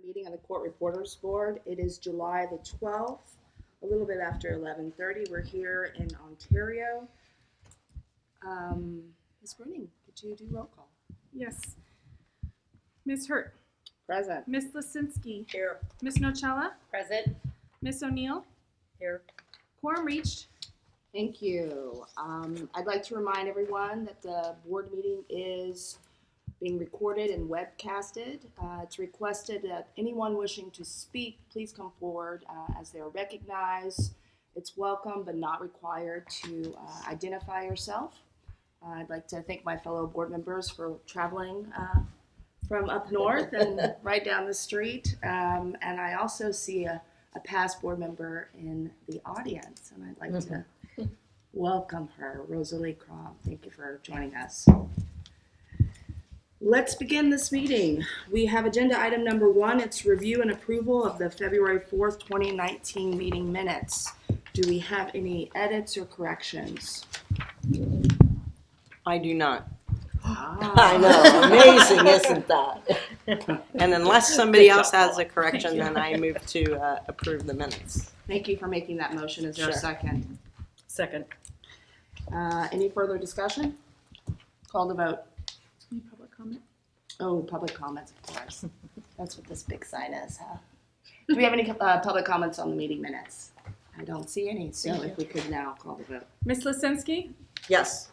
Meeting of the Court Reporters Board. It is July the 12th, a little bit after 11:30. We're here in Ontario. Ms. Bruning, could you do roll call? Yes. Ms. Hurt. Present. Ms. Lisinski. Here. Ms. Nocella. Present. Ms. O'Neill. Here. Quorum reached. Thank you. I'd like to remind everyone that the board meeting is being recorded and webcasted. It's requested that anyone wishing to speak, please come forward as they are recognized. It's welcome but not required to identify yourself. I'd like to thank my fellow board members for traveling from up north and right down the street. And I also see a past board member in the audience, and I'd like to welcome her, Rosalie Crom. Thank you for joining us. Let's begin this meeting. We have agenda item number 1. It's review and approval of the February 4th, 2019 meeting minutes. Do we have any edits or corrections? I do not. I know, amazing, isn't that? And unless somebody else has a correction, then I move to approve the minutes. Thank you for making that motion. Is there a Sure. second? Second. Any further discussion? Call the vote. Any public comment? Oh, public comments, of course. That's what this big sign is, huh? Do we have any public comments on the meeting minutes? I don't see any, so if we could now call the vote. Ms. Lisinski. Yes.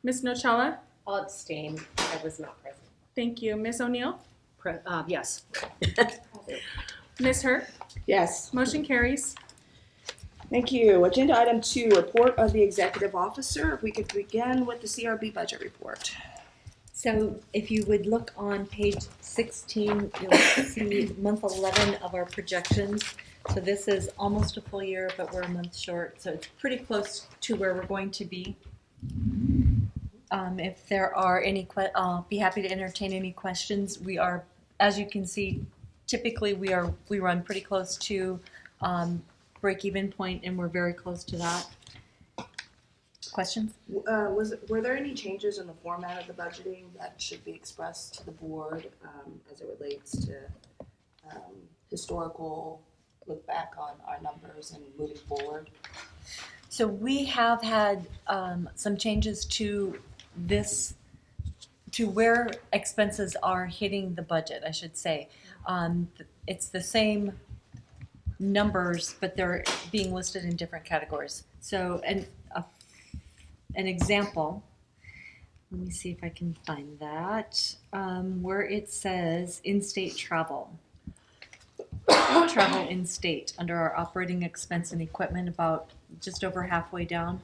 Ms. Nocella. I'll abstain. I was not present. Thank you. Ms. O'Neill. Yes. Ms. Hurt. Yes. Motion carries. Thank you. Agenda item 2, report of the executive officer. If we could begin with the CRB budget report. So if you would look on page 16, you'll see month 11 of our projections. So this is almost a full year, but we're a month short. So it's pretty close to where we're going to be. If there are any, I'll be happy to entertain any questions. We are, as you can see, typically we run pretty close to break-even point, and we're very close to that. Questions? Were there any changes in the format of the budgeting that should be expressed to the board as it relates to historical look back on our numbers and moving forward? So we have had some changes to this, to where expenses are hitting the budget, I should say. It's the same numbers, but they're being listed in different categories. So an example, let me see if I can find that, where it says in-state travel. Travel in-state under our operating expense and equipment, about just over halfway down.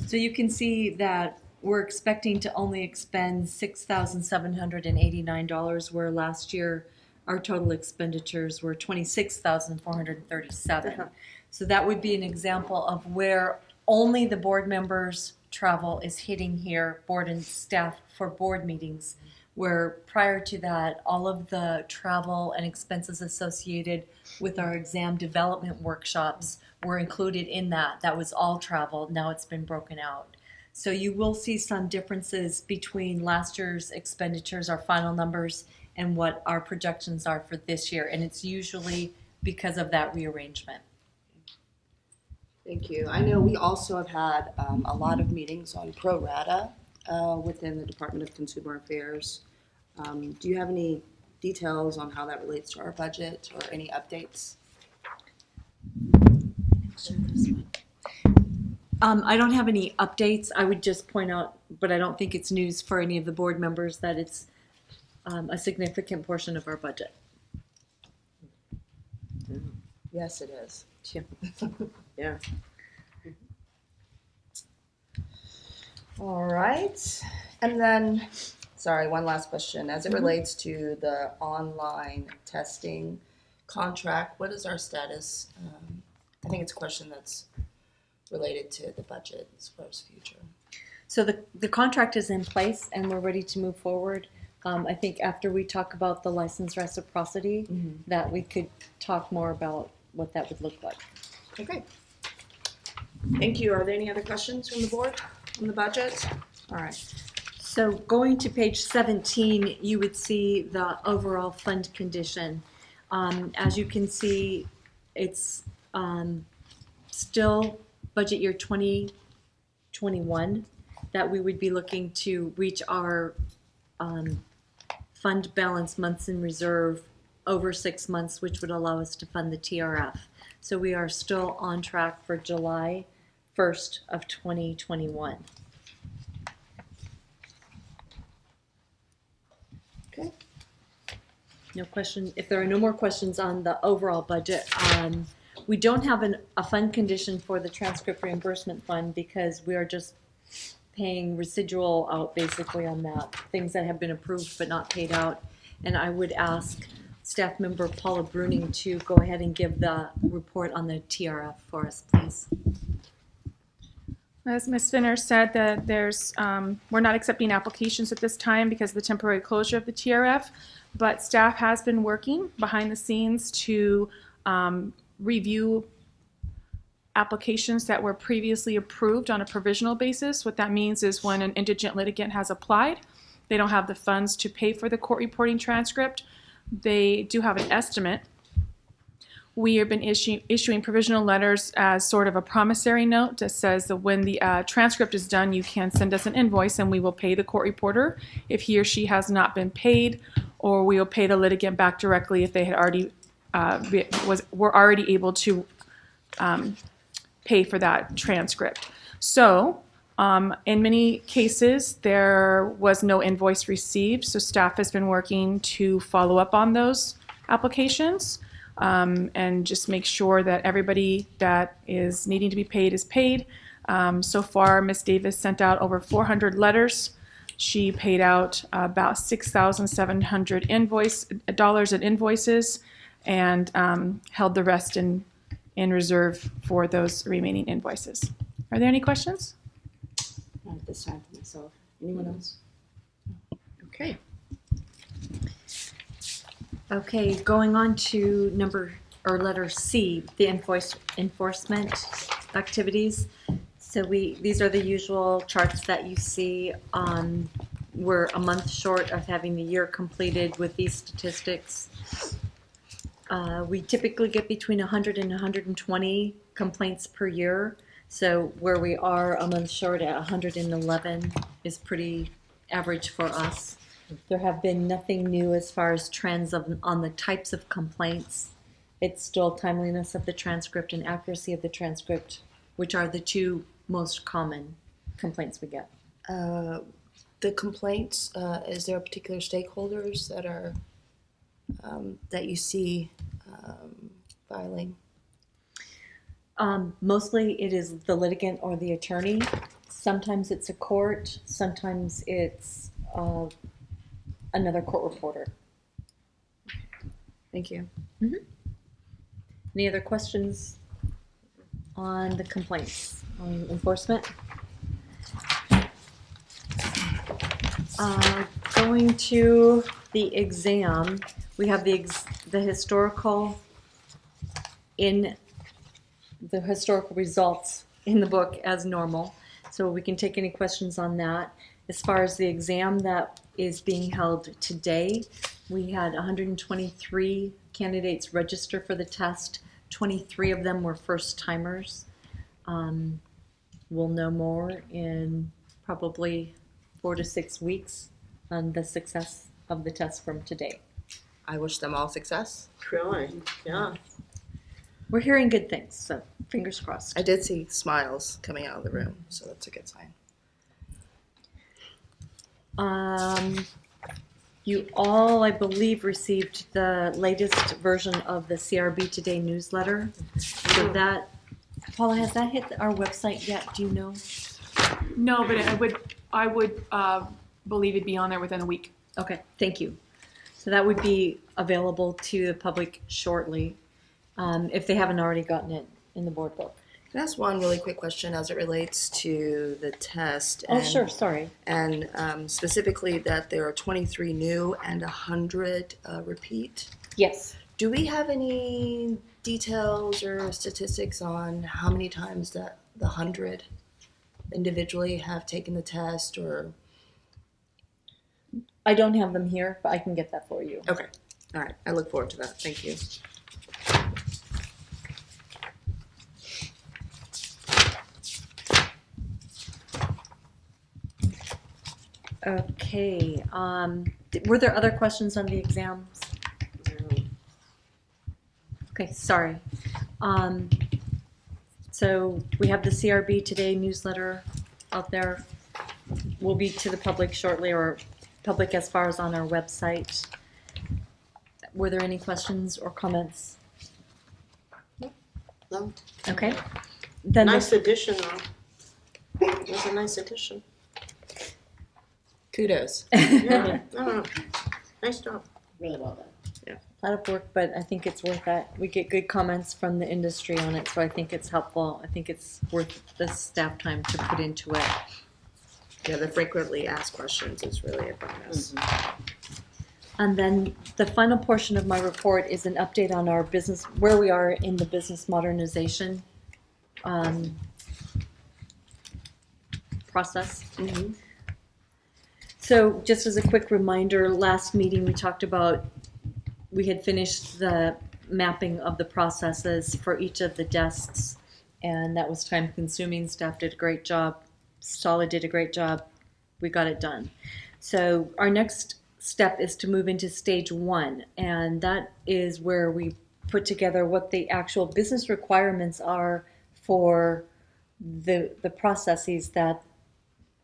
So you can see that we're expecting to only expend $6,789, where last year our total expenditures were $26,437. So that would be an example of where only the board members' travel is hitting here, board and staff for board meetings, where prior to that, all of the travel and expenses associated with our exam development workshops were included in that. That was all travel. Now it's been broken out. So you will see some differences between last year's expenditures, our final numbers, and what our projections are for this year. And it's usually because of that rearrangement. Thank you. I know we also have had a lot of meetings on pro rata within the Department of Consumer Affairs. Do you have any details on how that relates to our budget or any updates? I don't have any updates. I would just point out, but I don't think it's news for any of the board members, that it's a significant portion of our budget. Yes, it is. Yeah. All right. And then, sorry, one last question. As it relates to the online testing contract, what is our status? I think it's a question that's related to the budget as far as future. So the contract is in place and we're ready to move forward. I think after we talk about the license reciprocity, that we could talk more about what that would look like. Okay. Thank you. Are there any other questions from the board on the budget? All right. So going to page 17, you would see the overall fund condition. As you can see, it's still budget year 2021 that we would be looking to reach our fund balance months in reserve over 6 months, which would allow us to fund the TRF. So we are still on track for July 1st of 2021. Okay. No question. If there are no more questions on the overall budget, we don't have a fund condition for the transcript reimbursement fund because we are just paying residual out basically on that, things that have been approved but not paid out. And I would ask staff member Paula Bruning to go ahead and give the report on the TRF for us, please. As Ms. Finner said, that we're not accepting applications at this time because of the temporary closure of the TRF, but staff has been working behind the scenes to review applications that were previously approved on a provisional basis. What that means is when an indigent litigant has applied, they don't have the funds to pay for the court reporting transcript. They do have an estimate. We have been issuing provisional letters as sort of a promissory note that says that when the transcript is done, you can send us an invoice and we will pay the court reporter if he or she has not been paid, or we will pay the litigant back directly if they had already were already able to pay for that transcript. So in many cases, there was no invoice received, so staff has been working to follow up on those applications and just make sure that everybody that is needing to be paid is paid. So far, Ms. Davis sent out over 400 letters. She paid out about $6,700 dollars in invoices and held the rest in reserve for those remaining invoices. Are there any questions? Not at this time for myself. Anyone else? Okay. Okay, going on to letter C, the enforcement activities. So these are the usual charts that you see. We're a month short of having the year completed with these statistics. We typically get between 100 and 120 complaints per year. So where we are a month short at 111 is pretty average for us. There have been nothing new as far as trends on the types of complaints. It's still timeliness of the transcript and accuracy of the transcript, which are the two most common complaints we get. The complaints, is there particular stakeholders that are that you see filing? Mostly it is the litigant or the attorney. Sometimes it's a court, sometimes it's another court reporter. Thank you. Mm-hmm. Any other questions on the complaints on enforcement? Going to the exam, we have the historical results in the book as normal, so we can take any questions on that. As far as the exam that is being held today, we had 123 candidates register for the test. 23 of them were first timers. We'll know more in probably 4 to 6 weeks on the success of the test from today. I wish them all success. Really? Yeah. We're hearing good things, so fingers crossed. I did see smiles coming out of the room, so that's a good sign. You all, I believe, received the latest version of the CRB Today newsletter. So that, Paula, has that hit our website yet? Do you know? No, but I would believe it'd be on there within a week. Okay, thank you. So that would be available to the public shortly, if they haven't already gotten it in the board book. Can I ask one really quick question as it relates to the test? Oh, sure, sorry. And specifically that there are 23 new and 100 repeat. Yes. Do we have any details or statistics on how many times that the 100 individually have taken the test, or? I don't have them here, but I can get that for you. Okay. All right, I look forward to that. Thank you. Okay, were there other questions on the exams? Okay, sorry. So we have the CRB Today newsletter out there. Will be to the public shortly, or public as far as on our website. Were there any questions or comments? No. Okay. Then Nice addition, though. It was a nice addition. Kudos. Yeah, no. Nice job. Really well done. a lot of work, but I think it's worth that. We get good comments from the industry on it, so I think it's helpful. I think it's worth the staff time to put into it. Yeah, the frequently asked questions is really a bonus. And then the final portion of my report is an update on our business, where we are in the business modernization process. So just as a quick reminder, last meeting we talked about, we had finished the mapping of the processes for each of the desks, and that was time consuming. Staff did a great job. Solid did a great job. We got it done. So our next step is to move into stage 1, and that is where we put together what the actual business requirements are for the processes that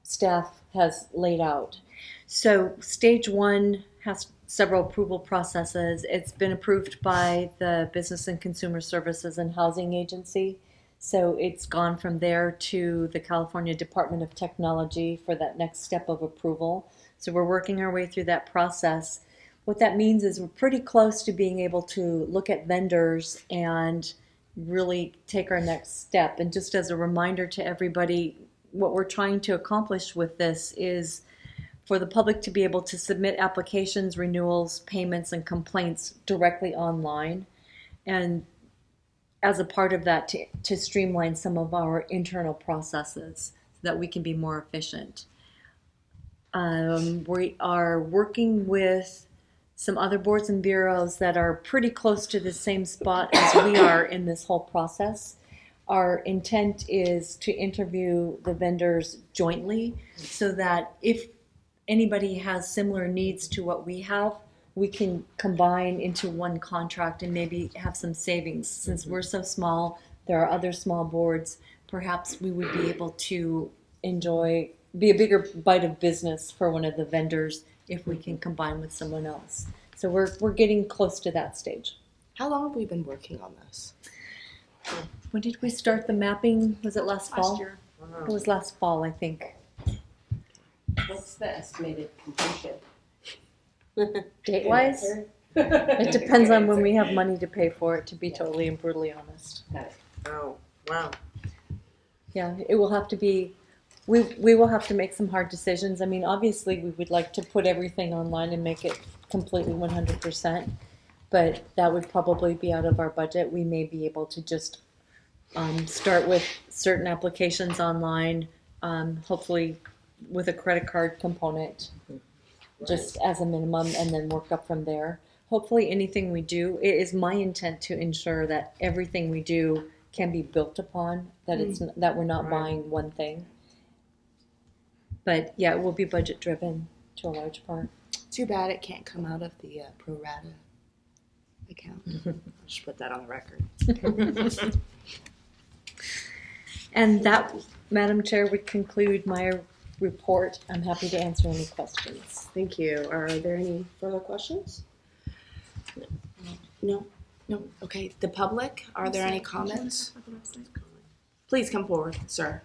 staff has laid out. So stage 1 has several approval processes. It's been approved by the Business and Consumer Services and Housing Agency. So it's gone from there to the California Department of Technology for that next step of approval. So we're working our way through that process. What that means is we're pretty close to being able to look at vendors and really take our next step. And just as a reminder to everybody, what we're trying to accomplish with this is for the public to be able to submit applications, renewals, payments, and complaints directly online. And as a part of that, to streamline some of our internal processes so that we can be more efficient. We are working with some other boards and bureaus that are pretty close to the same spot as we are in this whole process. Our intent is to interview the vendors jointly so that if anybody has similar needs to what we have, we can combine into one contract and maybe have some savings. Since we're so small, there are other small boards, perhaps we would be able to be a bigger bite of business for one of the vendors if we can combine with someone else. So we're getting close to that stage. How long have we been working on this? When did we start the mapping? Was it last fall? Last year. It was last fall, I think. What's the estimated completion? Date-wise? It depends on when we have money to pay for it, to be totally and brutally honest. Got it. Oh, wow. Yeah, it will have to be, we will have to make some hard decisions. I mean, obviously, we would like to put everything online and make it completely 100%, but that would probably be out of our budget. We may be able to just start with certain applications online, hopefully with a credit card component, just as a minimum, and then work up from there. Hopefully anything we do, it is my intent to ensure that everything we do can be built upon, that it's that we're not buying one thing. But yeah, it will be budget driven to a large part. Too bad it can't come out of the pro rata account. Just put that on the record. And that, Madam Chair, would conclude my report. I'm happy to answer any questions. Thank you. Are there any further questions? No? No? Okay. The public, are there any comments? Please come forward, sir.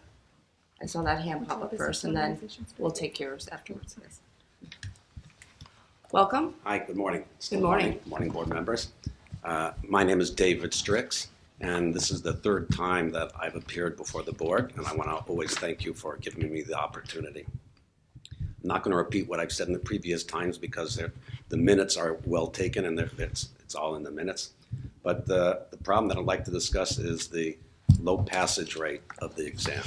I saw that hand pop up first, and then we'll take yours afterwards. Welcome. Hi, good morning. Good morning. Good morning, board members. My name is David Strix, and this is the third time that I've appeared before the board, and I want to always thank you for giving me the opportunity. I'm not going to repeat what I've said in the previous times because the minutes are well taken and it's all in the minutes. But the problem that I'd like to discuss is the low passage rate of the exam.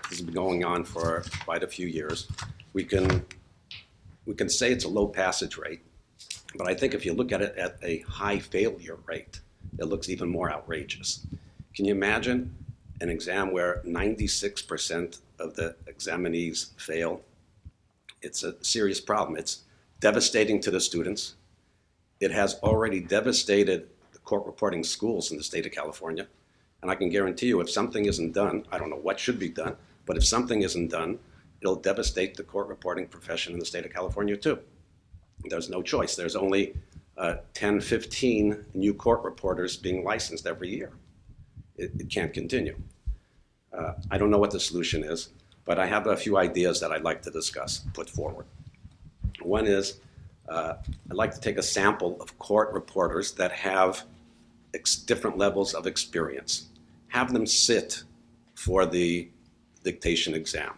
This has been going on for quite a few years. We can say it's a low passage rate, But I think if you look at it at a high failure rate, it looks even more outrageous. Can you imagine an exam where 96% of the examinees fail? It's a serious problem. It's devastating to the students. It has already devastated the court reporting schools in the state of California. And I can guarantee you, if something isn't done, I don't know what should be done, but if something isn't done, it'll devastate the court reporting profession in the state of California too. There's no choice. There's only 10, 15 new court reporters being licensed every year. It can't continue. I don't know what the solution is, but I have a few ideas that I'd like to discuss, put forward. One is, I'd like to take a sample of court reporters that have different levels of experience. Have them sit for the dictation exam.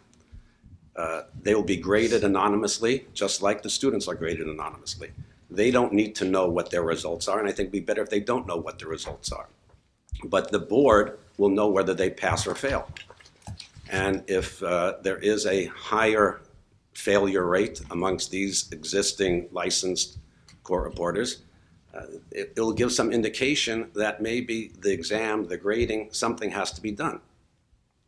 They will be graded anonymously, just like the students are graded anonymously. They don't need to know what their results are, and I think it'd be better if they don't know what the results are. But the board will know whether they pass or fail. And if there is a higher failure rate amongst these existing licensed court reporters, it'll give some indication that maybe the exam, the grading, something has to be done.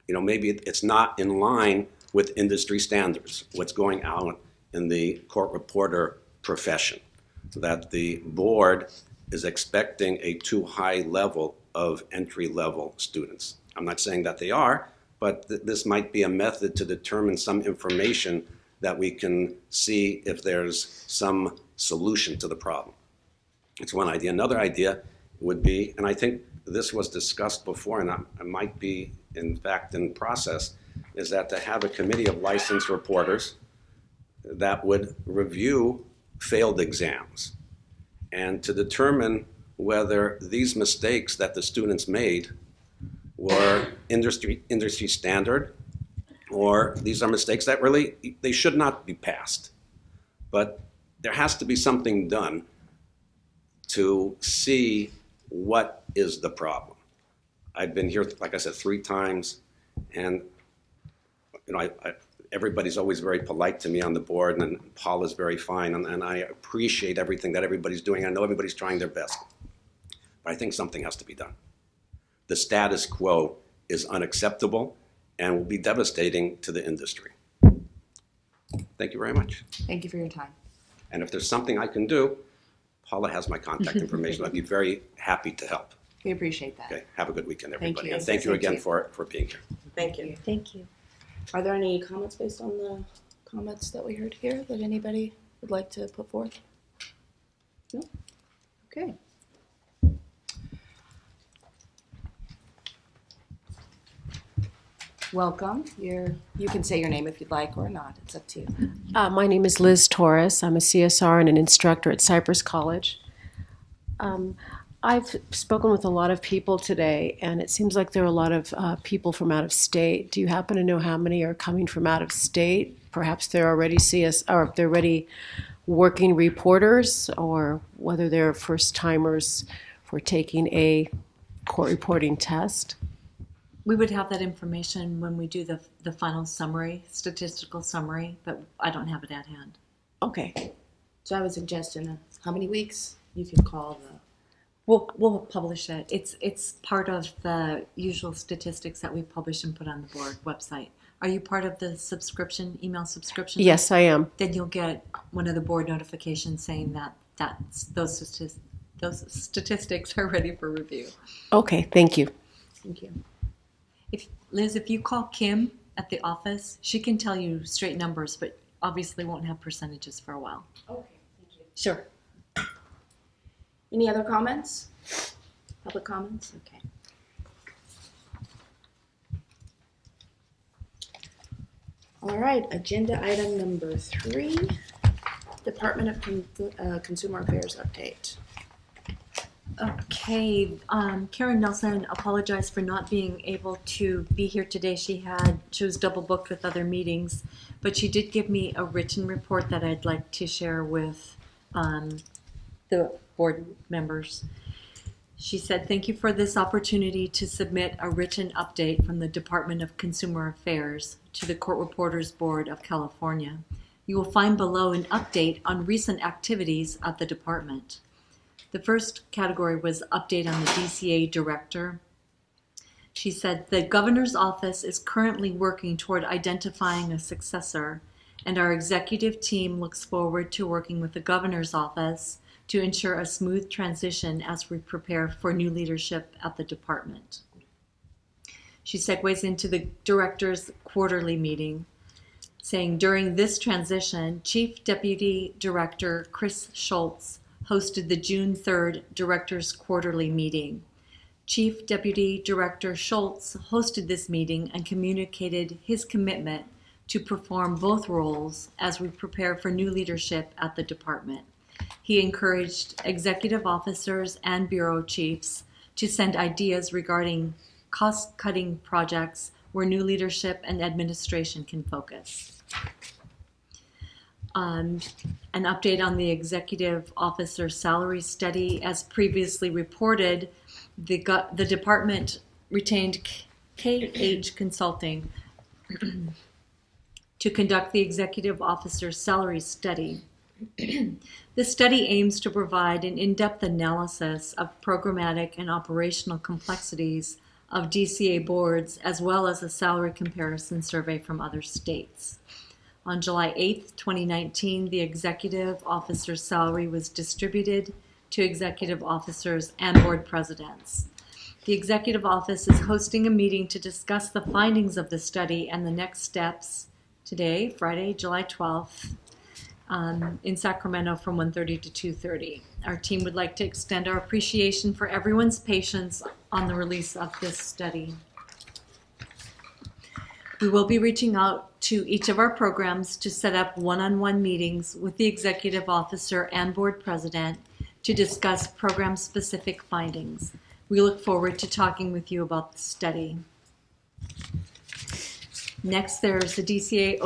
You know, maybe it's not in line with industry standards, what's going on in the court reporter profession, that the board is expecting a too high level of entry-level students. I'm not saying that they are, but this might be a method to determine some information that we can see if there's some solution to the problem. It's one idea. Another idea would be, and I think this was discussed before, and it might be in fact in process, is that to have a committee of licensed reporters that would review failed exams and to determine whether these mistakes that the students made were industry standard, or these are mistakes that really, they should not be passed. But there has to be something done to see what is the problem. I've been here, like I said, 3 times, and you know, everybody's always very polite to me on the board, and Paul is very fine, and I appreciate everything that everybody's doing. I know everybody's trying their best, but I think something has to be done. The status quo is unacceptable and will be devastating to the industry. Thank you very much. Thank you for your time. And if there's something I can do, Paula has my contact information. I'd be very happy to help. We appreciate that. Okay, have a good weekend, Thank everybody. you. And thank you Thank again you. for being here. Thank you. Thank you. Are there any comments based on the comments that we heard here that anybody would like to put forth? No? Okay. Welcome. You can say your name if you'd like or not. It's up to you. My name is Liz Taurus. I'm a CSR and an instructor at Cypress College. I've spoken with a lot of people today, and it seems like there are a lot of people from out of state. Do you happen to know how many are coming from out of state? Perhaps they're already or they're already working reporters, or whether they're first timers for taking a court reporting test. We would have that information when we do the final summary, statistical summary, but I don't have it at hand. Okay. So I would suggest in how many weeks you can call the. We'll publish it. It's part of the usual statistics that we publish and put on the board website. Are you part of the email subscription? Yes, I am. Then you'll get one of the board notifications saying that those statistics are ready for review. Okay, thank you. Thank you. Liz, if you call Kim at the office, she can tell you straight numbers, but obviously won't have percentages for a while. Okay, thank you. Sure. Any other comments? Public comments? Okay. All right, agenda item number 3, Department of Consumer Affairs update. Okay, Karen Nelson apologized for not being able to be here today. She was double booked with other meetings, but she did give me a written report that I'd like to share with the board members. She said, "Thank you for this opportunity to submit a written update from the Department of Consumer Affairs to the Court Reporters Board of California. You will find below an update on recent activities of the department. The first category was update on the DCA director. She said the governor's office is currently working toward identifying a successor, and our executive team looks forward to working with the governor's office to ensure a smooth transition as we prepare for new leadership at the department. She segues into the director's quarterly meeting, saying during this transition, Chief Deputy Director Chris Schultz hosted the June 3rd Director's Quarterly Meeting. Chief Deputy Director Schultz hosted this meeting and communicated his commitment to perform both roles as we prepare for new leadership at the department. He encouraged executive officers and bureau chiefs to send ideas regarding cost-cutting projects where new leadership and administration can focus. An update on the executive officer salary study. As previously reported, the department retained KH Consulting to conduct the executive officer salary study. This study aims to provide an in-depth analysis of programmatic and operational complexities of DCA boards, as well as a salary comparison survey from other states. On July 8th, 2019, the executive officer's salary was distributed to executive officers and board presidents. The executive office is hosting a meeting to discuss the findings of the study and the next steps today, Friday, July 12th, in Sacramento from 1:30 to 2:30. Our team would like to extend our appreciation for everyone's patience on the release of this study. We will be reaching out to each of our programs to set up one-on-one meetings with the executive officer and board president to discuss program-specific findings. We look forward to talking with you about the study. Next, there's the DCA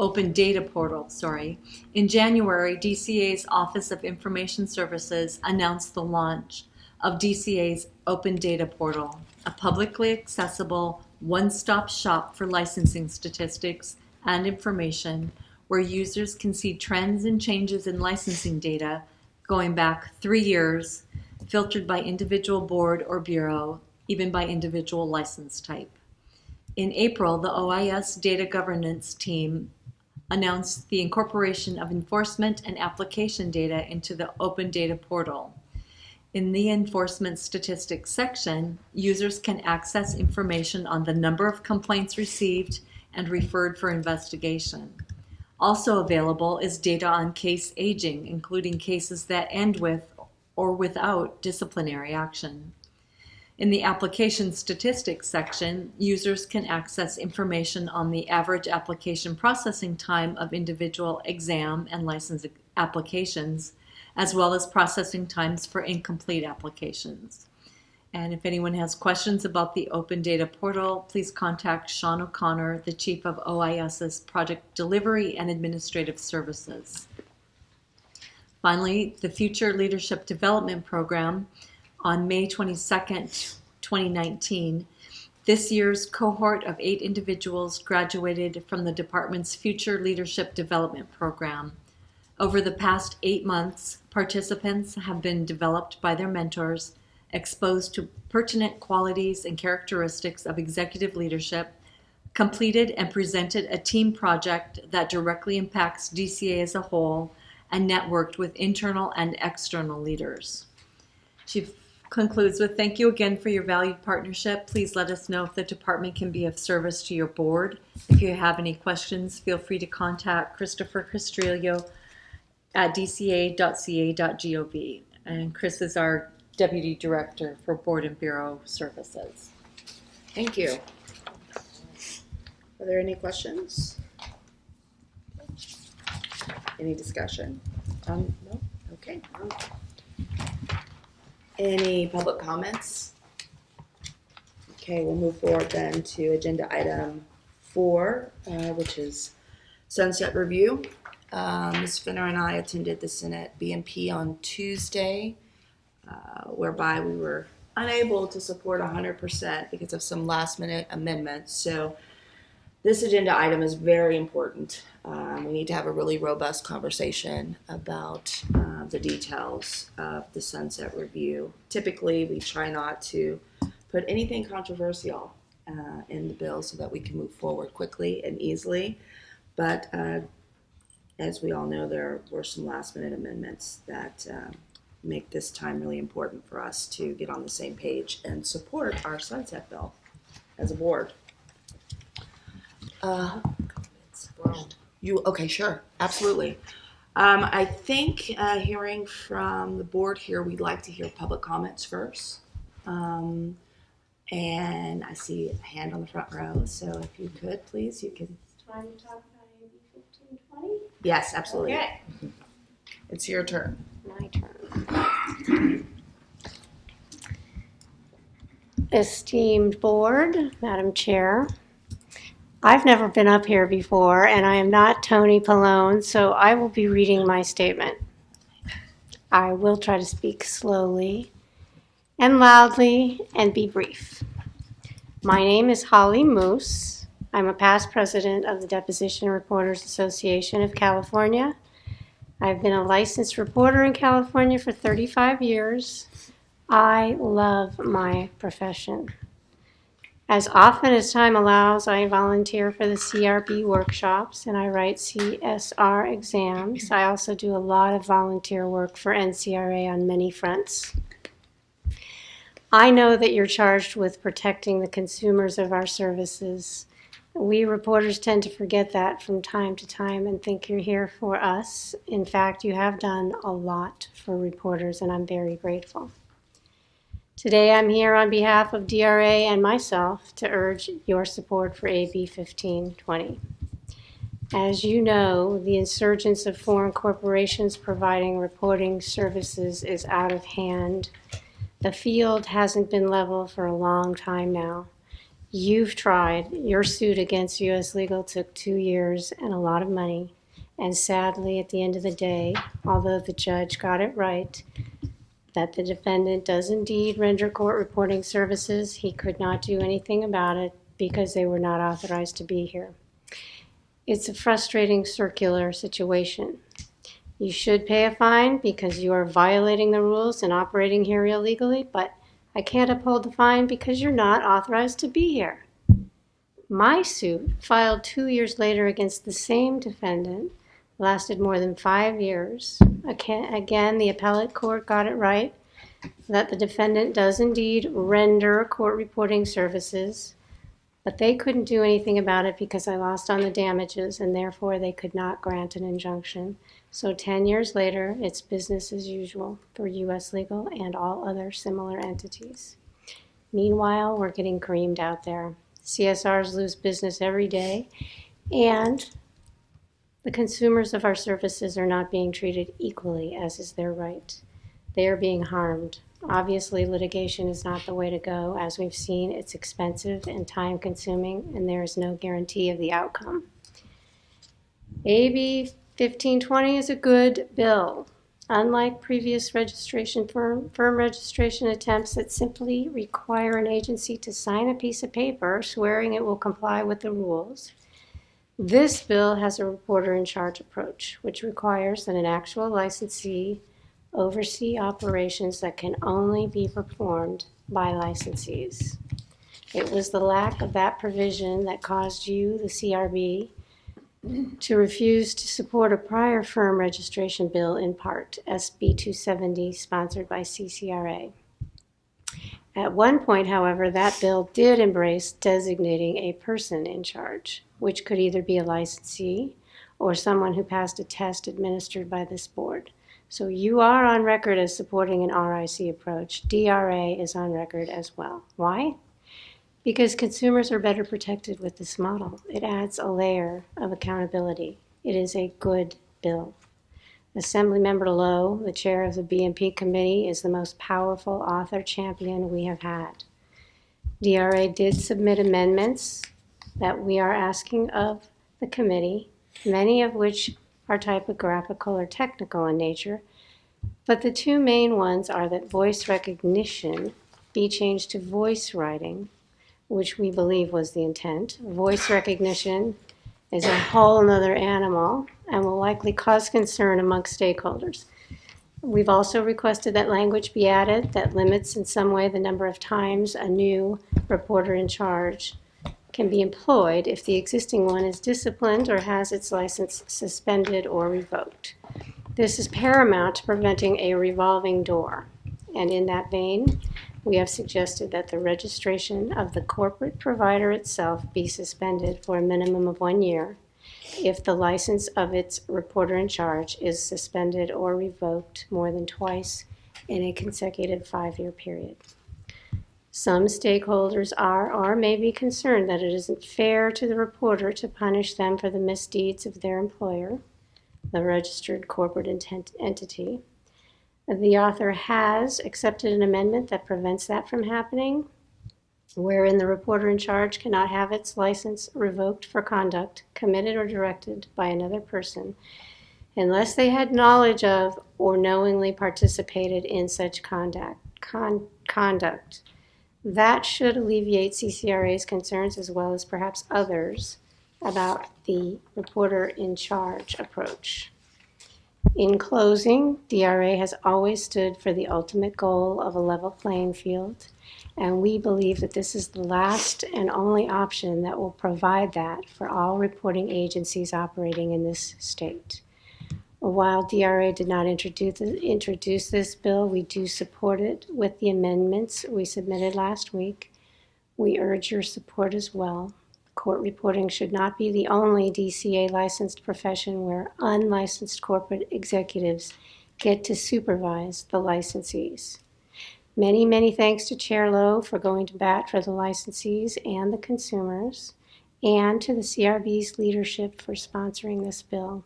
Open Data Portal. In January, DCA's Office of Information Services announced the launch of DCA's Open Data Portal, a publicly accessible one-stop shop for licensing statistics and information where users can see trends and changes in licensing data going back 3 years, filtered by individual board or bureau, even by individual license type. In April, the OIS Data Governance team announced the incorporation of enforcement and application data into the Open Data Portal. In the enforcement statistics section, users can access information on the number of complaints received and referred for investigation. Also available is data on case aging, including cases that end with or without disciplinary action. In the application statistics section, users can access information on the average application processing time of individual exam and license applications, as well as processing times for incomplete applications. And if anyone has questions about the Open Data Portal, please contact Sean O'Connor, the Chief of OIS's Project Delivery and Administrative Services. Finally, the Future Leadership Development Program. On May 22nd, 2019, this year's cohort of 8 individuals graduated from the department's Future Leadership Development Program. Over the past 8 months, participants have been developed by their mentors, exposed to pertinent qualities and characteristics of executive leadership, completed and presented a team project that directly impacts DCA as a whole, and networked with internal and external leaders. She concludes with, thank you again for your valued partnership. Please let us know if the department can be of service to your board. If you have any questions, feel free to contact Christopher Castrillo at dca.ca.gov. And Chris is our Deputy Director for Board and Bureau Services. Thank you. Are there any questions? Any discussion? No? Okay. Any public comments? Okay, we'll move forward then to agenda item 4, which is sunset review. Ms. Finner and I attended the Senate BMP on Tuesday, whereby we were unable to support 100% because of some last minute amendments. So This agenda item is very important. We need to have a really robust conversation about the details of the sunset review. Typically, we try not to put anything controversial in the bill so that we can move forward quickly and easily. But as we all know, there were some last-minute amendments that make this time really important for us to get on the same page and support our sunset bill as a board. Okay, sure, absolutely. I think hearing from the board here, we'd like to hear public comments first. And I see a hand on the front row, so if you could, please, you can. Trying to talk about AB 1520? Yes, absolutely. Okay. It's your turn. My turn. Esteemed board, Madam Chair, I've never been up here before, and I am not Tony Pallone, so I will be reading my statement. I will try to speak slowly and loudly and be brief. My name is Holly Moose. I'm a past president of the Deposition Reporters Association of California. I've been a licensed reporter in California for 35 years. I love my profession. As often as time allows, I volunteer for the CRB workshops and I write CSR exams. I also do a lot of volunteer work for NCRA on many fronts. I know that you're charged with protecting the consumers of our services. We reporters tend to forget that from time to time and think you're here for us. In fact, you have done a lot for reporters, and I'm very grateful. Today, I'm here on behalf of DRA and myself to urge your support for AB 1520. As you know, the insurgence of foreign corporations providing reporting services is out of hand. The field hasn't been level for a long time now. You've tried. Your suit against U.S. Legal took 2 years and a lot of money. And sadly, at the end of the day, although the judge got it right, that the defendant does indeed render court reporting services, he could not do anything about it because they were not authorized to be here. It's a frustrating circular situation. You should pay a fine because you are violating the rules and operating here illegally, but I can't uphold the fine because you're not authorized to be here. My suit, filed 2 years later against the same defendant, lasted more than 5 years. Again, the appellate court got it right that the defendant does indeed render court reporting services, but they couldn't do anything about it because I lost on the damages and therefore they could not grant an injunction. So 10 years later, it's business as usual for U.S. Legal and all other similar entities. Meanwhile, we're getting creamed out there. CSRs lose business every day, and the consumers of our services are not being treated equally, as is their right. They are being harmed. Obviously, litigation is not the way to go. As we've seen, it's expensive and time-consuming, and there is no guarantee of the outcome. AB 1520 is a good bill. Unlike previous firm registration attempts that simply require an agency to sign a piece of paper swearing it will comply with the rules, this bill has a reporter in charge approach, which requires that an actual licensee oversee operations that can only be performed by licensees. It was the lack of that provision that caused you, the CRB, to refuse to support a prior firm registration bill in part, SB 270, sponsored by CCRA. At one point, however, that bill did embrace designating a person in charge, which could either be a licensee or someone who passed a test administered by this board. So you are on record as supporting an RIC approach. DRA is on record as well. Why? Because consumers are better protected with this model. It adds a layer of accountability. It is a good bill. Assemblymember Lowe, the chair of the BMP committee, is the most powerful author champion we have had. DRA did submit amendments that we are asking of the committee, many of which are typographical or technical in nature, but the two main ones are that voice recognition be changed to voice writing, which we believe was the intent. Voice recognition is a whole nother animal and will likely cause concern amongst stakeholders. We've also requested that language be added that limits in some way the number of times a new reporter in charge can be employed if the existing one is disciplined or has its license suspended or revoked. This is paramount to preventing a revolving door. And in that vein, we have suggested that the registration of the corporate provider itself be suspended for a minimum of 1 year if the license of its reporter in charge is suspended or revoked more than twice in a consecutive 5-year period. Some stakeholders are or may be concerned that it isn't fair to the reporter to punish them for the misdeeds of their employer, the registered corporate entity. The author has accepted an amendment that prevents that from happening, wherein the reporter in charge cannot have its license revoked for conduct committed or directed by another person unless they had knowledge of or knowingly participated in such conduct. That should alleviate CCRA's concerns as well as perhaps others about the reporter in charge approach. In closing, DRA has always stood for the ultimate goal of a level playing field, and we believe that this is the last and only option that will provide that for all reporting agencies operating in this state. While DRA did not introduce this bill, we do support it with the amendments we submitted last week. We urge your support as well. Court reporting should not be the only DCA licensed profession where unlicensed corporate executives get to supervise the licensees. Many, many thanks to Chair Lowe for going to bat for the licensees and the consumers, and to the CRB's leadership for sponsoring this bill.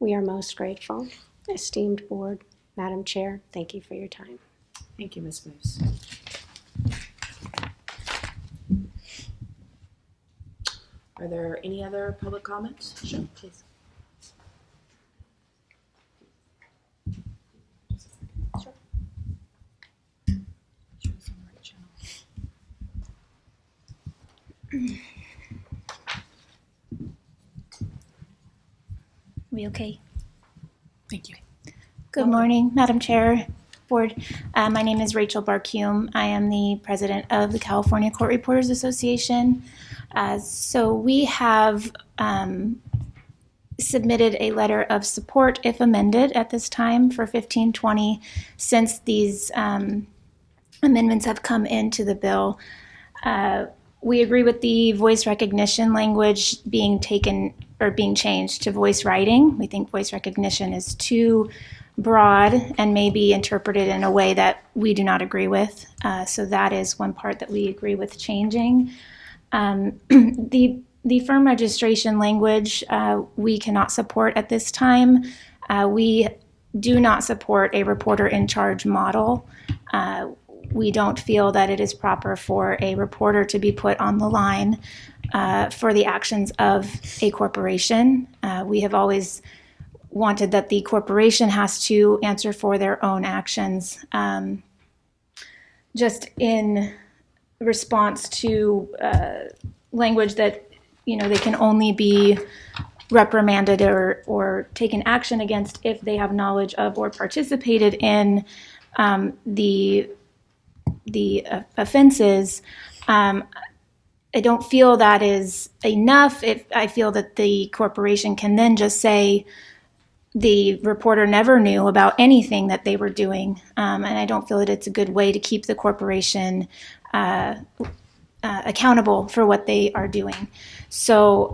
We are most grateful. Esteemed board, Madam Chair, thank you for your time. Thank you, Ms. Moose. Are there any other public comments? Sure, please. Sure. We okay? Thank you. Good morning, Madam Chair, Board. My name is Rachel Burke. I am the president of the California Court Reporters Association. So we have submitted a letter of support, if amended, at this time for 1520, since these amendments have come into the bill. We agree with the voice recognition language being taken or being changed to voice writing. We think voice recognition is too broad and may be interpreted in a way that we do not agree with. So that is one part that we agree with changing. The firm registration language we cannot support at this time. We do not support a reporter in charge model. We don't feel that it is proper for a reporter to be put on the line for the actions of a corporation. We have always wanted that the corporation has to answer for their own actions. Just in response to language that, they can only be reprimanded or taken action against if they have knowledge of or participated in the offenses. I don't feel that is enough. I feel that the corporation can then just say the reporter never knew about anything that they were doing, and I don't feel that it's a good way to keep the corporation accountable for what they are doing. So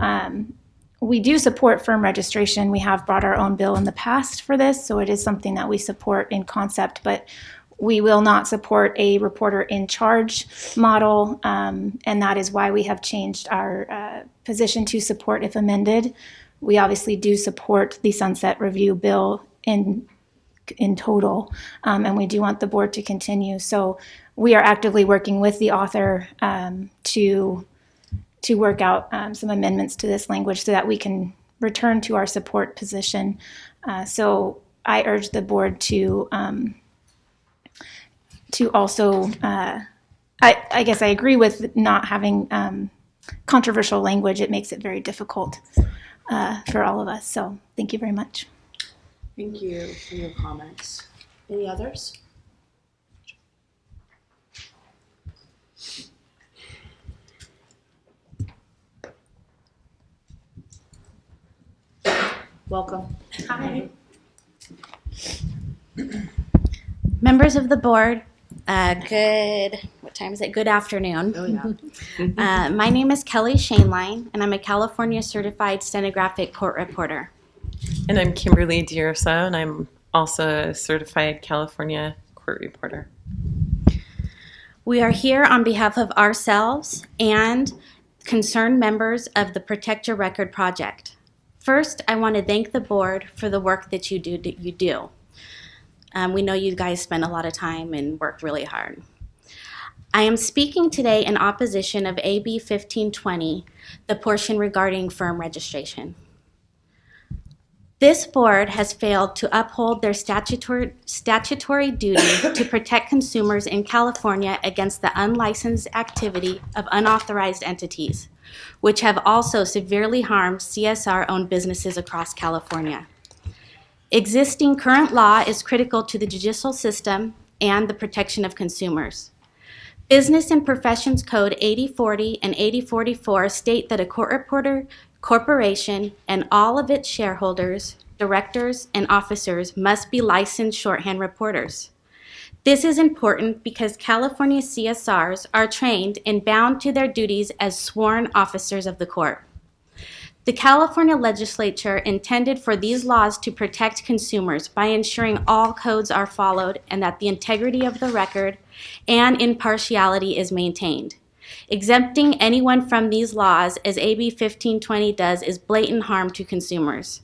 we do support firm registration. We have brought our own bill in the past for this, so it is something that we support in concept, but we will not support a reporter in charge model, and that is why we have changed our position to support if amended. We obviously do support the sunset review bill in total, and we do want the board to continue. So we are actively working with the author to work out some amendments to this language so that we can return to our support position. So I urge the board to also I guess I agree with not having controversial language. It makes it very difficult for all of us. So thank you very much. Thank you for your comments. Any others? Welcome. Hi. Members of the board, what time is it? Good afternoon. Oh, yeah. My name is Kelly Shaneline, and I'm a California certified stenographic court reporter. And I'm Kimberly DiUrso, and I'm also a certified California court reporter. We are here on behalf of ourselves and concerned members of the Protect Your Record project. First, I want to thank the board for the work that you do. We know you guys spend a lot of time and work really hard. I am speaking today in opposition of AB 1520, the portion regarding firm registration. This board has failed to uphold their statutory duty to protect consumers in California against the unlicensed activity of unauthorized entities, which have also severely harmed CSR-owned businesses across California. Existing current law is critical to the judicial system and the protection of consumers. Business and Professions Code 8040 and 8044 state that a court reporter corporation and all of its shareholders, directors, and officers must be licensed shorthand reporters. This is important because California CSRs are trained and bound to their duties as sworn officers of the court. The California legislature intended for these laws to protect consumers by ensuring all codes are followed and that the integrity of the record and impartiality is maintained. Exempting anyone from these laws, as AB 1520 does, is blatant harm to consumers.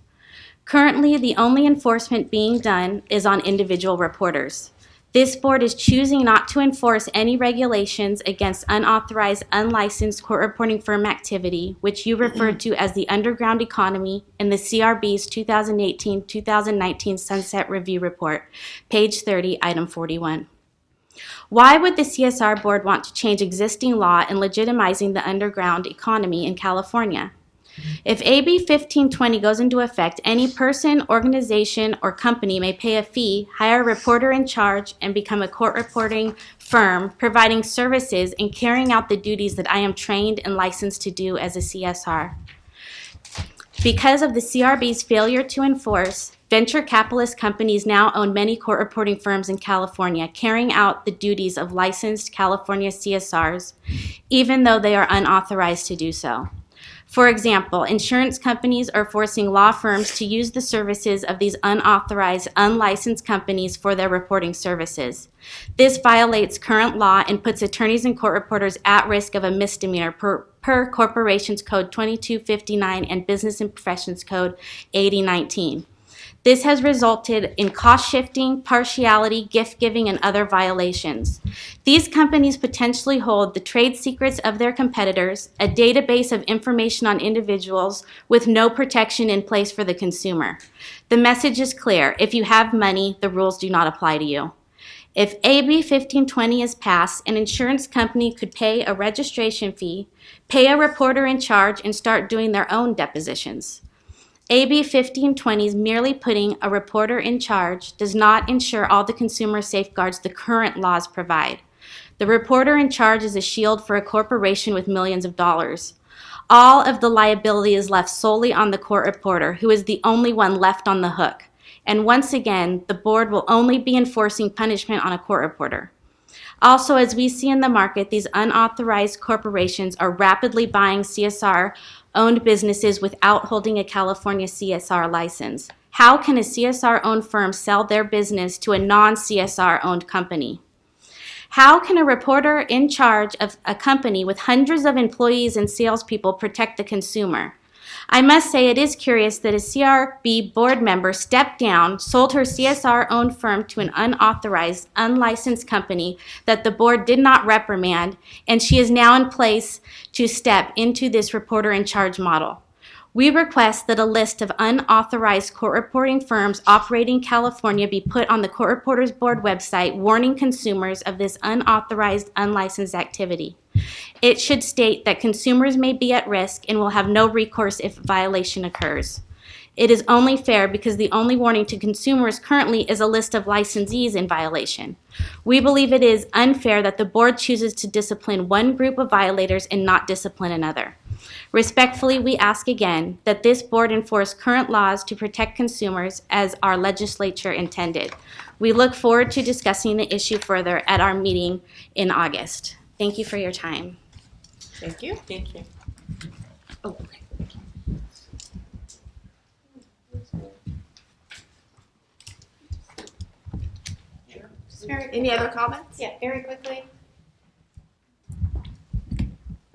Currently, the only enforcement being done is on individual reporters. This board is choosing not to enforce any regulations against unauthorized, unlicensed court reporting firm activity, which you referred to as the underground economy in the CRB's 2018-2019 Sunset Review Report, page 30, item 41. Why would the CSR board want to change existing law in legitimizing the underground economy in California? If AB 1520 goes into effect, any person, organization, or company may pay a fee, hire a reporter in charge, and become a court reporting firm providing services and carrying out the duties that I am trained and licensed to do as a CSR. Because of the CRB's failure to enforce, venture capitalist companies now own many court reporting firms in California, carrying out the duties of licensed California CSRs, even though they are unauthorized to do so. For example, insurance companies are forcing law firms to use the services of these unauthorized, unlicensed companies for their reporting services. This violates current law and puts attorneys and court reporters at risk of a misdemeanor per Corporations Code 2259 and Business and Professions Code 8019. This has resulted in cost shifting, partiality, gift giving, and other violations. These companies potentially hold the trade secrets of their competitors, a database of information on individuals with no protection in place for the consumer. The message is clear. If you have money, the rules do not apply to you. If AB 1520 is passed, an insurance company could pay a registration fee, pay a reporter in charge, and start doing their own depositions. AB 1520 is merely putting a reporter in charge does not ensure all the consumer safeguards the current laws provide. The reporter in charge is a shield for a corporation with millions of dollars. All of the liability is left solely on the court reporter, who is the only one left on the hook. And once again, the board will only be enforcing punishment on a court reporter. Also, as we see in the market, these unauthorized corporations are rapidly buying CSR-owned businesses without holding a California CSR license. How can a CSR-owned firm sell their business to a non-CSR-owned company? How can a reporter in charge of a company with hundreds of employees and salespeople protect the consumer? I must say it is curious that a CRB board member stepped down, sold her CSR-owned firm to an unauthorized, unlicensed company that the board did not reprimand, and she is now in place to step into this reporter in charge model. We request that a list of unauthorized court reporting firms operating in California be put on the Court Reporters Board website, warning consumers of this unauthorized, unlicensed activity. It should state that consumers may be at risk and will have no recourse if a violation occurs. It is only fair because the only warning to consumers currently is a list of licensees in violation. We believe it is unfair that the board chooses to discipline one group of violators and not discipline another. Respectfully, we ask again that this board enforce current laws to protect consumers as our legislature intended. We look forward to discussing the issue further at our meeting in August. Thank you for your time. Thank you. Thank you. Oh, okay. Any other comments? Yeah, very quickly.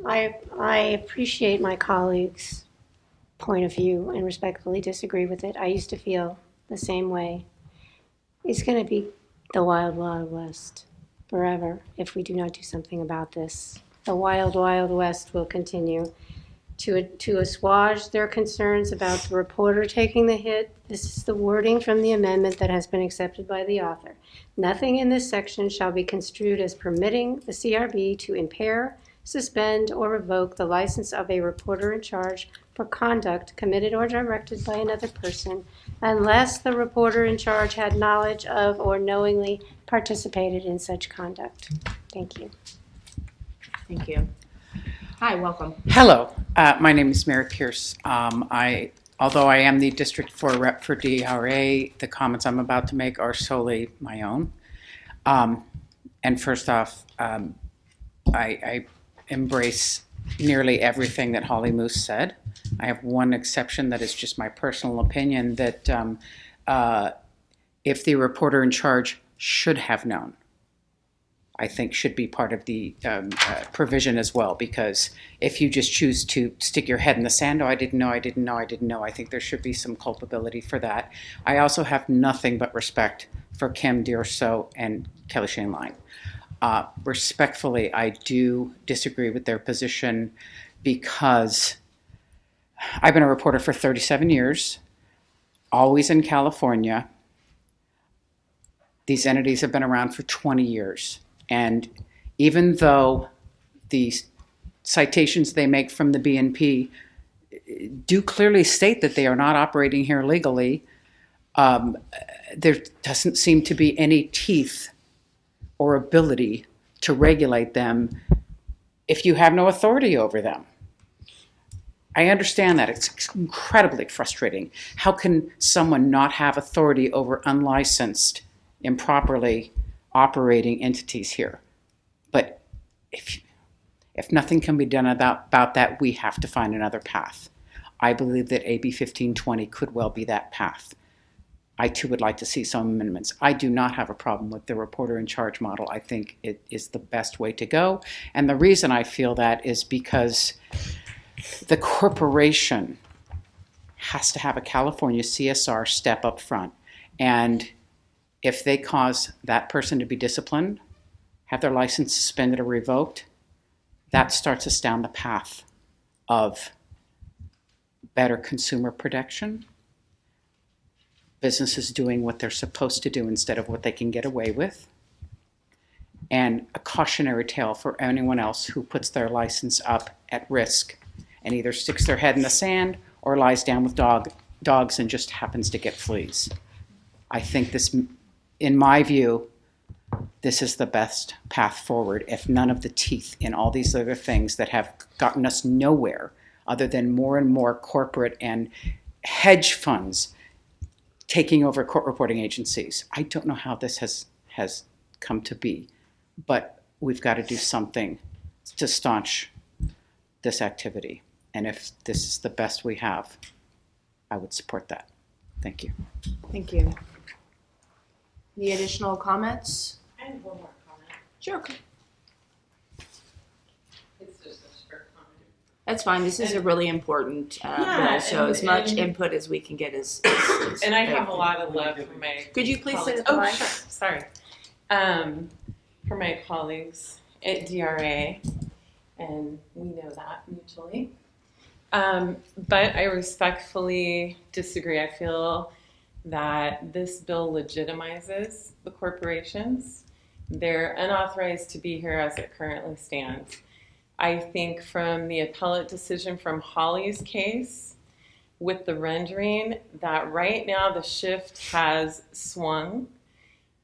I appreciate my colleagues' point of view and respectfully disagree with it. I used to feel the same way. It's going to be the wild, wild west forever if we do not do something about this. The wild, wild west will continue. To assuage their concerns about the reporter taking the hit, this is the wording from the amendment that has been accepted by the author. Nothing in this section shall be construed as permitting the CRB to impair, suspend, or revoke the license of a reporter in charge for conduct committed or directed by another person unless the reporter in charge had knowledge of or knowingly participated in such conduct. Thank you. Thank you. Hi, welcome. Hello, my name is Mary Pierce. Although I am the District 4 rep for DRA, the comments I'm about to make are solely my own. And first off, I embrace nearly everything that Holly Moose said. I have one exception that is just my personal opinion that if the reporter in charge should have known, I think should be part of the provision as well, because if you just choose to stick your head in the sand, oh, I didn't know, I think there should be some culpability for that. I also have nothing but respect for Kim Dearso and Kelly Shane Line. Respectfully, I do disagree with their position because I've been a reporter for 37 years, always in California. These entities have been around for 20 years. And even though the citations they make from the BNP do clearly state that they are not operating here legally, there doesn't seem to be any teeth or ability to regulate them if you have no authority over them. I understand that. It's incredibly frustrating. How can someone not have authority over unlicensed, improperly operating entities here? But if nothing can be done about that, we have to find another path. I believe that AB 1520 could well be that path. I too would like to see some amendments. I do not have a problem with the reporter in charge model. I think it is the best way to go. And the reason I feel that is because the corporation has to have a California CSR step up front. And if they cause that person to be disciplined, have their license suspended or revoked, that starts us down the path of better consumer protection, businesses doing what they're supposed to do instead of what they can get away with, and a cautionary tale for anyone else who puts their license up at risk and either sticks their head in the sand or lies down with dogs and just happens to get fleas. I think this, in my view, this is the best path forward if none of the teeth in all these other things that have gotten us nowhere other than more and more corporate and hedge funds taking over court reporting agencies. I don't know how this has come to be, but we've got to do something to staunch this activity. And if this is the best we have, I would support that. Thank you. Thank you. Any additional comments? I have one more comment. Sure. Okay. It's just a short comment. That's fine. This is a really important bill, so as much input as we can get is and I have a lot of love for my Could you please colleagues. sit at the mic? Sure. Sorry. For my colleagues at DRA, and we know that mutually. But I respectfully disagree. I feel that this bill legitimizes the corporations. They're unauthorized to be here as it currently stands. I think from the appellate decision from Holly's case with the rendering, that right now the shift has swung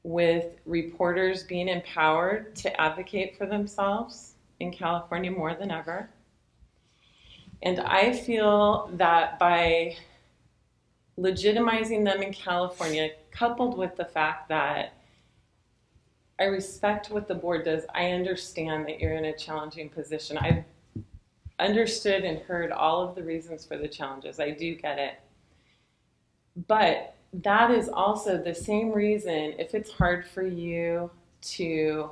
with reporters being empowered to advocate for themselves in California more than ever. And I feel that by legitimizing them in California, coupled with the fact that I respect what the board does, I understand that you're in a challenging position. I've understood and heard all of the reasons for the challenges. I do get it. But that is also the same reason, if it's hard for you to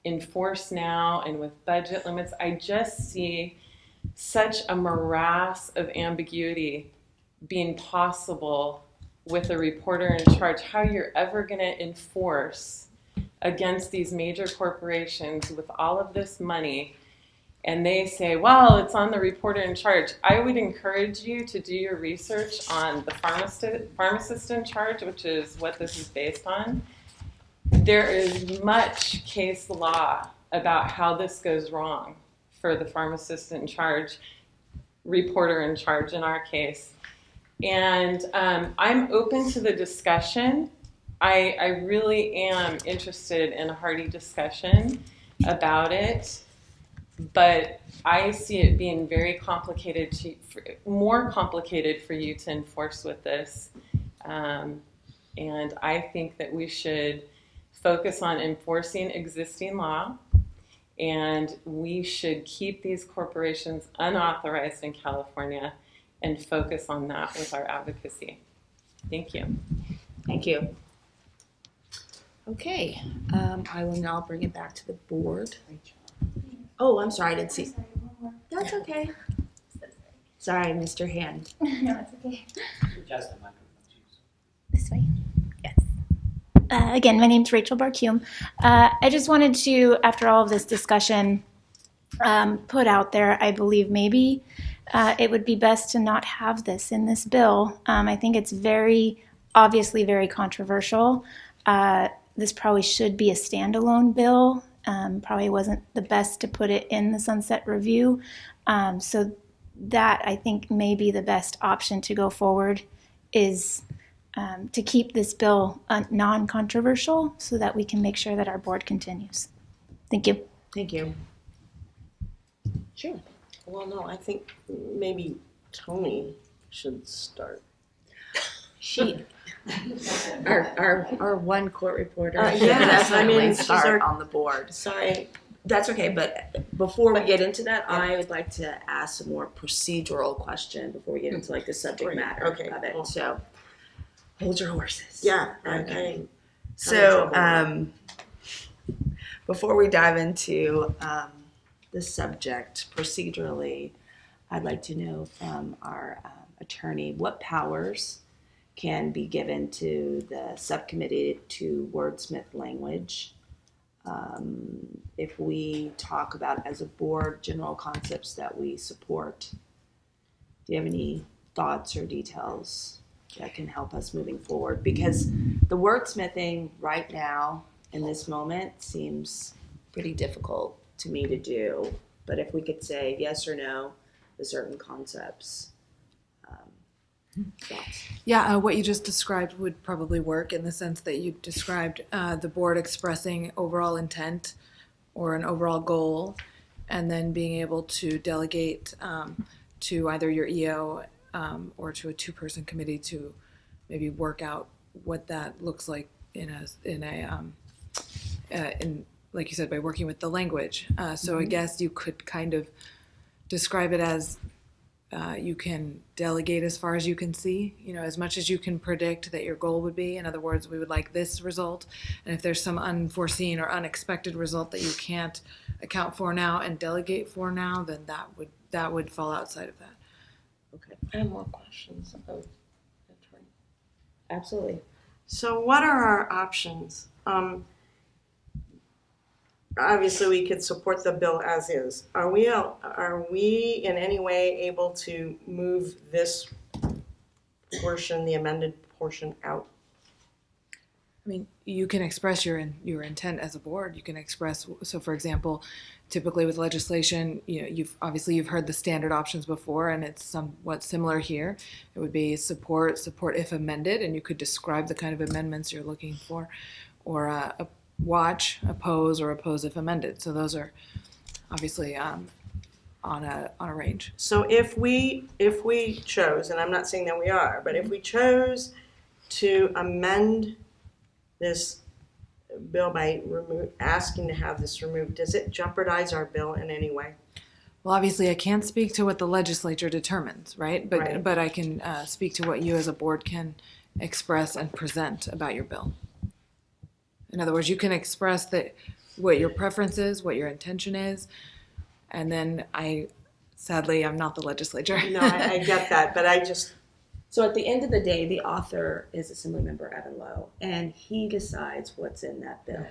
enforce now and with budget limits, I just see such a morass of ambiguity being possible with a reporter in charge, how you're ever going to enforce against these major corporations with all of this money. And they say, well, it's on the reporter in charge. I would encourage you to do your research on the pharmacist in charge, which is what this is based on. There is much case law about how this goes wrong for the pharmacist in charge, reporter in charge in our case. And I'm open to the discussion. I really am interested in a hearty discussion about it, but I see it being very complicated, more complicated for you to enforce with this. And I think that we should focus on enforcing existing law, and we should keep these corporations unauthorized in California and focus on that with our advocacy. Thank you. Thank you. Okay, I will now bring it back to the board. Oh, I'm sorry, I didn't see. That's okay. Sorry, Mr. Hand. No, it's okay. This way. Yes. Again, my name's Rachel Burke. I just wanted to, after all of this discussion, put out there, I believe maybe it would be best to not have this in this bill. I think it's obviously very controversial. This probably should be a standalone bill. Probably wasn't the best to put it in the sunset review. So that I think may be the best option to go forward is to keep this bill non-controversial so that we can make sure that our board continues. Thank you. Thank you. Sure. Well, no, I think maybe Tony should start. Our one court reporter. Yes, I mean, she's start on the board. Sorry. That's okay, but before we get into that, I would like to ask a more procedural question before we get into like the subject matter of it. Cool. So, hold your horses. Yeah. Okay. So, before we dive into the subject procedurally, I'd like to know from our attorney what powers can be given to the subcommittee to wordsmith language. If we talk about as a board general concepts that we support, do you have any thoughts or details that can help us moving forward? Because the wordsmithing right now in this moment seems pretty difficult to me to do. But if we could say yes or no to certain concepts. Yeah, what you just described would probably work in the sense that you described the board expressing overall intent or an overall goal, and then being able to delegate to either your EO or to a two-person committee to maybe work out what that looks like in like you said, by working with the language. So I guess you could kind of describe it as you can delegate as far as you can see, as much as you can predict that your goal would be. In other words, we would like this result. And if there's some unforeseen or unexpected result that you can't account for now and delegate for now, then that would fall outside of that. okay, I have more questions. Absolutely. So what are our options? obviously we could support the bill as is. Are we in any way able to move this portion, the amended portion, out? I mean, you can express your intent as a board. You can express, so for example, typically with legislation, you've heard the standard options before, and it's somewhat similar here. It would be support if amended, and you could describe the kind of amendments you're looking for, or watch, oppose, or oppose if amended. So those are obviously on a range. So if we chose, and I'm not saying that we are, but if we chose to amend this bill by asking to have this removed, does it jeopardize our bill in any way? Well, obviously, I can't speak to what the legislature determines, right? But I can speak to what you as a board can express and present about your bill. In other words, you can express what your preference is, what your intention is, and then sadly, I'm not the legislature. No, I get that, but So at the end of the day, the author is Assemblymember Evan Lowe, and he decides what's in that bill.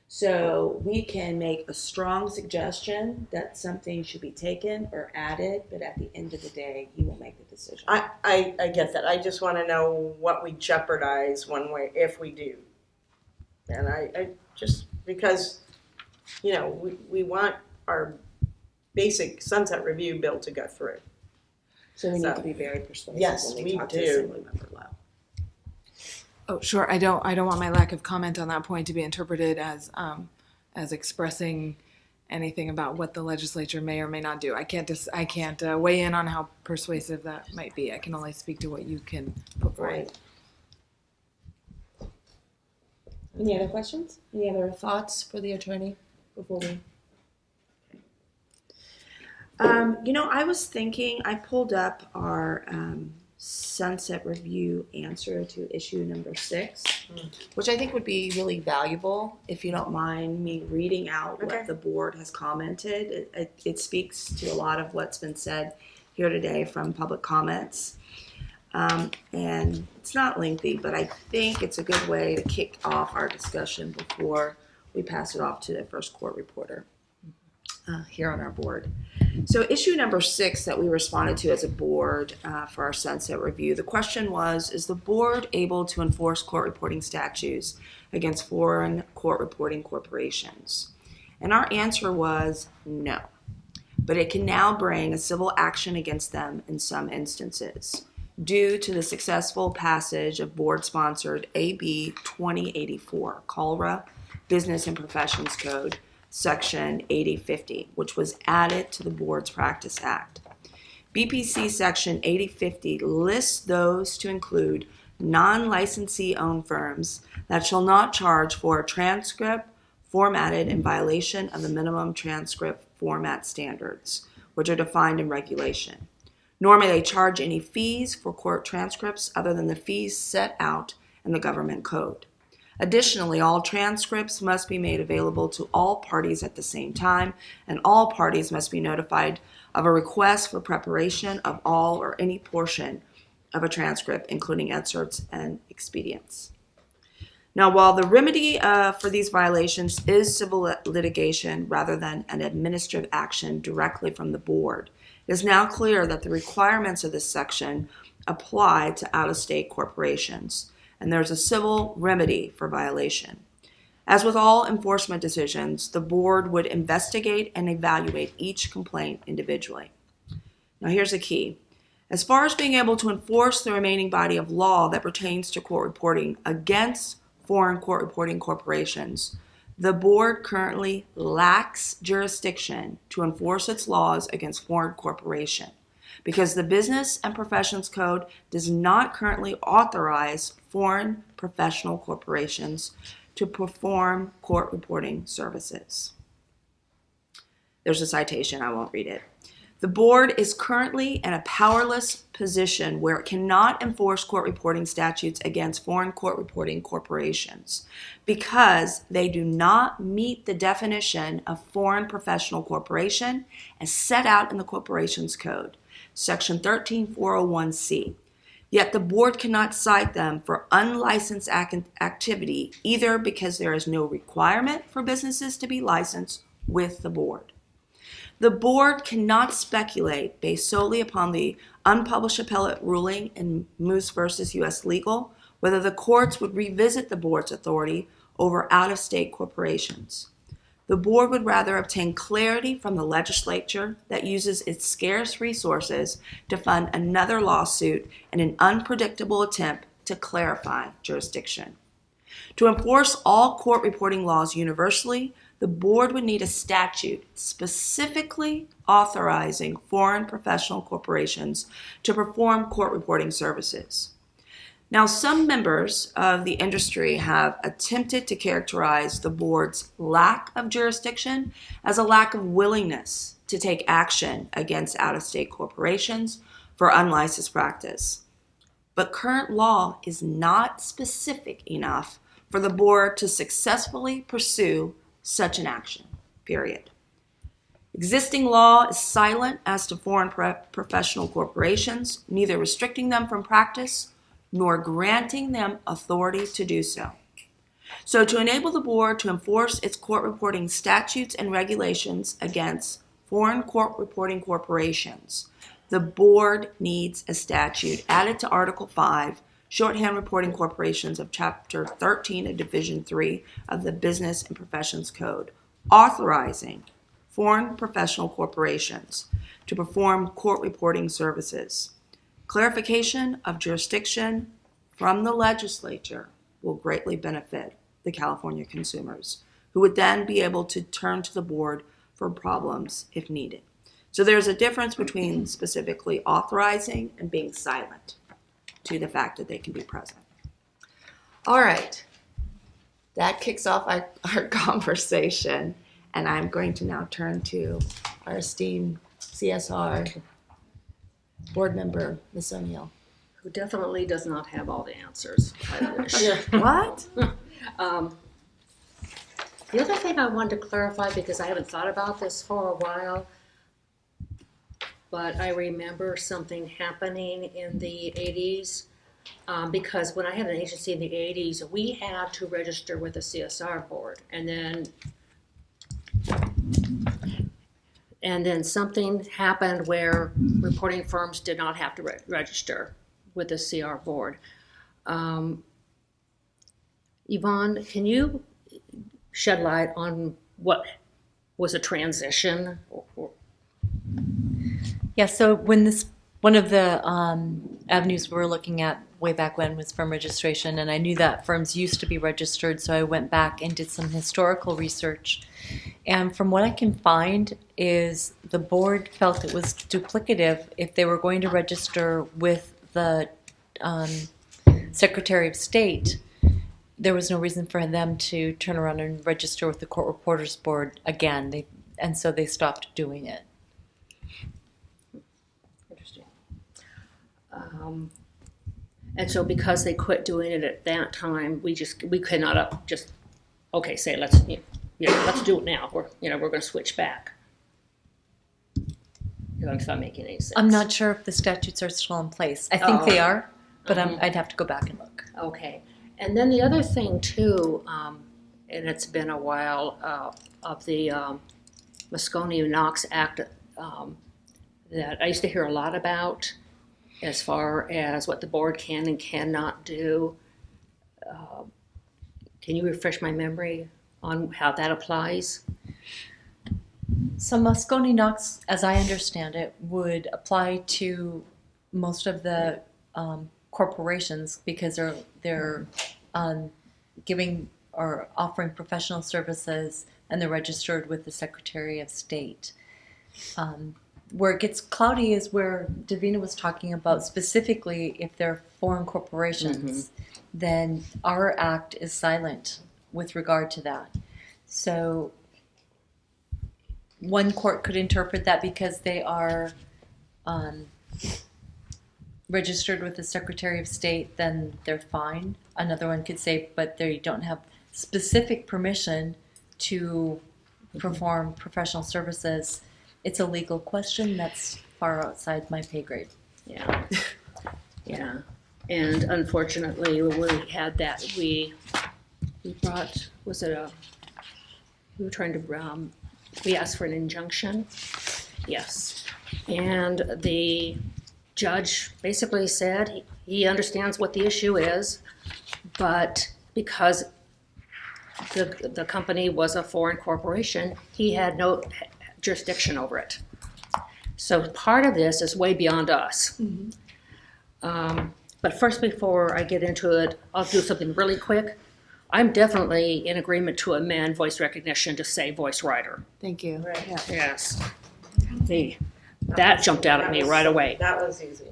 So we can make a strong suggestion that something should be taken or added, but at the end of the day, he will make the decision. I get that. I just want to know what we jeopardize one way if we do. And I just, because, we want our basic sunset review bill to go through. So we need to be very persuasive. Yes, when we talk do. To Assemblymember Lowe. Oh, sure. I don't want my lack of comment on that point to be interpreted as expressing anything about what the legislature may or may not do. I can't weigh in on how persuasive that might be. I can only speak to what you can put forward. Right. Any other questions? Any other thoughts for the attorney before we? I was thinking, I pulled up our sunset review answer to issue number 6, which I think would be really valuable, if you don't mind me reading out what the board has commented. It speaks to a lot of what's been said here today from public comments. And it's not lengthy, but I think it's a good way to kick off our discussion before we pass it off to the first court reporter here on our board. So issue number 6 that we responded to as a board for our sunset review, the question was, is the board able to enforce court reporting statutes against foreign court reporting corporations? And our answer was no, but it can now bring a civil action against them in some instances due to the successful passage of board-sponsored AB 2084, COLRA, Business and Professions Code, Section 8050, which was added to the Board's Practice Act. BPC Section 8050 lists those to include non-licensee-owned firms that shall not charge for a transcript formatted in violation of the minimum transcript format standards, which are defined in regulation. Nor may they charge any fees for court transcripts other than the fees set out in the government code. Additionally, all transcripts must be made available to all parties at the same time, and all parties must be notified of a request for preparation of all or any portion of a transcript, including excerpts and expedients. Now, while the remedy for these violations is civil litigation rather than an administrative action directly from the board, it is now clear that the requirements of this section apply to out-of-state corporations, and there's a civil remedy for violation. As with all enforcement decisions, the board would investigate and evaluate each complaint individually. Now here's the key. As far as being able to enforce the remaining body of law that pertains to court reporting against foreign court reporting corporations, the board currently lacks jurisdiction to enforce its laws against foreign corporation because the Business and Professions Code does not currently authorize foreign professional corporations to perform court reporting services. There's a citation, I won't read it. The board is currently in a powerless position where it cannot enforce court reporting statutes against foreign court reporting corporations because they do not meet the definition of foreign professional corporation as set out in the Corporations Code, Section 13401C. Yet the board cannot cite them for unlicensed activity, either because there is no requirement for businesses to be licensed with the board. The board cannot speculate based solely upon the unpublished appellate ruling in Moose versus U.S. Legal whether the courts would revisit the board's authority over out-of-state corporations. The board would rather obtain clarity from the legislature that uses its scarce resources to fund another lawsuit in an unpredictable attempt to clarify jurisdiction. To enforce all court reporting laws universally, the board would need a statute specifically authorizing foreign professional corporations to perform court reporting services. Now, some members of the industry have attempted to characterize the board's lack of jurisdiction as a lack of willingness to take action against out-of-state corporations for unlicensed practice. But current law is not specific enough for the board to successfully pursue such an action, period. Existing law is silent as to foreign professional corporations, neither restricting them from practice nor granting them authority to do so. So to enable the board to enforce its court reporting statutes and regulations against foreign court reporting corporations, the board needs a statute added to Article 5, Shorthand Reporting Corporations of Chapter 13 of Division 3 of the Business and Professions Code, authorizing foreign professional corporations to perform court reporting services. Clarification of jurisdiction from the legislature will greatly benefit the California consumers, who would then be able to turn to the board for problems if needed. So there's a difference between specifically authorizing and being silent to the fact that they can be present. All right, that kicks off our conversation, and I'm going to now turn to our esteemed CSR board member, Ms. O'Neill. Who definitely does not have all the answers, I wish. What? The other thing I wanted to clarify, because I haven't thought about this for a while, but I remember something happening in the 80s, because when I had an agency in the 80s, we had to register with the CSR board, and then something happened where reporting firms did not have to register with the CR board. Yvonne, can you shed light on what was a transition? Yeah, so when one of the avenues we were looking at way back when was firm registration, and I knew that firms used to be registered, so I went back and did some historical research. And from what I can find is the board felt it was duplicative if they were going to register with the Secretary of State. There was no reason for them to turn around and register with the Court Reporters Board again, and so they stopped doing it. Interesting. And so because they quit doing it at that time, we could not just say let's do it now. We're going to switch back. If I'm making any sense. I'm not sure if the statutes are still in place. I think they are, but I'd have to go back and look. Okay. And then the other thing too, and it's been a while, of the Moscone-Knox Act that I used to hear a lot about as far as what the board can and cannot do. Can you refresh my memory on how that applies? So Moscone-Knox, as I understand it, would apply to most of the corporations because they're giving or offering professional services and they're registered with the Secretary of State. Where it gets cloudy is where Davina was talking about specifically if they're foreign corporations, then our act is silent with regard to that. So one court could interpret that because they are registered with the Secretary of State, then they're fine. Another one could say, but they don't have specific permission to perform professional services. It's a legal question that's far outside my pay grade. Yeah. Yeah. And unfortunately, when we had that, we brought, we were trying to, we asked for an injunction. Yes. And the judge basically said he understands what the issue is, but because the company was a foreign corporation, he had no jurisdiction over it. So part of this is way beyond us. But first, before I get into it, I'll do something really quick. I'm definitely in agreement to amend voice recognition to say voice writer. Thank you. Right. Yeah. Yes. That jumped out at me right away. That was easy.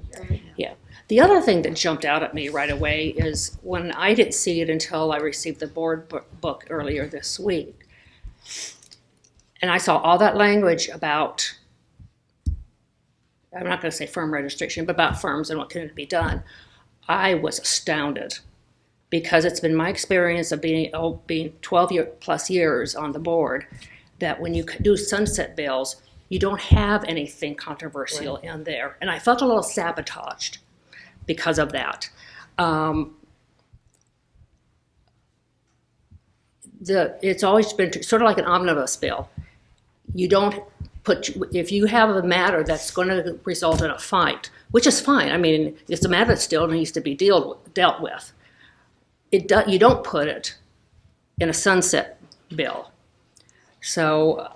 Yeah. The other thing that jumped out at me right away is when I didn't see it until I received the board book earlier this week. And I saw all that language about, I'm not going to say firm registration, but about firms and what can be done. I was astounded because it's been my experience of being 12 plus years on the board that when you do sunset bills, you don't have anything controversial in there. And I felt a little sabotaged because of that. It's always been sort of like an omnibus bill. You don't if you have a matter that's going to result in a fight, which is fine. I mean, it's a matter that still needs to be dealt with. You don't put it in a sunset bill. So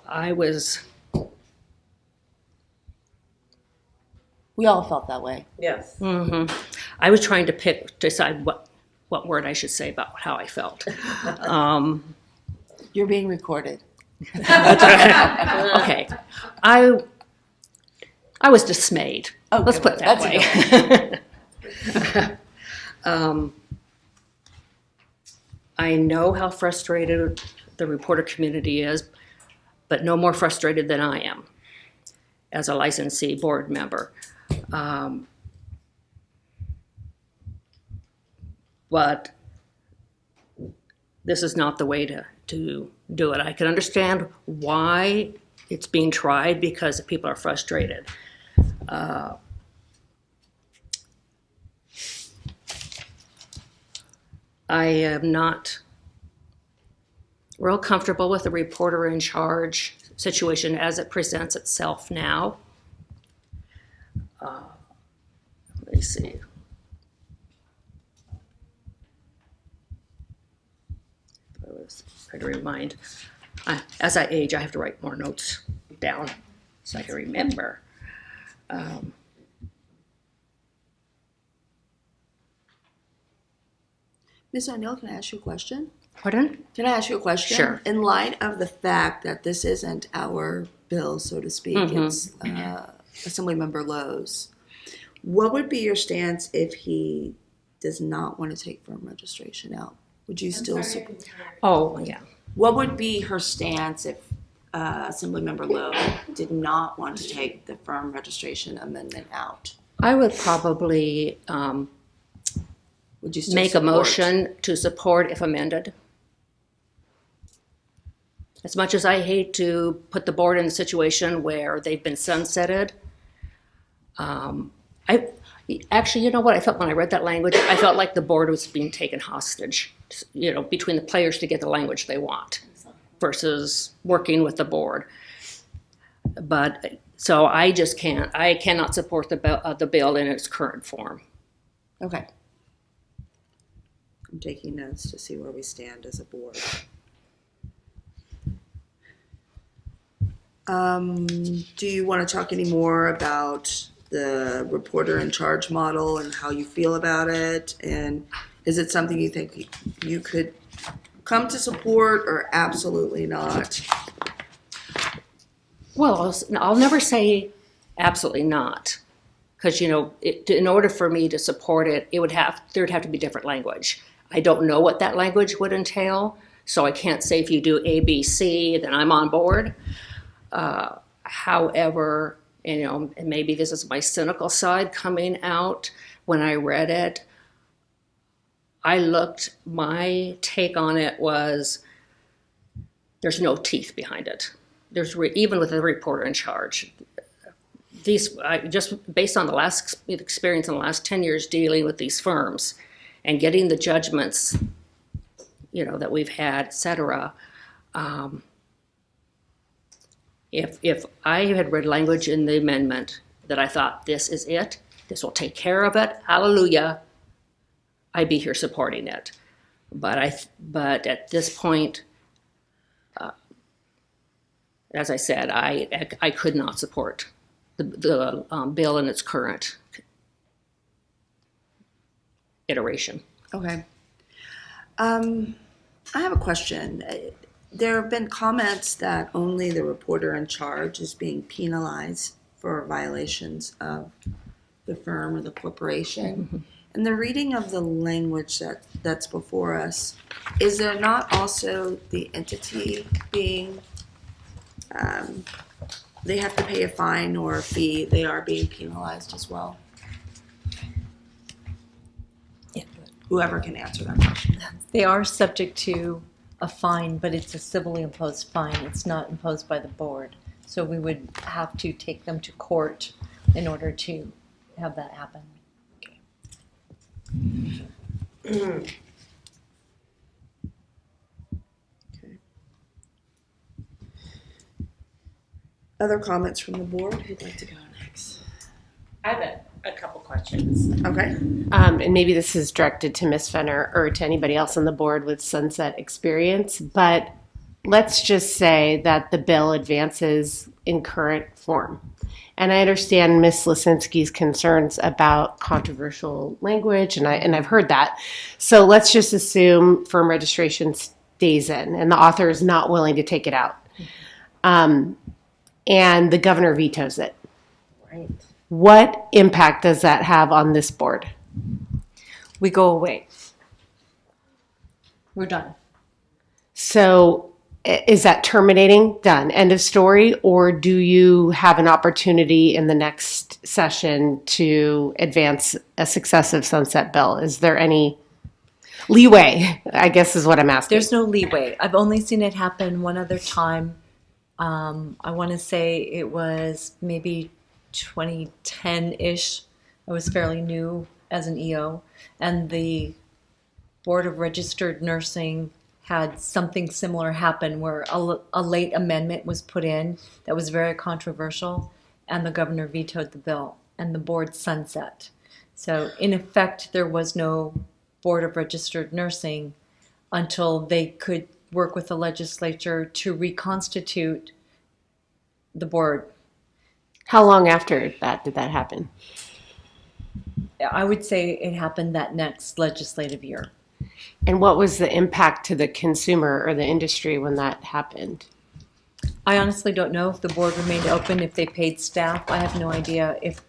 We all felt that way. Yes. I was trying to decide what word I should say about how I felt. You're being recorded. Okay. I was dismayed. Oh, let's put it that way. I know how frustrated the reporter community is, but no more frustrated than I am as a licensee board member. But this is not the way to do it. I can understand why it's being tried because people are frustrated. I am not real comfortable with the reporter in charge situation as it presents itself now. Let me see. I was trying to remind. As I age, I have to write more notes down so I can remember. Ms. O'Neill, can I ask you a question? Pardon? Can I ask you a question? Sure. In light of the fact that this isn't our bill, so to speak, it's Assemblymember Lowe's, what would be your stance if he does not want to take firm registration out? Would you still support? Oh, yeah. What would be her stance if Assemblymember Lowe did not want to take the firm registration amendment out? I would probably would you still make support? a motion to support if amended. As much as I hate to put the board in a situation where they've been sunsetted, actually, you know what I felt when I read that language? I felt like the board was being taken hostage, between the players to get the language they want versus working with the board. But so I cannot support the bill in its current form. Okay. I'm taking notes to see where we stand as a board. Do you want to talk any more about the reporter in charge model and how you feel about it? And is it something you think you could come to support or absolutely not? Well, I'll never say absolutely not, because in order for me to support it, there'd have to be different language. I don't know what that language would entail, so I can't say if you do A, B, C, then I'm on board. However, and maybe this is my cynical side coming out. When I read it, my take on it was there's no teeth behind it. Even with the reporter in charge, just based on the last experience in the last 10 years dealing with these firms and getting the judgments, that we've had, et cetera. If I had read language in the amendment that I thought this is it, this will take care of it, hallelujah, I'd be here supporting it. But at this point, as I said, I could not support the bill in its current iteration. Okay. I have a question. There have been comments that only the reporter in charge is being penalized for violations of the firm or the corporation. In the reading of the language that's before us, is there not also the entity being, they have to pay a fine or a fee, they are being penalized as well? Whoever can answer that question. They are subject to a fine, but it's a civilly imposed fine. It's not imposed by the board. So we would have to take them to court in order to have that happen. Okay. Other comments from the board? Who'd like to go next? I have a couple questions. Okay. And maybe this is directed to Ms. Fenner or to anybody else on the board with sunset experience, but let's just say that the bill advances in current form. And I understand Ms. Lisinski's concerns about controversial language, and I've heard that. So let's just assume firm registration stays in and the author is not willing to take it out. And the governor vetoes it. Right. What impact does that have on this board? We go away. We're done. So is that terminating? Done. End of story? Or do you have an opportunity in the next session to advance a successive sunset bill? Is there any leeway, I guess is what I'm asking. There's no leeway. I've only seen it happen one other time. I want to say it was maybe 2010-ish. I was fairly new as an EO, and the Board of Registered Nursing had something similar happen where a late amendment was put in that was very controversial, and the governor vetoed the bill, and the board sunset. So in effect, there was no Board of Registered Nursing until they could work with the legislature to reconstitute the board. How long after that did that happen? I would say it happened that next legislative year. And what was the impact to the consumer or the industry when that happened? I honestly don't know if the board remained open, if they paid staff. I have no idea if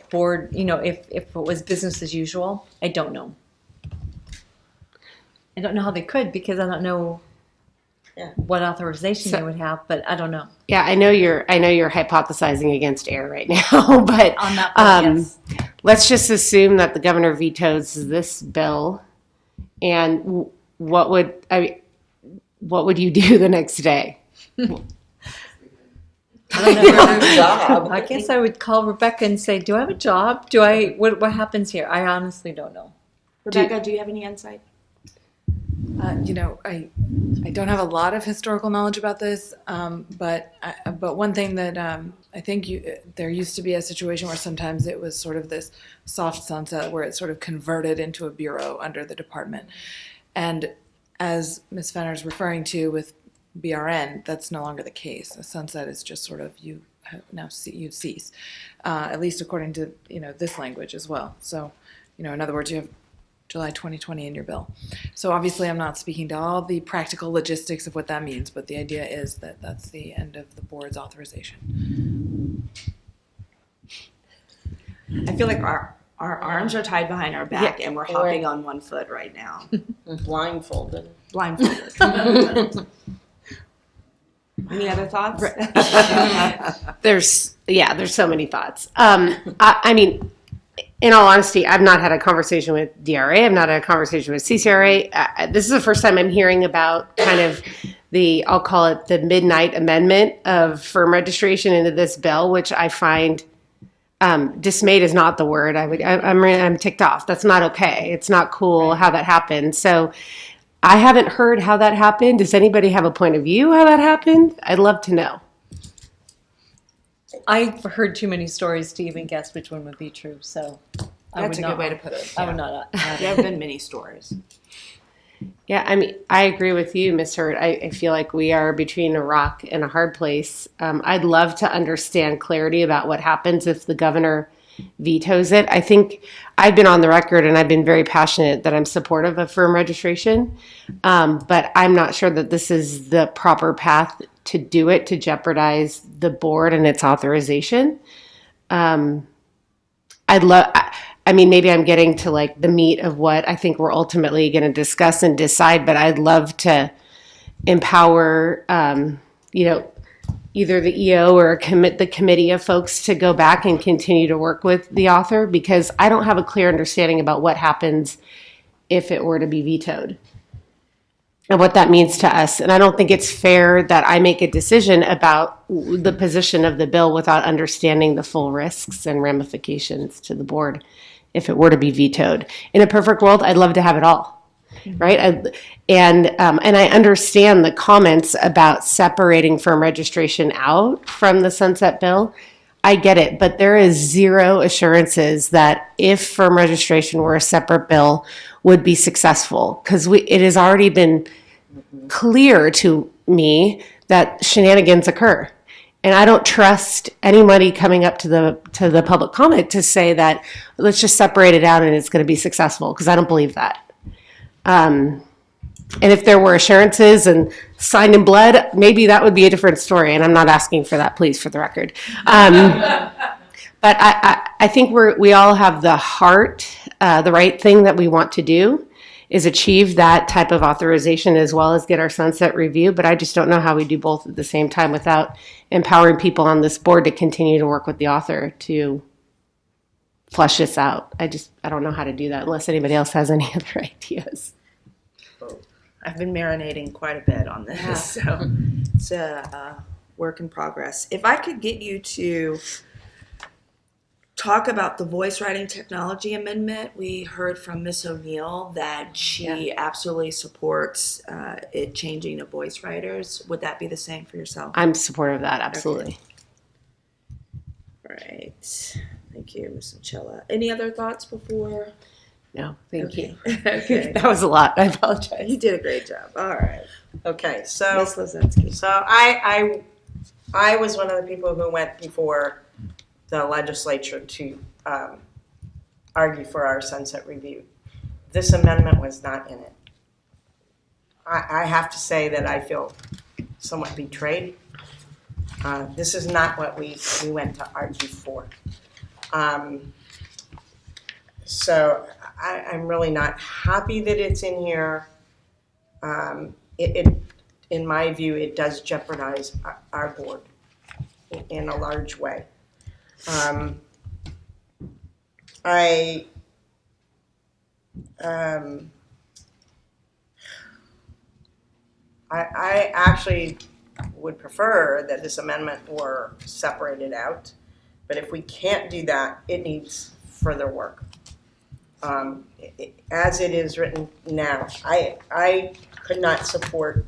board, if it was business as usual. I don't know. I don't know how they could because I don't know what authorization they would have, but I don't know. Yeah, I know you're hypothesizing against air right now, but on that point, yes. Let's just assume that the governor vetoes this bill, and what would you do the next day? I don't know. Job. I guess I would call Rebecca and say, "Do I have a job? What happens here?" I honestly don't know. Rebecca, do you have any insight? I don't have a lot of historical knowledge about this, but one thing that I think there used to be a situation where sometimes it was sort of this soft sunset where it sort of converted into a bureau under the department. And as Ms. Fenner is referring to with BRN, that's no longer the case. A sunset is just sort of you cease, at least according to this language as well. So, in other words, you have July 2020 in your bill. So obviously I'm not speaking to all the practical logistics of what that means, but the idea is that that's the end of the board's authorization. I feel like our arms are tied behind our back and we're hopping on one foot right now. Blindfolded. Any other thoughts? There's so many thoughts. I mean, in all honesty, I've not had a conversation with DRA. I've not had a conversation with CCRA. This is the first time I'm hearing about kind of I'll call it the midnight amendment of firm registration into this bill, which I find dismayed is not the word. I'm ticked off. That's not okay. It's not cool how that happened. So I haven't heard how that happened. Does anybody have a point of view how that happened? I'd love to know. I've heard too many stories to even guess which one would be true. So That's a good way to put it. I would not. There have been many stories. Yeah, I mean, I agree with you, Ms. Hurd. I feel like we are between a rock and a hard place. I'd love to understand clarity about what happens if the governor vetoes it. I think I've been on the record and I've been very passionate that I'm supportive of firm registration, but I'm not sure that this is the proper path to do it, to jeopardize the board and its authorization. I mean, maybe I'm getting to like the meat of what I think we're ultimately going to discuss and decide, but I'd love to empower, either the EO or the committee of folks to go back and continue to work with the author, because I don't have a clear understanding about what happens if it were to be vetoed and what that means to us. And I don't think it's fair that I make a decision about the position of the bill without understanding the full risks and ramifications to the board if it were to be vetoed. In a perfect world, I'd love to have it all, right? And I understand the comments about separating firm registration out from the sunset bill. I get it, but there is zero assurances that if firm registration were a separate bill would be successful, because it has already been clear to me that shenanigans occur. And I don't trust anybody coming up to the public comment to say that let's just separate it out and it's going to be successful, because I don't believe that. And if there were assurances and signed in blood, maybe that would be a different story. And I'm not asking for that, please, for the record. But I think we all have the heart, the right thing that we want to do is achieve that type of authorization as well as get our sunset review. But I just don't know how we do both at the same time without empowering people on this board to continue to work with the author to flush this out. I don't know how to do that unless anybody else has any other ideas. I've been marinating quite a bit on this, so it's a work in progress. If I could get you to talk about the voice writing technology amendment. We heard from Ms. O'Neill that she absolutely supports it changing to voice writers. Would that be the same for yourself? I'm supportive of that, absolutely. Okay. All right. Thank you, Ms. Anchella. Any other thoughts before? No, thank you. Okay. That was a lot. I apologize. You did a great job. All right. Okay, so Ms. Lozinski. So I was one of the people who went before the legislature to argue for our sunset review. This amendment was not in it. I have to say that I feel somewhat betrayed. This is not what we went to argue for. So I'm really not happy that it's in here. In my view, it does jeopardize our board in a large way. I actually would prefer that this amendment were separated out, but if we can't do that, it needs further work. As it is written now, I could not support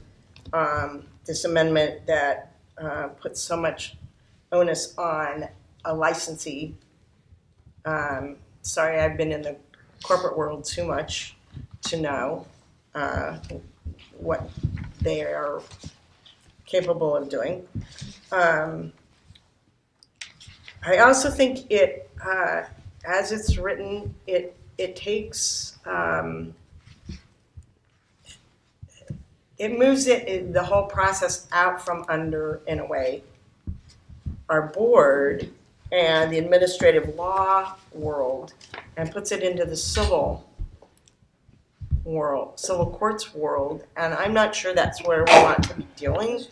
this amendment that puts so much onus on a licensee. Sorry, I've been in the corporate world too much to know what they are capable of doing. I also think it, as it's written, it takes, it moves the whole process out from under, in a way, our board and the administrative law world, and puts it into the civil world, civil courts world, and I'm not sure that's where we want to be dealing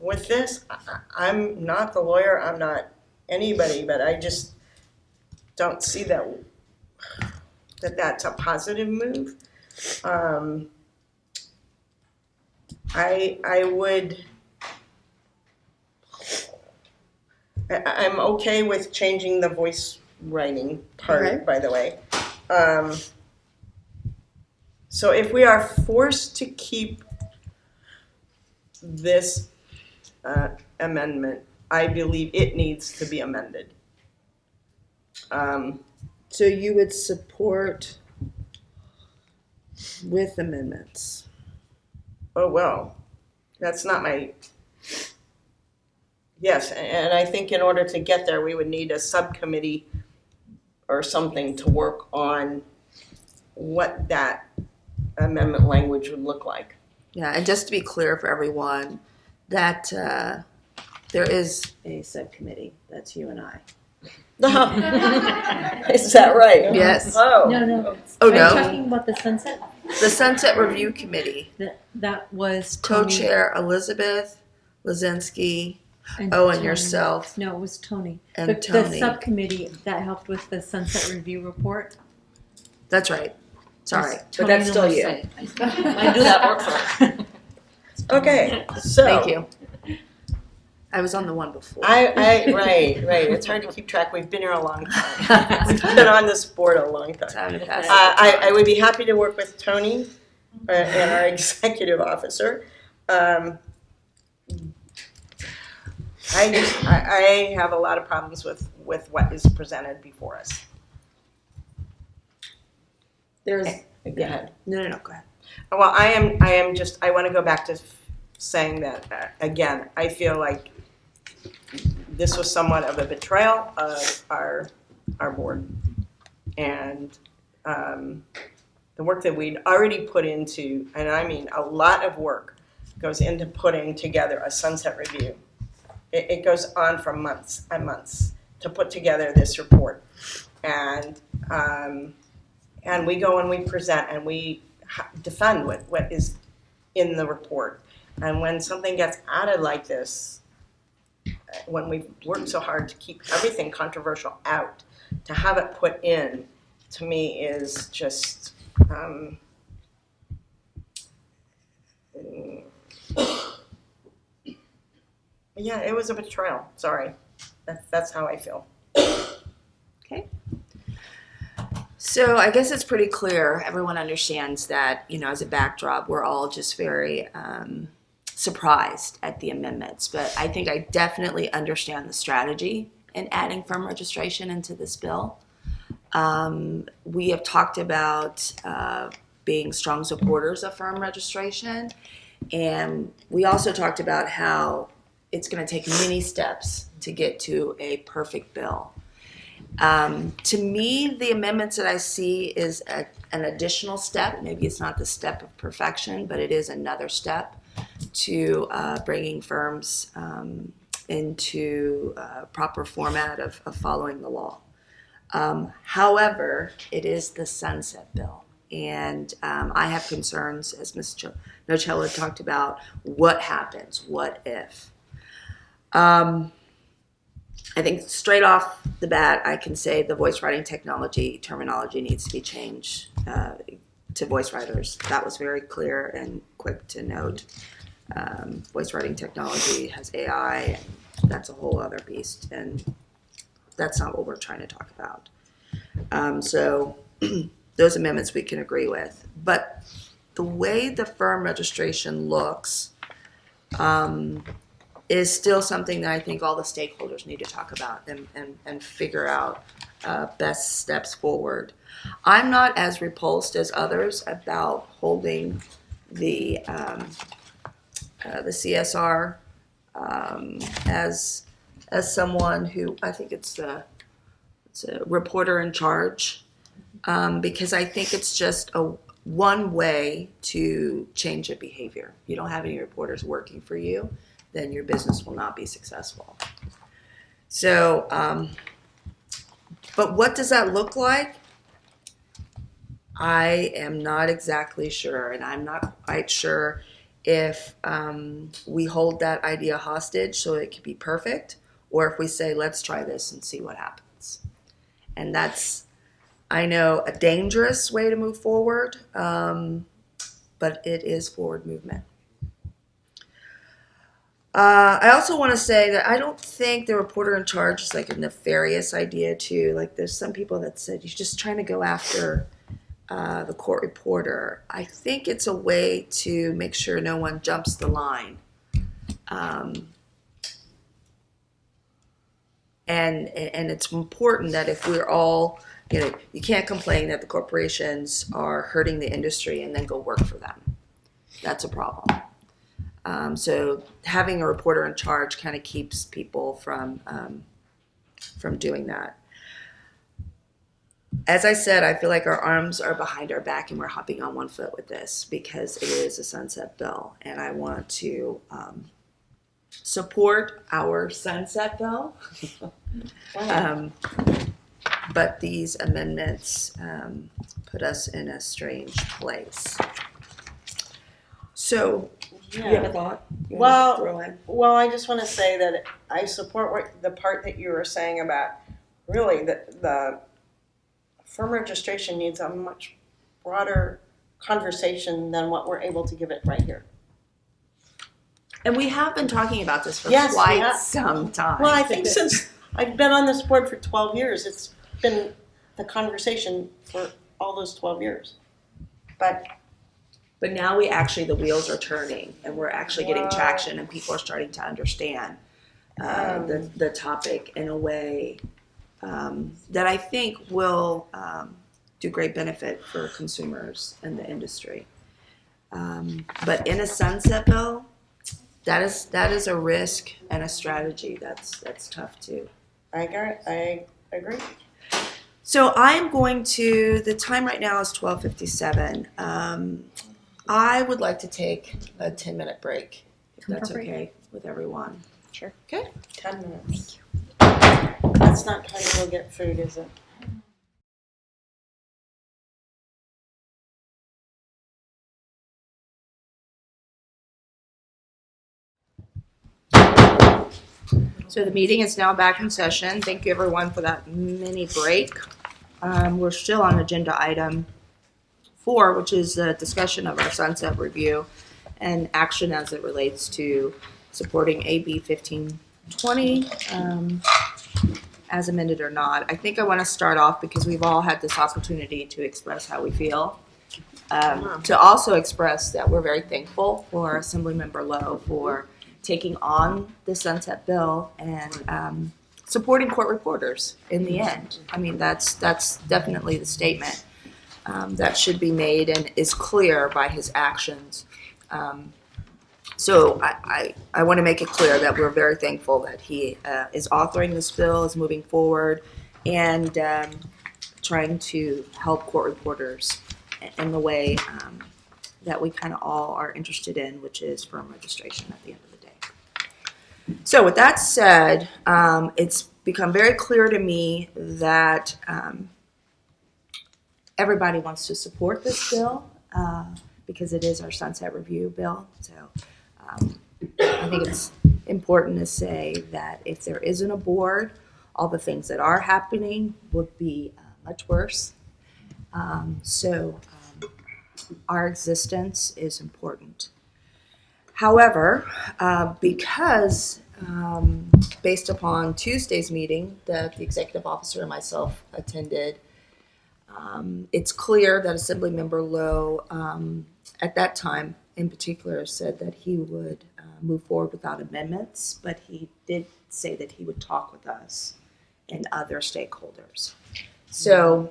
with this. I'm not the lawyer, I'm not anybody, but I just don't see that's a positive move. I'm okay with changing the voice writing part, Okay. by the way. So if we are forced to keep this amendment, I believe it needs to be amended. So you would support with amendments? Oh, well, that's not my, yes, and I think in order to get there, we would need a subcommittee or something to work on what that amendment language would look like. Yeah, and just to be clear for everyone, that there is a subcommittee. That's you and I. Is that right? Yes. Oh. No. Oh, Are you no? talking about the sunset? The Sunset Review Committee. That was Tony Co-chair Elizabeth Lazinski. and Oh, and Tony. yourself. No, it was Tony. And the Tony. subcommittee that helped with the sunset review report. That's right. Sorry, Was but Tony that's still Lewis. you. I do that work for her. Okay, so. Thank you. I was on the one before. Right. It's hard to keep track. We've been here a long time. We've been on this board a long time. Time to pass. I would be happy to work with Tony and our executive officer. I have a lot of problems with what is presented before us. There's. Go ahead. No, go ahead. Well, I want to go back to saying that, again, I feel like this was somewhat of a betrayal of our board. And the work that we'd already put into, and I mean a lot of work goes into putting together a sunset review. It goes on for months and months to put together this report. And we go and we present and we defend what is in the report. And when something gets added like this, when we've worked so hard to keep everything controversial out, to have it put in, to me is just, yeah, it was a betrayal. Sorry. That's how I feel. Okay. So I guess it's pretty clear. Everyone understands that, as a backdrop, we're all just very surprised at the amendments. But I think I definitely understand the strategy in adding firm registration into this bill. We have talked about being strong supporters of firm registration. And we also talked about how it's going to take many steps to get to a perfect bill. To me, the amendments that I see is an additional step. Maybe it's not the step of perfection, but it is another step to bringing firms into proper format of following the law. However, it is the sunset bill. And I have concerns, as Ms. Nocella talked about, what happens, what if. I think straight off the bat, I can say the voice writing technology terminology needs to be changed to voice writers. That was very clear and quick to note. Voice writing technology has AI, and that's a whole other beast, and that's not what we're trying to talk about. So those amendments we can agree with. But the way the firm registration looks, is still something that I think all the stakeholders need to talk about and figure out best steps forward. I'm not as repulsed as others about holding the CSR as someone who, I think it's a reporter in charge, because I think it's just one way to change a behavior. You don't have any reporters working for you, then your business will not be successful. So, but what does that look like? I am not exactly sure, and I'm not quite sure if we hold that idea hostage so it can be perfect, or if we say, let's try this and see what happens. And that's, I know, a dangerous way to move forward, but it is forward movement. I also want to say that I don't think the reporter in charge is like a nefarious idea too. Like there's some people that said you're just trying to go after the court reporter. I think it's a way to make sure no one jumps the line. And it's important that if we're all, you can't complain that the corporations are hurting the industry and then go work for them. That's a problem. So having a reporter in charge kind of keeps people from doing that. As I said, I feel like our arms are behind our back and we're hopping on one foot with this because it is a sunset bill, and I want to support our sunset bill. But these amendments put us in a strange place. So, you have a thought? Well, I just want to say that I support the part that you were saying about really the firm registration needs a much broader conversation than what we're able to give it right here. And we have been talking about this for Yes, quite some time. Well, I think since I've been on this board for 12 years, it's been the conversation for all those 12 years. But now the wheels are turning and we're actually getting traction and people are starting to understand the topic in a way that I think will do great benefit for consumers and the industry. But in a sunset bill, that is a risk and a strategy that's tough too. I agree. So I'm going to, the time right now is 12:57. I would like to take a 10-minute break, if that's okay with everyone. Sure. Okay. 10 minutes. Thank you. That's not time to go get food, is it? So the meeting is now back in session. Thank you everyone for that mini break. We're still on agenda item 4, which is a discussion of our sunset review and action as it relates to supporting AB 1520 as amended or not. I think I want to start off because we've all had this opportunity to express how we feel. To also express that we're very thankful for Assemblymember Lowe for taking on the sunset bill and supporting court reporters in the end. I mean, that's definitely the statement that should be made and is clear by his actions. So I want to make it clear that we're very thankful that he is authoring this bill, is moving forward, and trying to help court reporters in the way that we kind of all are interested in, which is firm registration at the end of the day. So with that said, it's become very clear to me that everybody wants to support this bill because it is our sunset review bill. So I think it's important to say that if there isn't a board, all the things that are happening would be much worse. So our existence is important. However, because based upon Tuesday's meeting that the executive officer and myself attended, it's clear that Assemblymember Lowe, at that time in particular, said that he would move forward without amendments, but he did say that he would talk with us and other stakeholders. So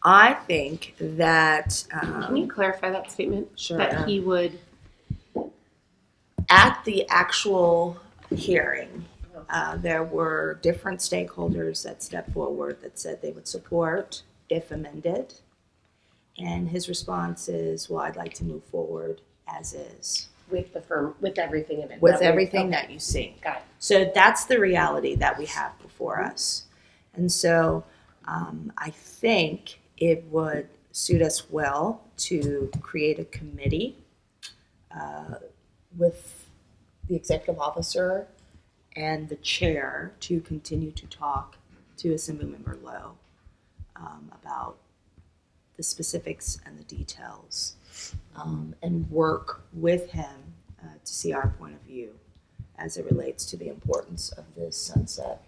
I think that... Can you clarify that statement? Sure. That he would... At the actual hearing, there were different stakeholders that stepped forward that said they would support if amended. And his response is, well, I'd like to move forward as is. With the firm, with everything in it. With everything that you see. Got it. So that's the reality that we have before us. And so I think it would suit us well to create a committee with the executive officer and the chair to continue to talk to Assemblymember Lowe about the specifics and the details and work with him to see our point of view as it relates to the importance of this sunset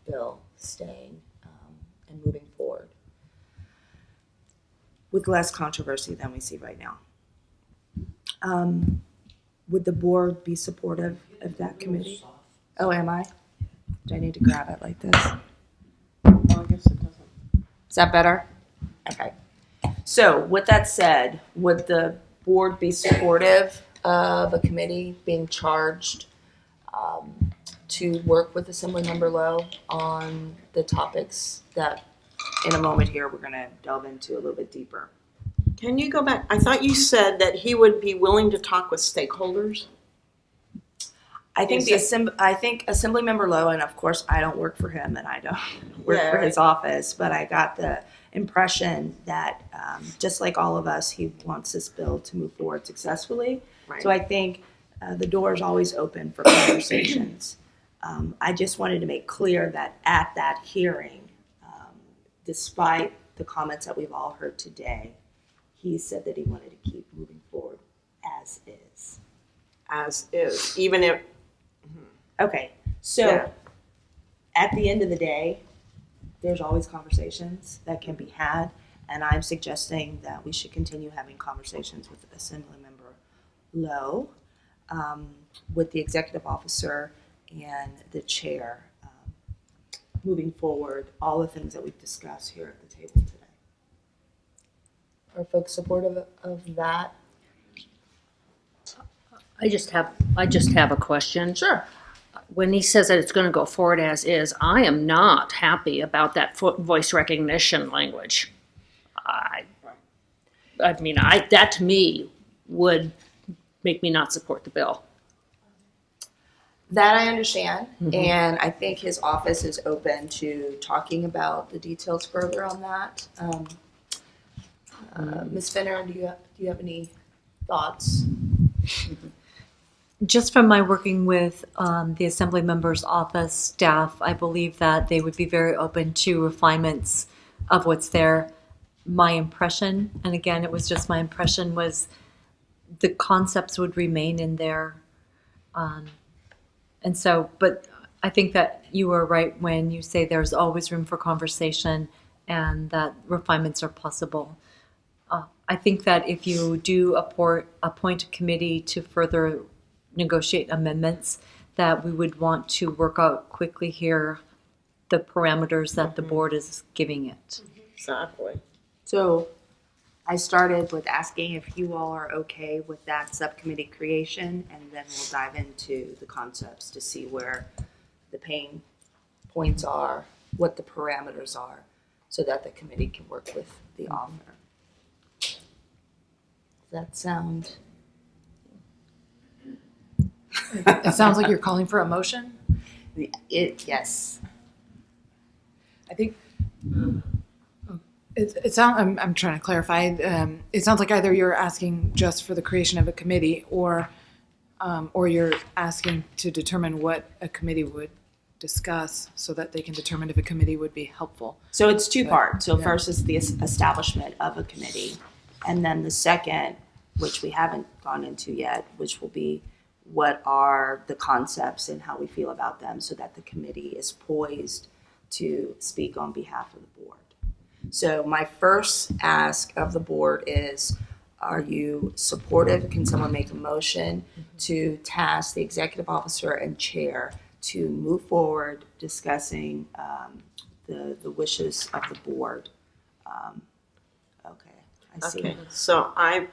bill staying and moving forward with less controversy than we see right now. Would the board be supportive of that committee? Oh, am I? Do I need to grab it like this? Well, I guess it doesn't. Is that better? Okay. So with that said, would the board be supportive of a committee being charged to work with Assemblymember Lowe on the topics that in a moment here we're going to delve into a little bit deeper? Can you go back? I thought you said that he would be willing to talk with stakeholders. I think Assemblymember Lowe, and of course I don't work for him and I don't work for his office, but I got the impression that just like all of us, he wants this bill to move forward successfully. Right. So I think the door is always open for conversations. I just wanted to make clear that at that hearing, despite the comments that we've all heard today, he said that he wanted to keep moving forward as is. As is, even if. Okay, so Yeah. at the end of the day, there's always conversations that can be had, and I'm suggesting that we should continue having conversations with Assemblymember Lowe, with the executive officer and the chair, moving forward, all the things that we've discussed here at the table today. Are folks supportive of that? I just have a question. Sure. When he says that it's going to go forward as is, I am not happy about that voice recognition language. I mean, that to me would make me not support the bill. That I understand, and I think his office is open to talking about the details further on that. Ms. Finner, do you have any thoughts? Just from my working with the Assembly Members' Office staff, I believe that they would be very open to refinements of what's there. My impression, and again, it was just my impression, was the concepts would remain in there. And so, but I think that you are right when you say there's always room for conversation and that refinements are possible. I think that if you do appoint a committee to further negotiate amendments, that we would want to work out quickly here the parameters that the board is giving it. Exactly. So I started with asking if you all are okay with that subcommittee creation, and then we'll dive into the concepts to see where the pain points are, what the parameters are, so that the committee can work with the author. Does that sound? It sounds like you're calling for a motion. Yes. I think it sounds. I'm trying to clarify. It sounds like either you're asking just for the creation of a committee, or you're asking to determine what a committee would discuss, so that they can determine if a committee would be helpful. So it's two parts. So yeah. first is the establishment of a committee, and then the second, which we haven't gone into yet, which will be what are the concepts and how we feel about them, so that the committee is poised to speak on behalf of the board. So my first ask of the board is, are you supportive? Can someone make a motion to task the executive officer and chair to move forward discussing the wishes of the board? Okay, I see. Okay, so I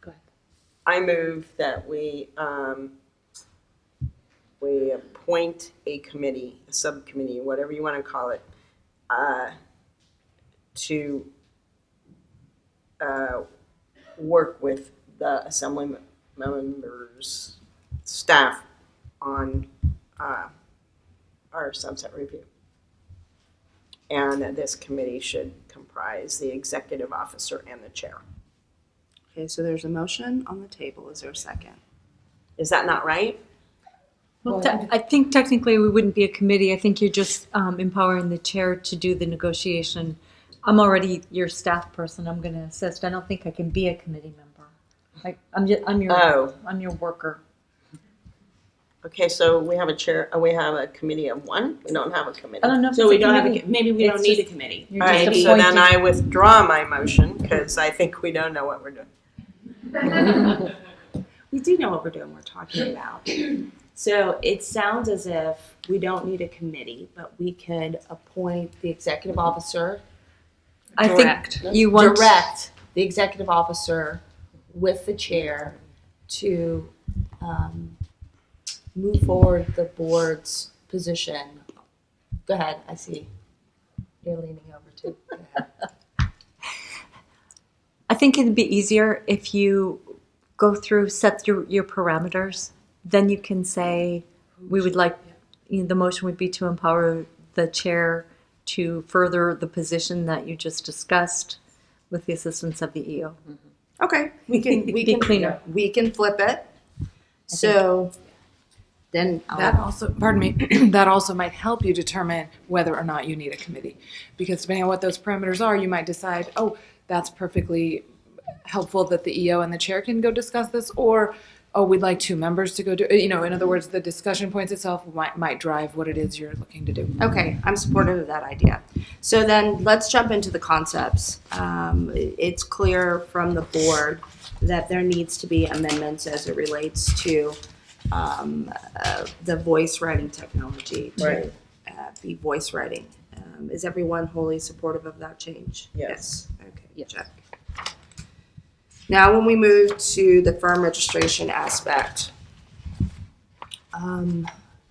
Go ahead. I move that we appoint a committee, a subcommittee, whatever you want to call it, to work with the assembly members' staff on our sunset review. And this committee should comprise the executive officer and the chair. Okay, so there's a motion on the table. Is there a second? Is that not right? Well, I think technically we wouldn't be a committee. I think you're just empowering the chair to do the negotiation. I'm already your staff person. I'm going to assist. I don't think I can be a committee member. I'm your worker. Okay, so we have a chair, we have a committee of one, we don't have a committee. I don't know if So it's we a don't have committee. maybe we don't It's need a just- committee. You're All just right, so then appointing. I withdraw my motion, because I think we don't know what we're doing. We do know what we're doing, we're talking about. So it sounds as if we don't need a committee, but we could appoint the executive officer. I Correct. think you want Direct the executive officer with the chair to move forward the board's position. Go ahead, I see you're leaning over too. Go ahead. I think it'd be easier if you go through, set your parameters. Then you can say, we would like, the motion would be to empower the chair to further the position that you just discussed with the assistance of the EO. Okay, we can Be cleaner. we can flip it. So then That also, pardon me, that also might help you determine whether or not you need a committee. Because depending on what those parameters are, you might decide, oh, that's perfectly helpful that the EO and the chair can go discuss this, or, oh, we'd like 2 members to go do, in other words, the discussion points itself might drive what it is you're looking to do. okay, I'm supportive of that idea. So then let's jump into the concepts. It's clear from the board that there needs to be amendments as it relates to the voice writing technology to be voice writing. Is everyone wholly supportive of that change? Yes. Okay, Yes. check. Now when we move to the firm registration aspect,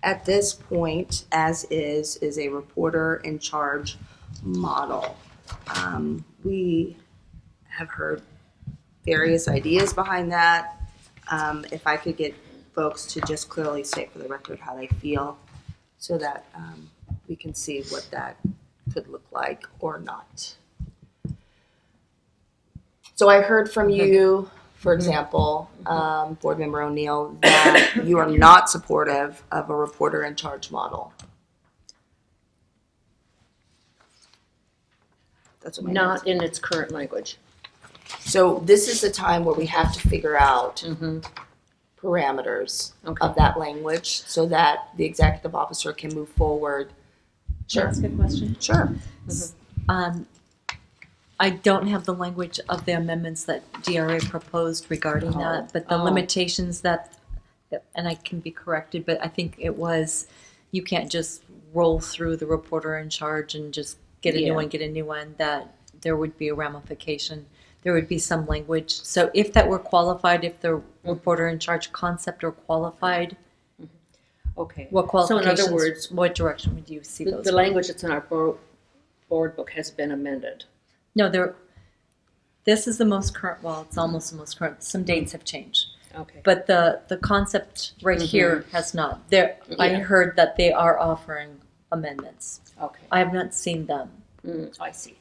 at this point, as is a reporter in charge model. We have heard various ideas behind that. If I could get folks to just clearly state for the record how they feel so that we can see what that could look like or not. So I heard from you, for example, Board Member O'Neill, that you are not supportive of a reporter in charge model. That's what my notes Not in its current language. So this is the time where we have to figure out parameters of that language so that the executive officer can move forward. Sure. That's a good question. Sure. I don't have the language of the amendments that DRA proposed regarding that, but the limitations that, and I can be corrected, but I think it was, you can't just roll through the reporter in charge and just get a new one, that there would be a ramification. There would be some language. So if that were qualified, if the reporter in charge concept were qualified, Okay. what So qualifications, in other words, what direction would you see those? the language that's in our board book has been amended. No, this is the most current, well, it's almost the most current. Some dates have changed. Okay. But the concept right here has not. I heard that they are offering amendments. Okay. I have not seen them. I see.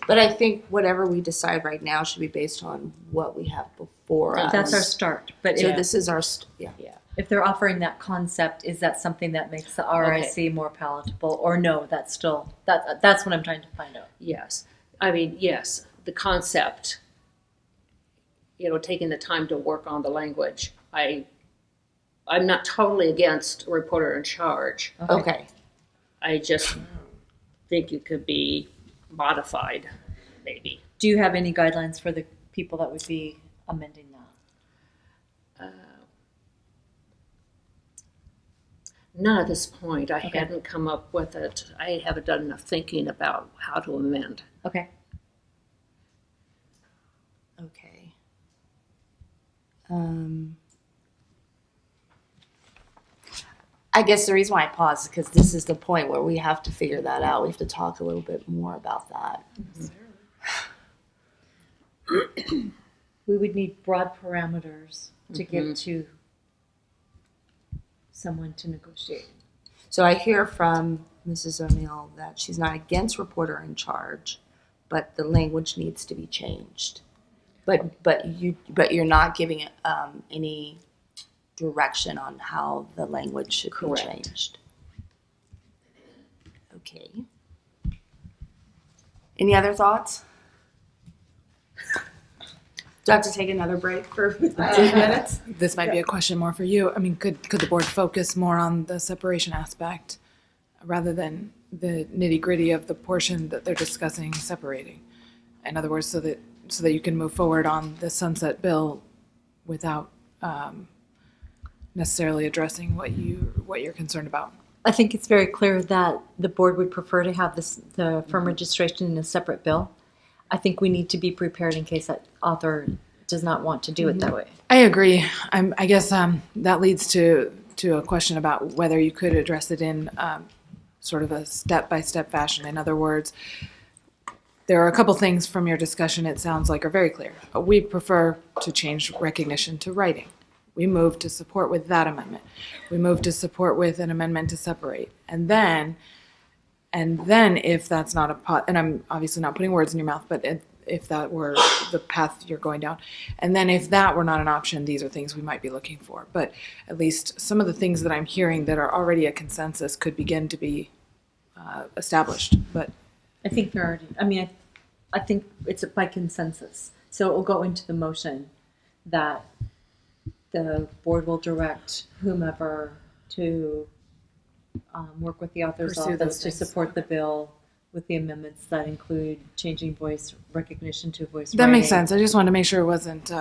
But I think whatever we decide right now should be based on what we have before us. That's our start. But So if, this is our, if they're offering that concept, is that something that makes the RIC more palatable? Or no, that's still, that's what I'm trying to find out. Yes. I mean, yes, the concept, taking the time to work on the language. I'm not totally against a reporter in charge. Okay. I just think it could be modified, maybe. Do you have any guidelines for the people that would be amending that? None at this point. I hadn't come up with it. I haven't done enough thinking about how to amend. Okay. Okay. I guess the reason why I paused is because this is the point where we have to figure that out. We have to talk a little bit more about that. We would need broad parameters to give to someone to negotiate. So I hear from Mrs. O'Neill that she's not against reporter in charge, but the language needs to be changed. But you're not giving any direction on how the language should be changed. Okay. Any other thoughts? Do I have to take another break for 15 minutes? This might be a question more for you. I mean, could the board focus more on the separation aspect rather than the nitty-gritty of the portion that they're discussing separating? In other words, so that you can move forward on the sunset bill without necessarily addressing what you're concerned about. I think it's very clear that the board would prefer to have the firm registration in a separate bill. I think we need to be prepared in case that author does not want to do it that way. I agree. I guess that leads to a question about whether you could address it in sort of a step-by-step fashion. In other words, there are a couple things from your discussion it sounds like are very clear. We prefer to change recognition to writing. We move to support with that amendment. We move to support with an amendment to separate. And then if that's not and I'm obviously not putting words in your mouth, but if that were the path you're going down, and then if that were not an option, these are things we might be looking for. But at least some of the things that I'm hearing that are already a consensus could begin to be established. But I think they're already, I think it's by consensus. So it will go into the motion that the board will direct whomever to work with the author's Pursue office those to things. support the bill with the amendments that include changing voice recognition to voice that makes writing. sense. I just wanted to make sure it wasn't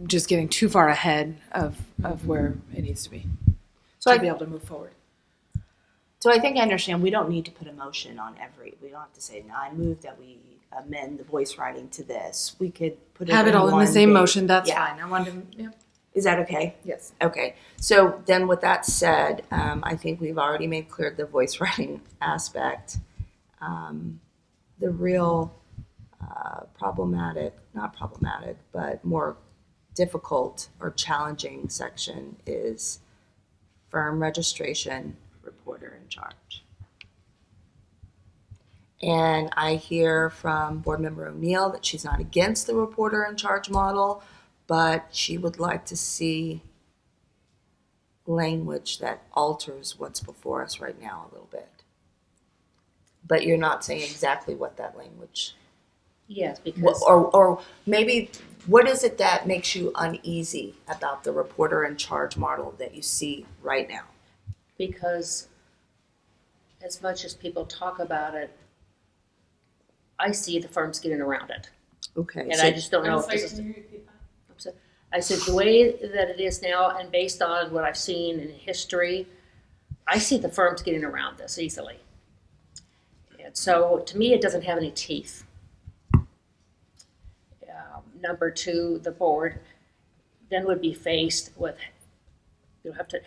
just getting too far ahead of where it needs to be So to be able to move forward. So I think I understand we don't need to put a motion on we don't have to say, no, I move that we amend the voice writing to this. We could put it Have it all in the one same big- motion. That's Yeah. fine. I wanted to. Yeah. Is that okay? Yes. Okay. So then with that said, I think we've already made clear the voice writing aspect. The real not problematic, but more difficult or challenging section is firm registration, reporter in charge. And I hear from Board Member O'Neill that she's not against the reporter in charge model, but she would like to see language that alters what's before us right now a little bit. But you're not saying exactly what that language, Yes, because or maybe what is it that makes you uneasy about the reporter in charge model that you see right now? because as much as people talk about it, I see the firms getting around it. Okay. And I just don't know if this is. I said the way that it is now, and based on what I've seen in history, I see the firms getting around this easily. And so to me, it doesn't have any teeth. Number two, the board then would be faced with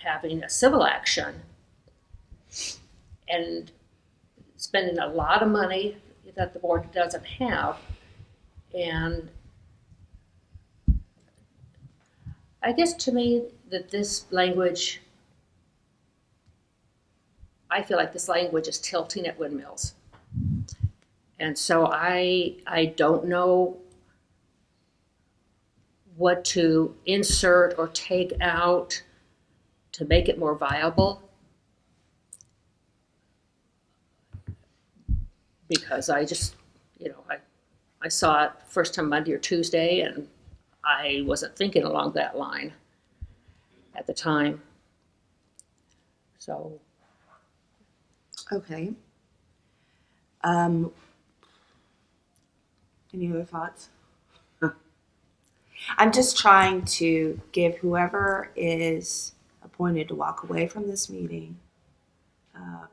having a civil action and spending a lot of money that the board doesn't have. And I guess to me that this language, I feel like this language is tilting at windmills. And so I don't know what to insert or take out to make it more viable. Because I just, I saw it first time Monday or Tuesday, and I wasn't thinking along that line at the time. So. Okay. Any other thoughts? I'm just trying to give whoever is appointed to walk away from this meeting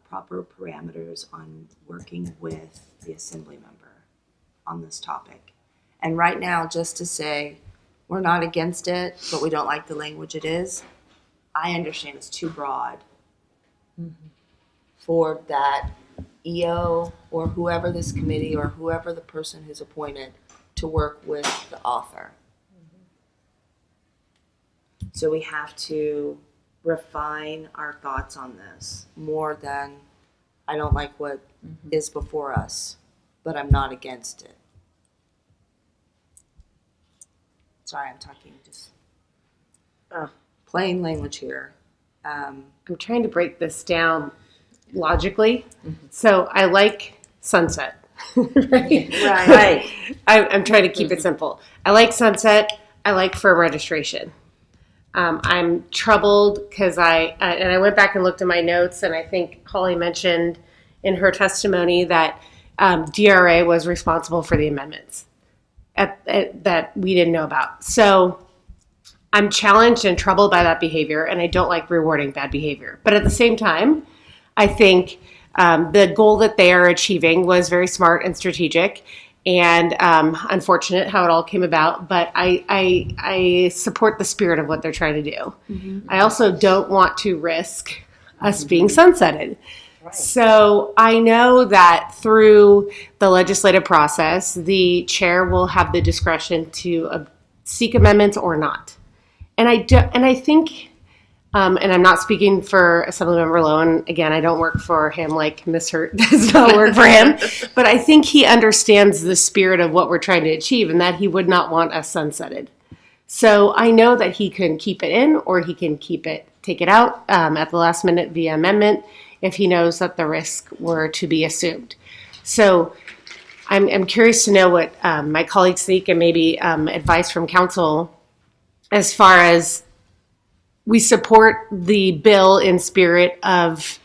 proper parameters on working with the assembly member on this topic. And right now, just to say, we're not against it, but we don't like the language it is, I understand it's too broad for that EO or whoever this committee or whoever the person who's appointed to work with the author. So we have to refine our thoughts on this more than I don't like what is before us, but I'm not against it. Sorry, I'm talking just plain language here. I'm trying to break this down logically. So I like sunset. Right. I'm trying to keep it simple. I like sunset. like firm registration. I'm troubled because I went back and looked at my notes, and I think Holly mentioned in her testimony that DRA was responsible for the amendments that we didn't know about. So I'm challenged and troubled by that behavior, and I don't like rewarding bad behavior. But at the same time, I think the goal that they are achieving was very smart and strategic, and unfortunate how it all came about. But I support the spirit of what they're trying to do. Mm-hmm. I also don't want to risk us being sunsetted. Right. So I know that through the legislative process, the chair will have the discretion to seek amendments or not. And I think, and I'm not speaking for Assemblymember Lowe, and again, I don't work for him like Miss Hurt does not work for him, but I think he understands the spirit of what we're trying to achieve and that he would not want us sunsetted. So I know that he can keep it in or he can take it out at the last minute via amendment if he knows that the risk were to be assumed. So I'm curious to know what my colleagues think and maybe advice from council as far as we support the bill in spirit of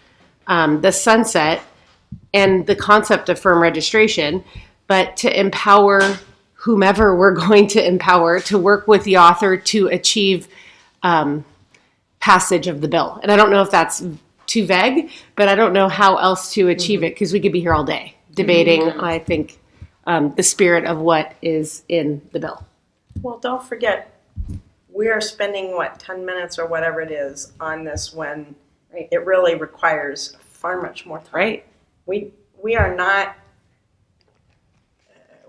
the sunset and the concept of firm registration, but to empower whomever we're going to empower to work with the author to achieve passage of the bill. And I don't know if that's too vague, but I don't know how else to achieve it because we could be here all day debating, I think, the spirit of what is in the bill. Well, don't forget, we are spending, 10 minutes or whatever it is on this when it really requires far much more time. Right. We are not,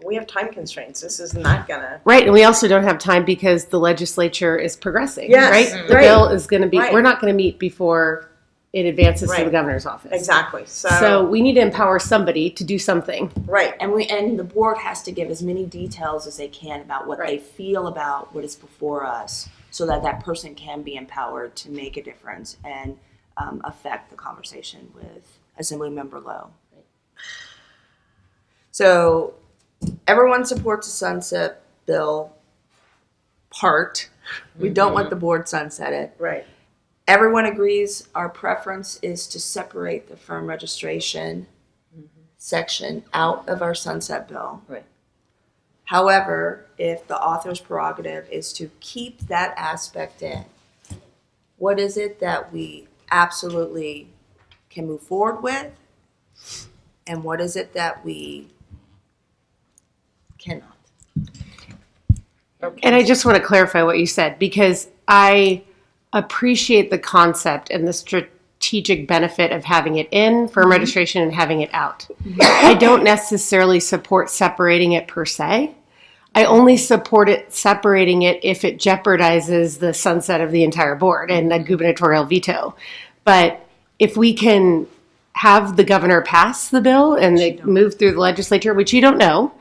we have time constraints. This is not going to. Right, and we also don't have time because the legislature is progressing, yes, right? The bill is going to be, we're not going to meet before it advances to the governor's office. Exactly. So we need to empower somebody to do something. Right. And the board has to give as many details as they can about what they feel about what is before us so that that person can be empowered to make a difference and affect the conversation with Assemblymember Lowe. Right. So everyone supports the sunset bill part. We don't want the board sunset it. Right. Everyone agrees our preference is to separate the firm registration section out of our sunset bill. Right. However, if the author's prerogative is to keep that aspect in, what is it that we absolutely can move forward with? And what is it that we cannot? Okay. And I just want to clarify what you said because I appreciate the concept and the strategic benefit of having it in firm registration and having it out. I don't necessarily support separating it per se. I only support it separating it if it jeopardizes the sunset of the entire board and a gubernatorial veto. But if we can have the governor pass the bill and it move through the legislature, which you don't know,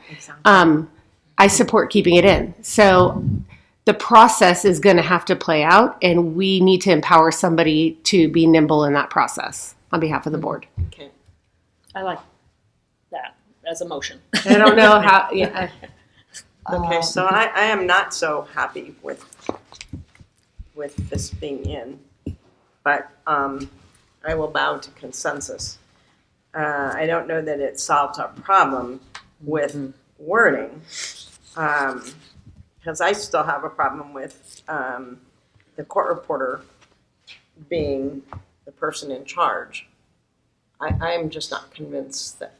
I support keeping it in. So the process is going to have to play out, and we need to empower somebody to be nimble in that process on behalf of the board. Okay. I like that as a motion. I don't know how. Yeah. Okay, so I am not so happy with this being in, but I will bow to consensus. I don't know that it solves our problem with wording. Because I still have a problem with the court reporter being the person in charge. I am just not convinced that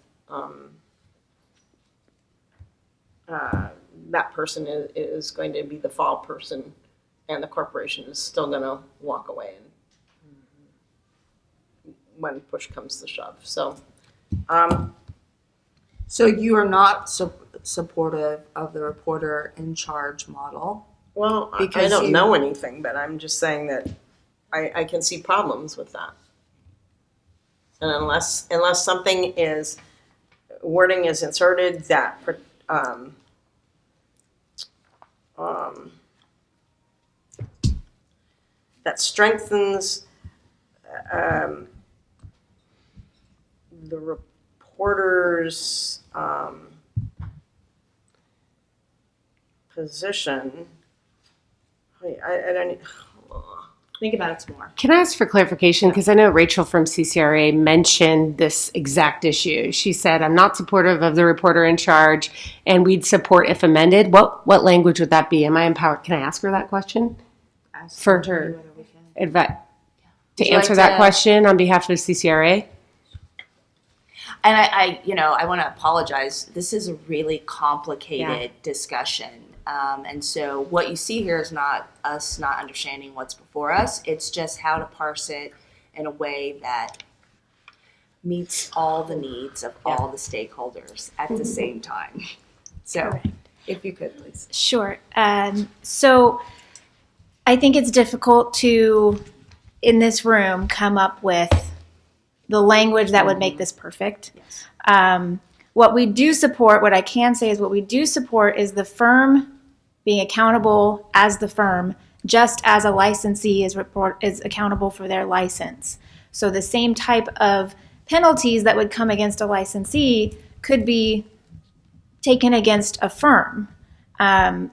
that person is going to be the fall person and the corporation is still going to walk away when push comes to shove. So, so you are not supportive of the reporter in charge model? Well, I don't know anything, but I'm just saying that I can see problems with that. And unless something is, wording is inserted that that strengthens the reporter's position I don't. Think about it some more. Can I ask for clarification? Because I know Rachel from CCRA mentioned this exact issue. She said, I'm not supportive of the reporter in charge, and we'd support if amended. What language would that be? Am I empowered? Can I ask her that question? For her to answer that question on behalf of CCRA? And I want to apologize. This is a really complicated discussion. And so what you see here is not us not understanding what's before us. It's just how to parse it in a way that meets all the needs of all the stakeholders at the same time. So Correct. if you could, please. Sure. So I think it's difficult to, in this room, come up with the language that would make this perfect. Yes. What we do support, what I can say is what we do support is the firm being accountable as the firm, just as a licensee is accountable for their license. So the same type of penalties that would come against a licensee could be taken against a firm. Now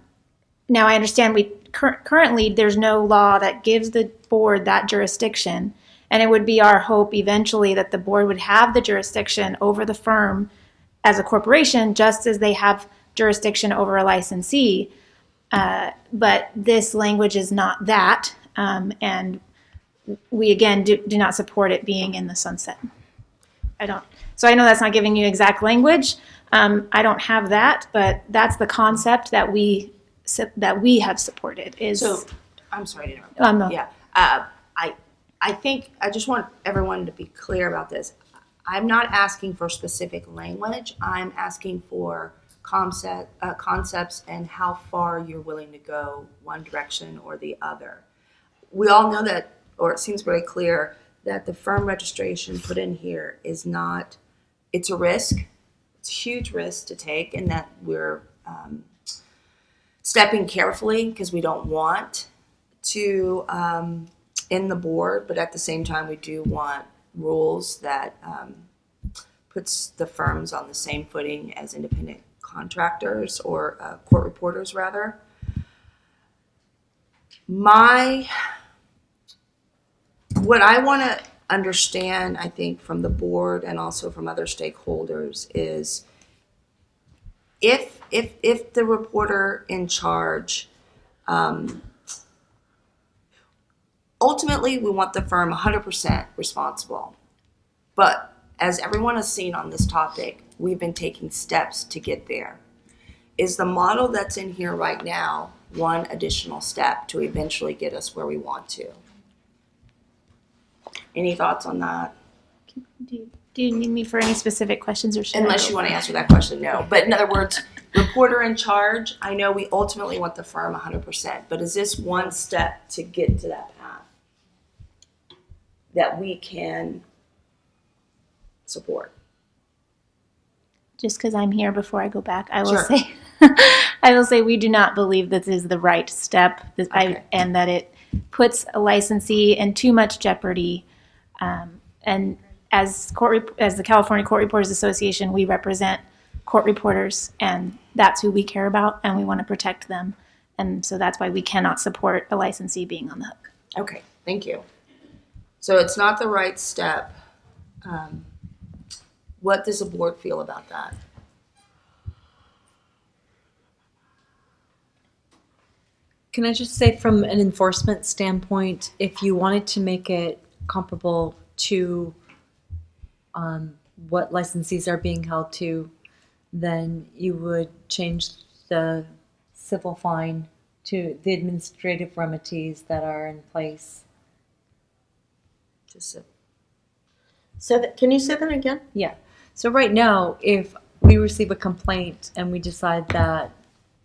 I understand currently there's no law that gives the board that jurisdiction, and it would be our hope eventually that the board would have the jurisdiction over the firm as a corporation, just as they have jurisdiction over a licensee. But this language is not that, and we again do not support it being in the sunset. So I know that's not giving you exact language. I don't have that, but that's the concept that we have supported. So I'm sorry to interrupt. Yeah. I think I just want everyone to be clear about this. I'm not asking for specific language. I'm asking for concepts and how far you're willing to go one direction or the other. We all know that, or it seems very clear, that the firm registration put in here is not, it's a risk. It's a huge risk to take, and that we're stepping carefully because we don't want to end the board, but at the same time we do want rules that puts the firms on the same footing as independent contractors or court reporters rather. What I want to understand, I think, from the board and also from other stakeholders is if the reporter in charge, ultimately we want the firm 100% responsible. But as everyone has seen on this topic, we've been taking steps to get there. Is the model that's in here right now one additional step to eventually get us where we want to? Any thoughts on that? Do you need me for any specific questions, or should Unless you want to answer that question, no. But in other words, reporter in charge, I know we ultimately want the firm 100%, but is this one step to get to that path that we can support? Just because I'm here before I go back, I will Sure. say, I will say we do not believe this is the right step, and that it puts a licensee in too much jeopardy. And as the California Court Reporters Association, we represent court reporters, and that's who we care about, and we want to protect them. And so that's why we cannot support a licensee being on the hook. Okay, thank you. So it's not the right step. What does the board feel about that? Can I just say, from an enforcement standpoint, if you wanted to make it comparable to what licensees are being held to, then you would change the civil fine to the administrative remedies that are in place. Can you say that again? Yeah. So right now, if we receive a complaint and we decide that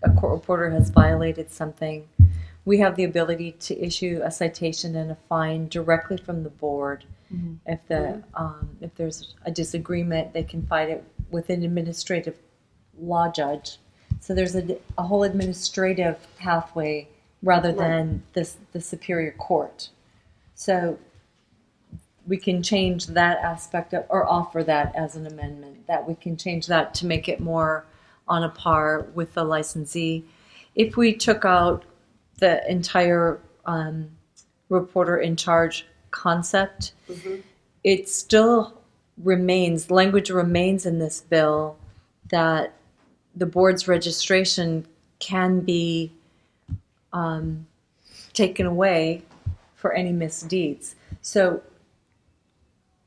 a court reporter has violated something, we have the ability to issue a citation and a fine directly from the board. Mm-hmm. If there's a disagreement, they can fight it with an administrative law judge. So there's a whole administrative pathway rather than the superior court. So we can change that aspect or offer that as an amendment, that we can change that to make it more on a par with the licensee. If we took out the entire reporter in charge concept, it still remains, language remains in this bill that the board's registration can be taken away for any misdeeds. So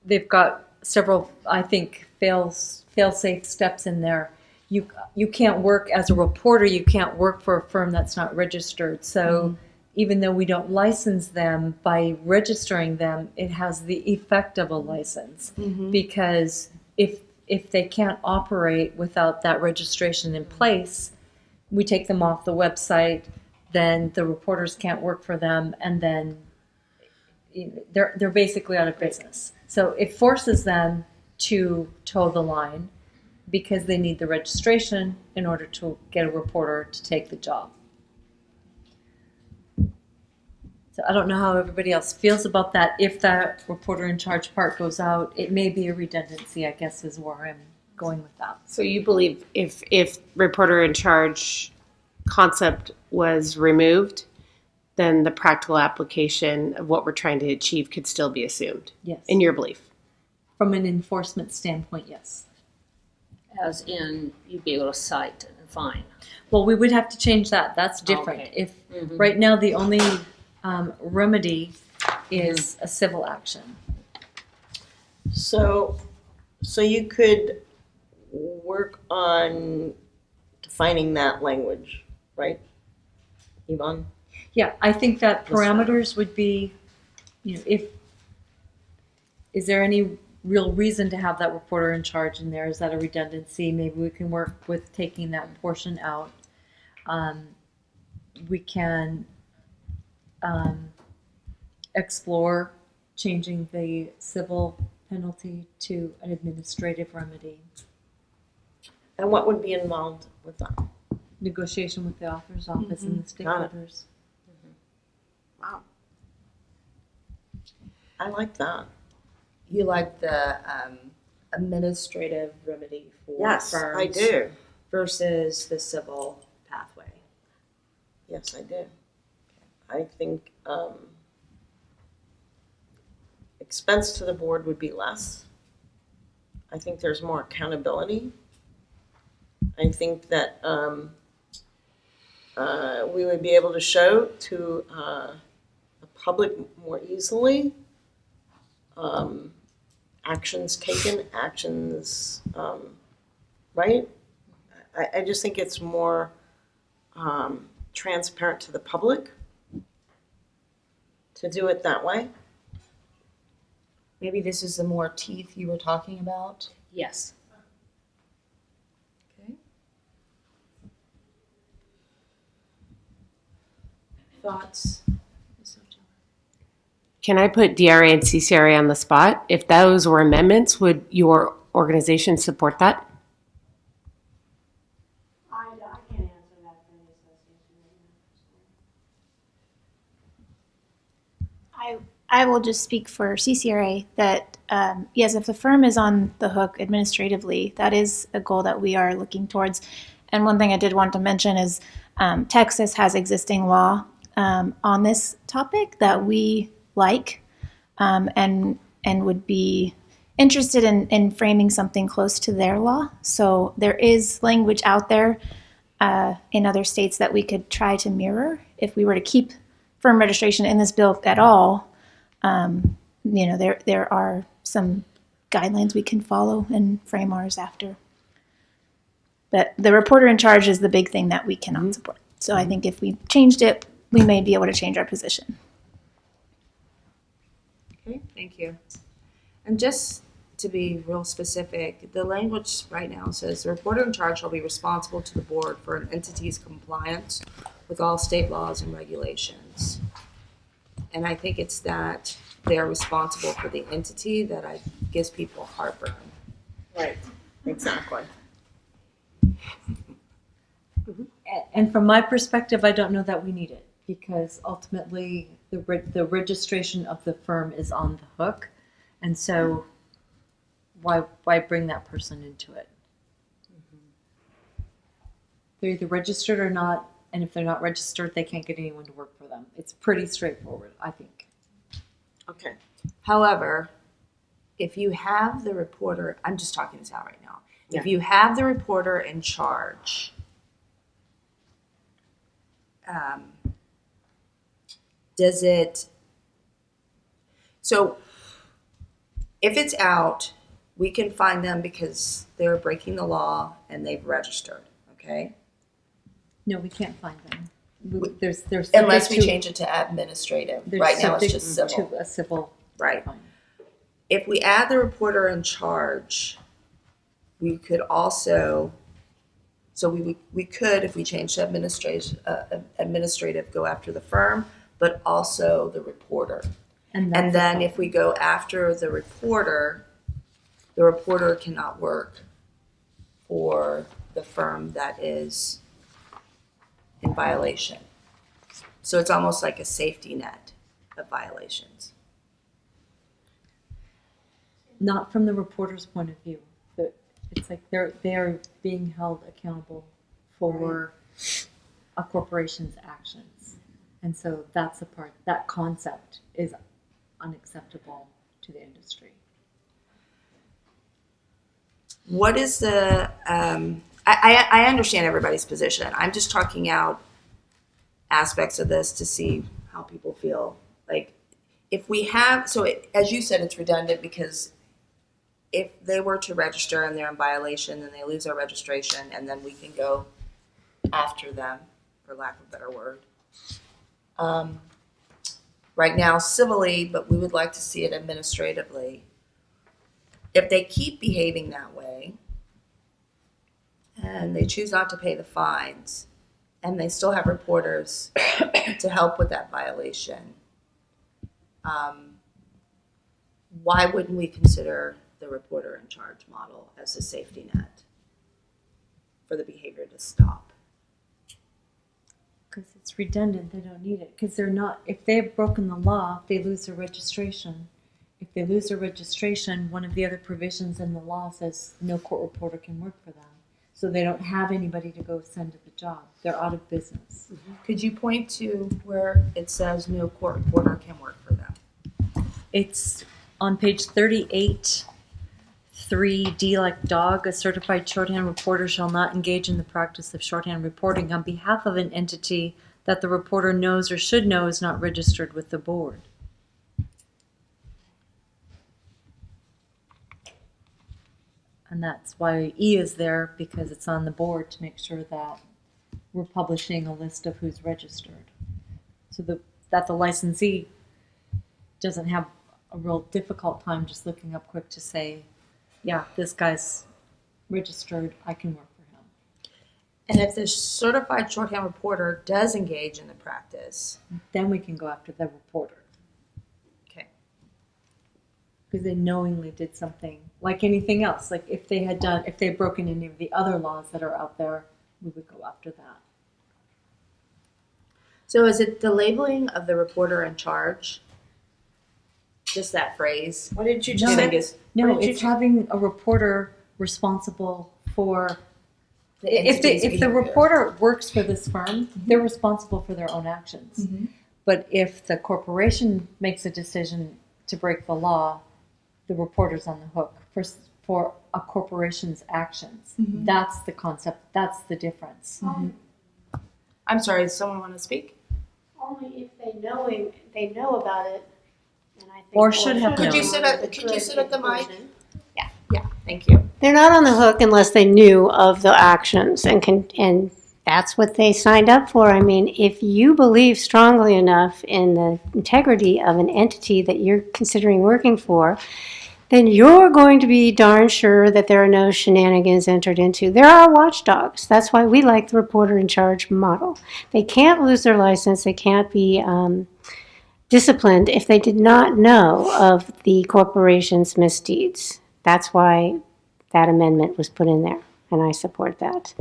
they've got several, I think, fail-safe steps in there. You can't work as a reporter, you can't work for a firm that's not registered. So even though we don't license them, by registering them, it has the effect of a license. Because if they can't operate without that registration in place, we take them off the website, then the reporters can't work for them, and then they're basically out of business. So it forces them to toe the line because they need the registration in order to get a reporter to take the job. So I don't know how everybody else feels about that. If that reporter in charge part goes out, it may be a redundancy, I guess, is where I'm going with that. So you believe if reporter in charge concept was removed, then the practical application of what we're trying to achieve could still be assumed? Yes. In your belief? From an enforcement standpoint, yes. As in, you'd be able to cite and fine. Well, we would have to change that. That's different. Okay. If right now the only remedy is a civil action. So you could work on defining that language, right, Yvonne? Yeah, I think that parameters would be, is there any real reason to have that reporter in charge in there? Is that a redundancy? Maybe we can work with taking that portion out. We can explore changing the civil penalty to an administrative remedy. And what would be involved with that? Negotiation with the author's office and the stakeholders. Wow. I like that. You like the administrative remedy for Yes, firms I do. versus the civil pathway. Yes, I do. I think expense to the board would be less. I think there's more accountability. I think that we would be able to show to the public more easily actions taken, actions, right? I just think it's more transparent to the public to do it that way. Maybe this is the more teeth you were talking about. Yes. Okay. Thoughts? Can I put DRA and CCRA on the spot? If those were amendments, would your organization support that? I can't answer that for the association. I will just speak for CCRA that, yes, if the firm is on the hook administratively, that is a goal that we are looking towards. And one thing I did want to mention is Texas has existing law on this topic that we like and would be interested in framing something close to their law. So there is language out there in other states that we could try to mirror if we were to keep firm registration in this bill at all. There are some guidelines we can follow and frame ours after. But the reporter in charge is the big thing that we cannot support. So I think if we changed it, we may be able to change our position. Okay, thank you. And just to be real specific, the language right now says the reporter in charge shall be responsible to the board for an entity's compliance with all state laws and regulations. And I think it's that they're responsible for the entity that gives people heartburn. Right, exactly. And from my perspective, I don't know that we need it because ultimately the registration of the firm is on the hook. And so why bring that person into it? They're either registered or not, and if they're not registered, they can't get anyone to work for them. It's pretty straightforward, I think. Okay. However, if you have the reporter, I'm just talking this out right now. Yeah. If you have the reporter in charge, does it, so if it's out, we can find them because they're breaking the law and they've registered, okay? No, we can't find them. There's Unless we subject to- change it to administrative. they're Right now, it's subject just civil. to a civil Right. fine. If we add the reporter in charge, we could also, so we could, if we change to administrative, go after the firm, but also the reporter. And And then if we go after the reporter cannot work for the firm that is in violation. So it's almost like a safety net of violations. not from the reporter's point of view. It's like they are being held accountable for a corporation's actions. And so that's the part, that concept is unacceptable to the industry. What is the, I understand everybody's position. I'm just talking out aspects of this to see how people feel. Like, if we have, so as you said, it's redundant because if they were to register and they're in violation, then they lose their registration, and then we can go after them, for lack of a better word. Right now, civilly, but we would like to see it administratively. If they keep behaving that way, and they choose not to pay the fines, and they still have reporters to help with that violation, why wouldn't we consider the reporter in charge model as a safety net for the behavior to stop? Because it's redundant, they don't need it. Because they're not, if they've broken the law, they lose their registration. If they lose their registration, one of the other provisions in the law says no court reporter can work for them. So they don't have anybody to go send to the job. They're out of business. Mm-hmm. Could you point to where it says no court reporter can work for them? It's on page 38, 3D like dog. A certified shorthand reporter shall not engage in the practice of shorthand reporting on behalf of an entity that the reporter knows or should know is not registered with the board. And that's why E is there, because it's on the board to make sure that we're publishing a list of who's registered. So that the licensee doesn't have a real difficult time just looking up quick to say, yeah, this guy's registered, I can work for him. And if the certified shorthand reporter does engage in the practice, then we can go after the reporter. Okay. Because they knowingly did something like anything else. Like if they'd broken any of the other laws that are out there, we would go after that. So is it the labeling of the reporter in charge? Just that phrase? What did you just say? No, it's having a reporter responsible for. If the reporter works for this firm, they're responsible for their own actions. Mm-hmm. But if the corporation makes a decision to break the law, the reporter's on the hook for a corporation's actions. Mm-hmm. That's the concept. That's the difference. Mm-hmm. I'm sorry, does someone want to speak? Only if they know about it. And I think Or should have known. Could you sit at the mic? Yeah, thank you. They're not on the hook unless they knew of the actions and that's what they signed up for. I mean, if you believe strongly enough in the integrity of an entity that you're considering working for, then you're going to be darn sure that there are no shenanigans entered into. There are watchdogs. That's why we like the reporter in charge model. They can't lose their license. They can't be disciplined if they did not know of the corporation's misdeeds. That's why that amendment was put in there, and I support that.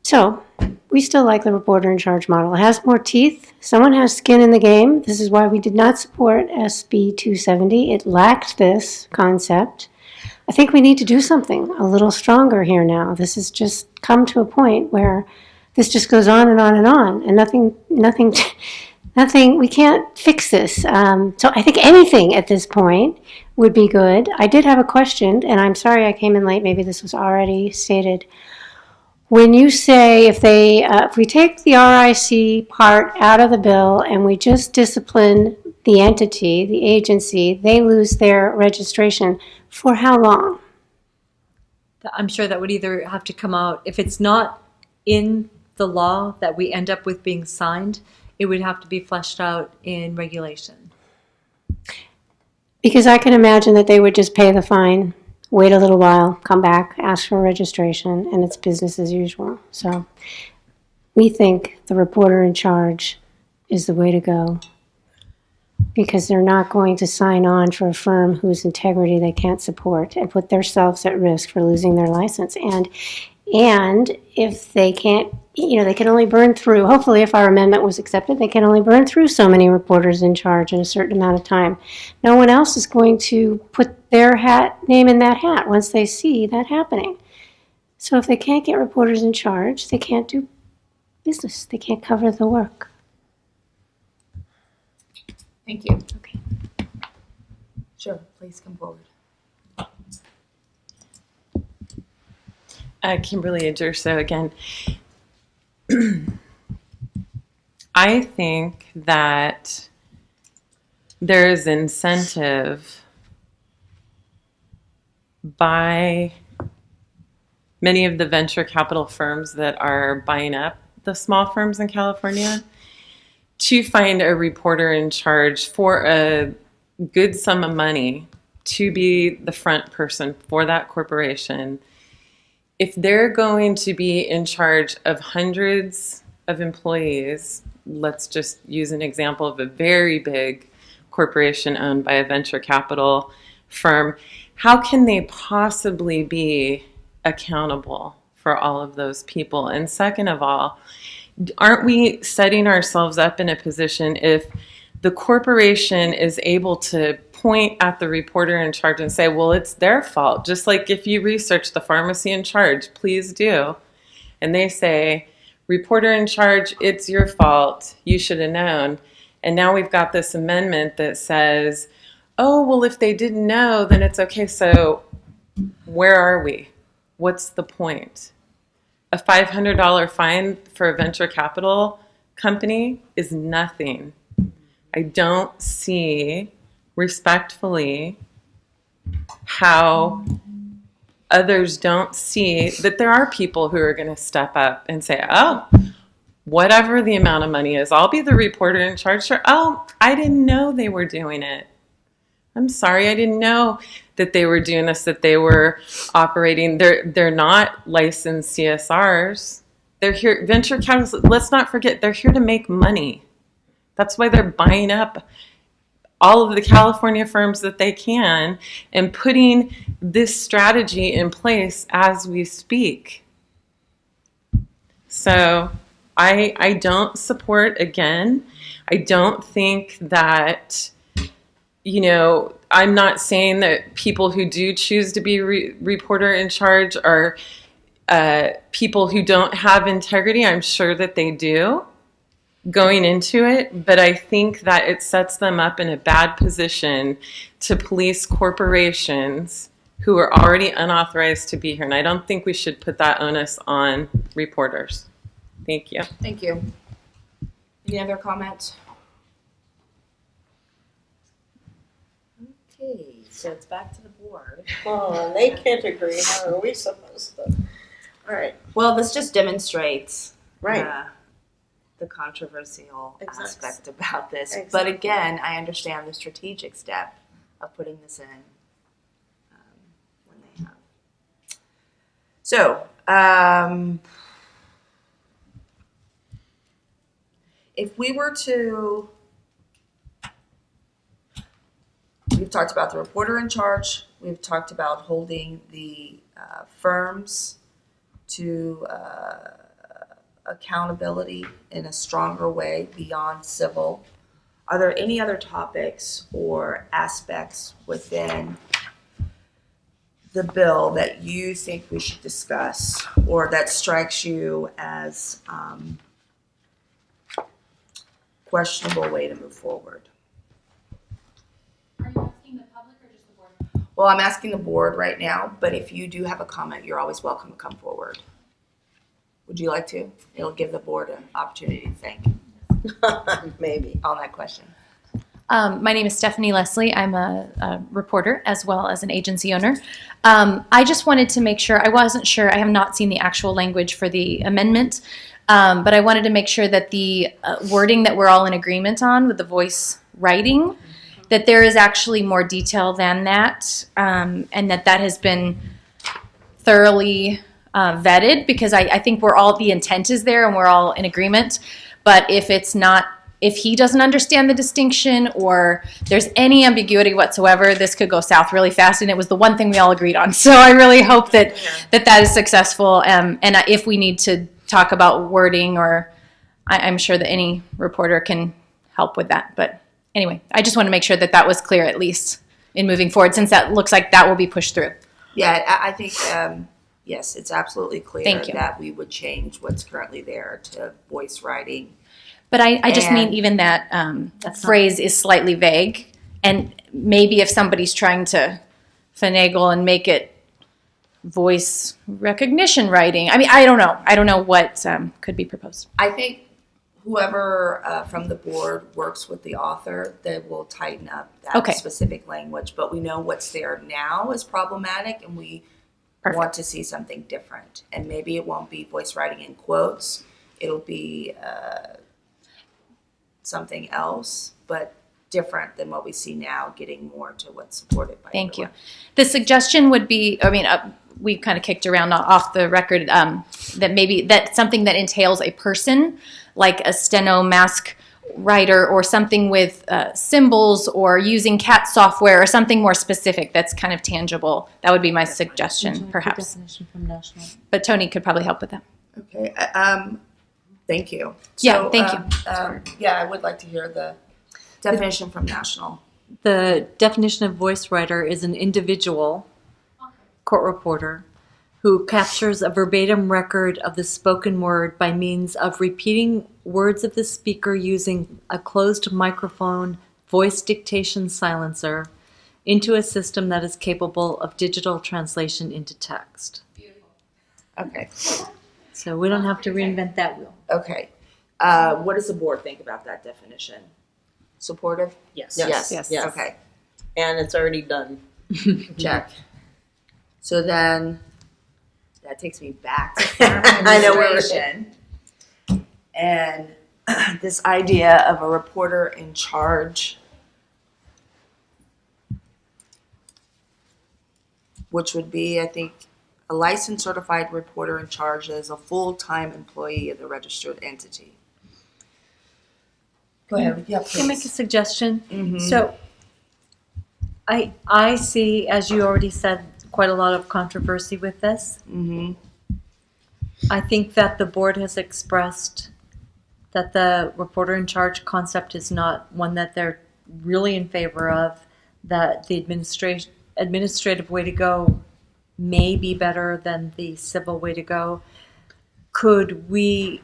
So we still like the reporter in charge model. It has more teeth. Someone has skin in the game. This is why we did not support SB 270. It lacked this concept. I think we need to do something a little stronger here now. This has just come to a point where this just goes on and on and on, and nothing, we can't fix this. So I think anything at this point would be good. I did have a question, and I'm sorry I came in late. Maybe this was already stated. When you say if we take the RIC part out of the bill and we just discipline the entity, the agency, they lose their registration, for how long? I'm sure that would either have to come out, if it's not in the law that we end up with being signed, it would have to be fleshed out in regulation. Because I can imagine that they would just pay the fine, wait a little while, come back, ask for registration, and it's business as usual. So we think the reporter in charge is the way to go, because they're not going to sign on for a firm whose integrity they can't support and put themselves at risk for losing their license. And if they can't, they can only burn through, hopefully if our amendment was accepted, they can only burn through so many reporters in charge in a certain amount of time. No one else is going to put their name in that hat once they see that happening. So if they can't get reporters in charge, they can't do business. They can't cover the work. Thank you. Okay. Sure, please come forward. Kimberly Adurso again. I think that there is incentive by many of the venture capital firms that are buying up the small firms in California to find a reporter in charge for a good sum of money to be the front person for that corporation. If they're going to be in charge of hundreds of employees, let's just use an example of a very big corporation owned by a venture capital firm, how can they possibly be accountable for all of those people? And second of all, aren't we setting ourselves up in a position if the corporation is able to point at the reporter in charge and say, well, it's their fault. Just like if you research the pharmacy in charge, please do. And they say, reporter in charge, it's your fault. You should have known. And now we've got this amendment that says, oh, well, if they didn't know, then it's okay. So where are we? What's the point? A $500 fine for a venture capital company is nothing. I don't see respectfully how others don't see that there are people who are going to step up and say, oh, whatever the amount of money is, I'll be the reporter in charge. Sure. Oh, I didn't know they were doing it. I'm sorry, I didn't know that they were doing this, that they were operating. They're not licensed CSRs. They're here, venture capitalists, let's not forget, they're here to make money. That's why they're buying up all of the California firms that they can and putting this strategy in place as we speak. So I don't support, again, I don't think that, I'm not saying that people who do choose to be reporter in charge are people who don't have integrity. I'm sure that they do going into it, but I think that it sets them up in a bad position to police corporations who are already unauthorized to be here. And I don't think we should put that onus on reporters. Thank you. Thank you. Any other comments? Okay, so it's back to the board. Oh, they can't agree. How are we supposed to? All right. Well, this just demonstrates Right. the controversial Exactly. aspect about this. But Exactly. again, I understand the strategic step of putting this in when they have. So, if we were to, we've talked about the reporter in charge. We've talked about holding the firms to accountability in a stronger way beyond civil. Are there any other topics or aspects within the bill that you think we should discuss or that strikes you as questionable way to move forward? Are you asking the public or just the board? Well, I'm asking the board right now, but if you do have a comment, you're always welcome to come forward. Would you like to? It'll give the board an opportunity to think. Maybe. On that question. My name is Stephanie Leslie. I'm a reporter as well as an agency owner. I just wanted to make sure, I wasn't sure, I have not seen the actual language for the amendment, but I wanted to make sure that the wording that we're all in agreement on with the voice writing, that there is actually more detail than that, and that has been thoroughly vetted, because I think the intent is there and we're all in agreement. But if he doesn't understand the distinction or there's any ambiguity whatsoever, this could go south really fast. And it was the one thing we all agreed on. So I really hope that is successful. And if we need to talk about wording, or I'm sure that any reporter can help with that. But anyway, I just want to make sure that was clear, at least in moving forward, since that looks like that will be pushed through. Yeah, I think, yes, it's absolutely clear that we would change what's currently there to voice writing. But I just mean even that phrase is slightly vague, and maybe if somebody's trying to finagle and make it voice recognition writing, I mean, I don't know. I don't know what could be proposed. I think whoever from the board works with the author, they will tighten up that specific language. But we know what's there now is problematic, and we want to see something different. And maybe it won't be voice writing in quotes. It'll be something else, but different than what we see now, getting more to what's supported by Thank everyone. you. The suggestion would be, I mean, we kind of kicked around off the record that maybe that's something that entails a person, like a steno mask writer or something with symbols, or using CAT software or something more specific that's kind of tangible. That would be my suggestion, perhaps. Definition from national. But Tony could probably help with that. Okay. Thank you. Yeah, thank you. Yeah, I would like to hear the definition from national. The definition of voice writer is an individual court reporter who captures a verbatim record of the spoken word by means of repeating words of the speaker using a closed microphone voice dictation silencer into a system that is capable of digital translation into text. Beautiful. Okay. So we don't have to reinvent that wheel. Okay. What does the board think about that definition? Supportive? Yes. Yes. Okay. And it's already done. Check. So then that takes me back to I know where administration. And this idea of a reporter in charge, which would be, I think, a licensed certified reporter in charge as a full-time employee of the registered entity. Go ahead. Yeah, please. Can I make a suggestion? Mhm. So I see, as you already said, quite a lot of controversy with this. Mm-hmm. I think that the board has expressed that the reporter in charge concept is not one that they're really in favor of, that the administrative way to go may be better than the civil way to go. Could we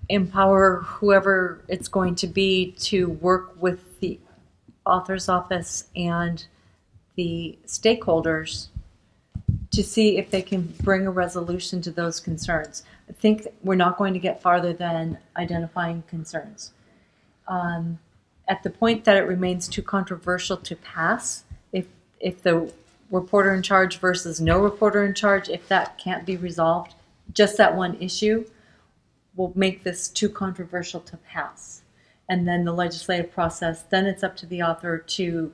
empower whoever it's going to be to work with the author's office and the stakeholders to see if they can bring a resolution to those concerns? I think we're not going to get farther than identifying concerns. At the point that it remains too controversial to pass, if the reporter in charge versus no reporter in charge, if that can't be resolved, just that one issue will make this too controversial to pass. And then the legislative process, then it's up to the author to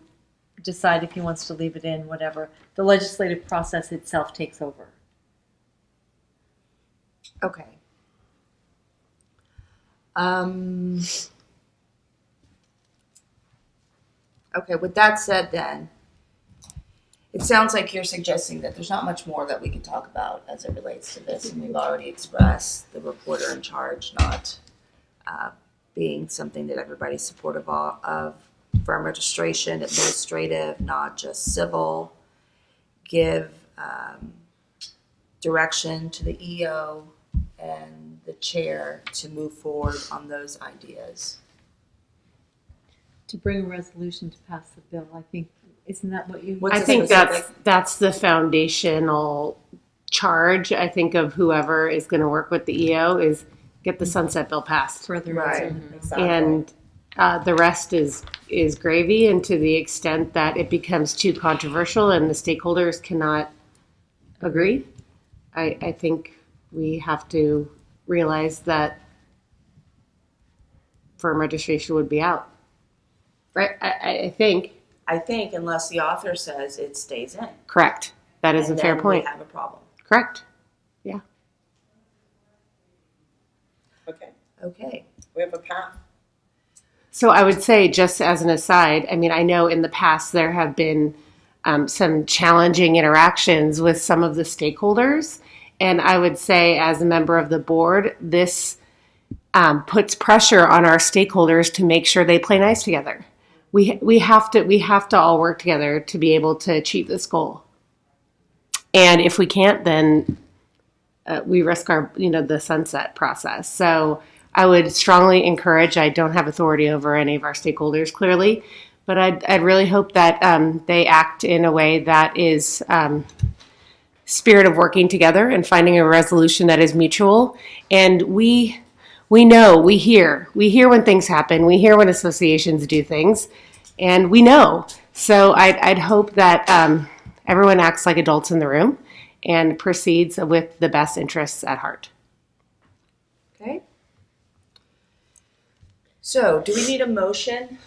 decide if he wants to leave it in, whatever. The legislative process itself takes over. Okay. Okay, with that said then, it sounds like you're suggesting that there's not much more that we can talk about as it relates to this, and we've already expressed the reporter in charge not being something that everybody's supportive of, firm registration, administrative, not just civil, give direction to the EO and the chair to move forward on those ideas. To bring a resolution to pass the bill, I think, isn't that what you? I think that's the foundational charge, I think, of whoever is going to work with the EO is get the sunset bill passed. Further, Right. Exactly. And the rest is gravy, and to the extent that it becomes too controversial and the stakeholders cannot agree, I think we have to realize that firm registration would be out. Right? I think. I think unless the author says it stays in. Correct. That is And a fair then point. We have a problem. Correct. Yeah. Okay, Okay. we have a path. So I would say, just as an aside, I mean, I know in the past there have been some challenging interactions with some of the stakeholders. And I would say, as a member of the board, this puts pressure on our stakeholders to make sure they play nice together. We have to all work together to be able to achieve this goal. And if we can't, then we risk our, the sunset process. So I would strongly encourage, I don't have authority over any of our stakeholders clearly, but I'd really hope that they act in a way that is spirit of working together and finding a resolution that is mutual. And we know, we hear when things happen, we hear when associations do things, and we know. So I'd hope that everyone acts like adults in the room and proceeds with the best interests at heart. Okay. So, do we need a motion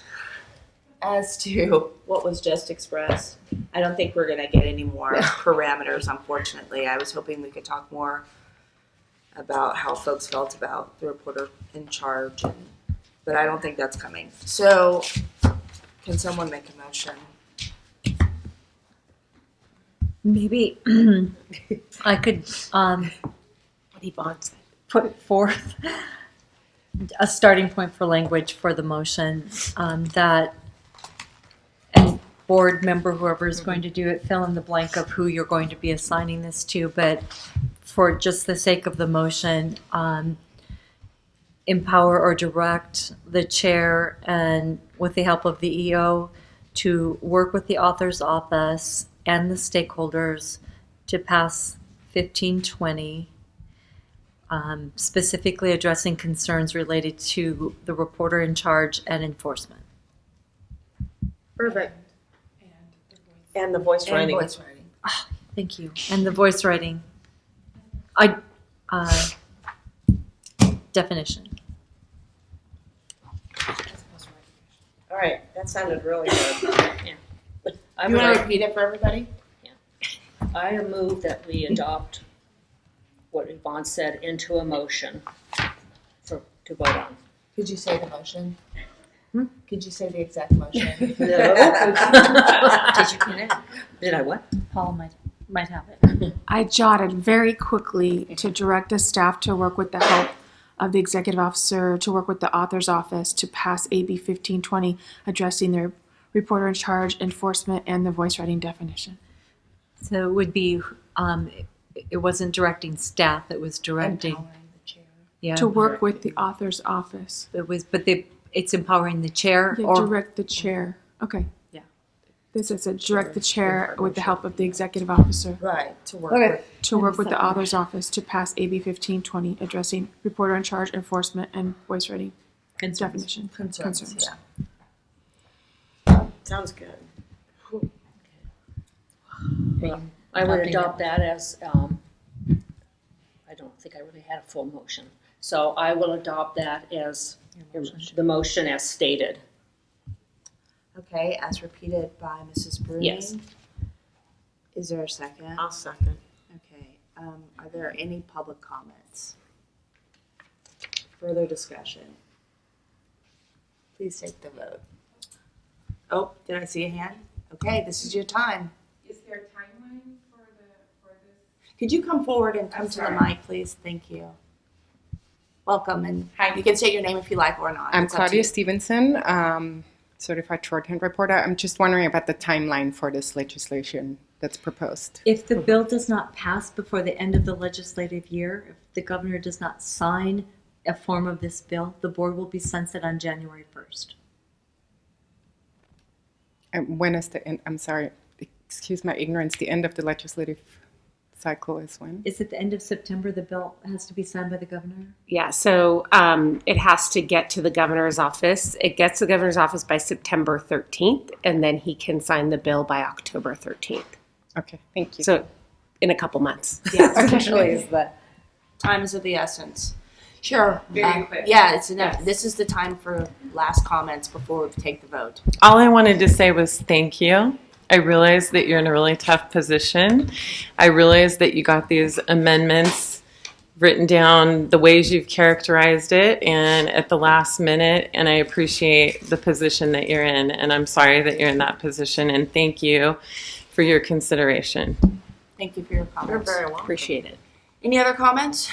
as to what was just expressed? I don't think we're going to get any more parameters, unfortunately. I was hoping we could talk more about how folks felt about the reporter in charge, but I don't think that's coming. So, can someone make a motion? Maybe I could put forth a starting point for language for the motion that, and board member, whoever is going to do it, fill in the blank of who you're going to be assigning this to, but for just the sake of the motion, empower or direct the chair and with the help of the EO to work with the author's office and the stakeholders to pass 1520, specifically addressing concerns related to the reporter in charge and enforcement. Perfect. And the voice writing. Voice writing. Oh, thank you. And the voice writing. Definition. All right, that sounded really good. You want to repeat it for everybody? I move that we adopt what Yvonne said into a motion to vote on. Could you say the motion? Could you say the exact motion? No. Did you get it? Did I what? Paul might have it. I jotted very quickly to direct the staff to work with the help of the executive officer, to work with the author's office to pass AB 1520, addressing their reporter in charge, enforcement, and the voice writing definition. So it would be, it wasn't directing staff, it was directing. Empowering the chair. Yeah. To work with the author's office. It was, but it's empowering the chair Yeah, or. direct the chair. Okay. Yeah. This is a direct the chair with the help of the executive officer. Right, to work Okay. with. To work with the author's office to pass AB 1520, addressing reporter in charge, enforcement, and voice writing definition. Concerns. Sounds good. I would adopt that as, I don't think I really had a full motion. So I will adopt that as the motion as stated. Okay, as repeated by Mrs. Bruning. Yes. Is there a second? I'll second. Okay, are there any public comments? Further discussion? Please take the vote. Oh, did I see a hand? Okay, this is your time. Is there a timeline for this? Could you come forward and come to the mic, please? Thank you. Welcome, and you can say your name if you like or not. I'm It's up to Claudia you. Stevenson, certified shorthand reporter. I'm just wondering about the timeline for this legislation that's proposed. If the bill does not pass before the end of the legislative year, if the governor does not sign a form of this bill, the board will be sunset on January 1st. And when is the end? I'm sorry, excuse my ignorance. The end of the legislative cycle is when? Is it the end of September the bill has to be signed by the governor? Yeah, so it has to get to the governor's office. It gets to the governor's office by September 13th, and then he can sign the bill by October 13th. Okay, thank you. So in a couple months. Yeah, essentially is the time is of the essence. Sure. Very quick. Yeah, it's enough. This is the time for last comments before we take the vote. All I wanted to say was thank you. I realize that you're in a really tough position. I realize that you got these amendments written down the ways you've characterized it and at the last minute, and I appreciate the position that you're in, and I'm sorry that you're in that position, and thank you for your consideration. Thank you for your comments. You're very welcome. Appreciate it. Any other comments?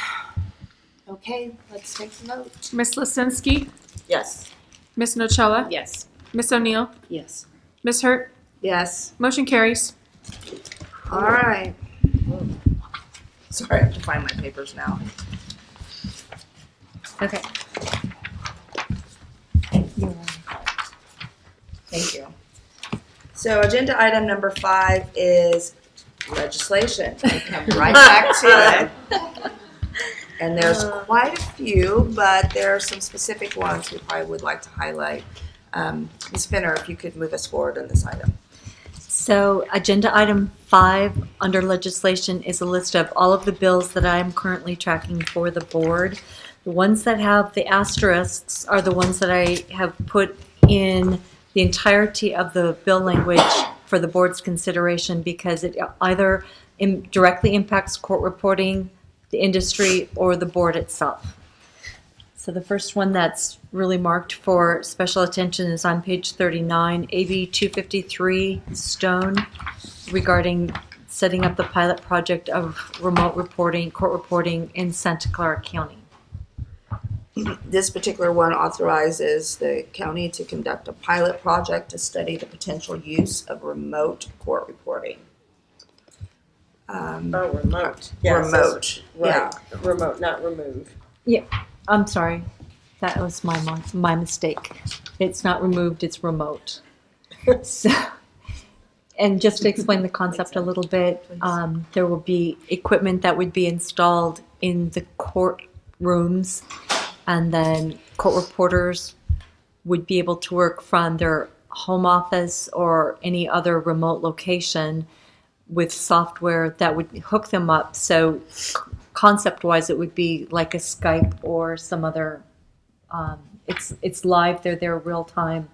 Okay, let's take the vote. Ms. Lisinski, Yes. Ms. Nocella, Yes. Ms. O'Neill, Yes. Ms. Hurt, Yes. motion carries. All right. Sorry, I have to find my papers now. Okay. Thank you. So agenda item number 5 is legislation. I come right back to it. And there's quite a few, but there are some specific ones we probably would like to highlight. Ms. Finner, if you could move us forward on this item. So agenda item 5 under legislation is a list of all of the bills that I am currently tracking for the board. The ones that have the asterisks are the ones that I have put in the entirety of the bill language for the board's consideration because it either directly impacts court reporting, the industry, or the board itself. So the first one that's really marked for special attention is on page 39, AB 253 Stone, regarding setting up the pilot project of remote reporting, court reporting in Santa Clara County. This particular one authorizes the county to conduct a pilot project to study the potential use of remote court reporting. Remote. Yes, Remote. Right. Yeah. Remote, not remove. Yeah, I'm sorry. That was my mistake. It's not removed, it's remote. So, and just to explain the concept a little bit, there will be equipment that would be installed in the courtrooms, and then court reporters would be able to work from their home office or any other remote location with software that would hook them up. So concept-wise, it would be like a Skype or some other. It's live. They're there real time,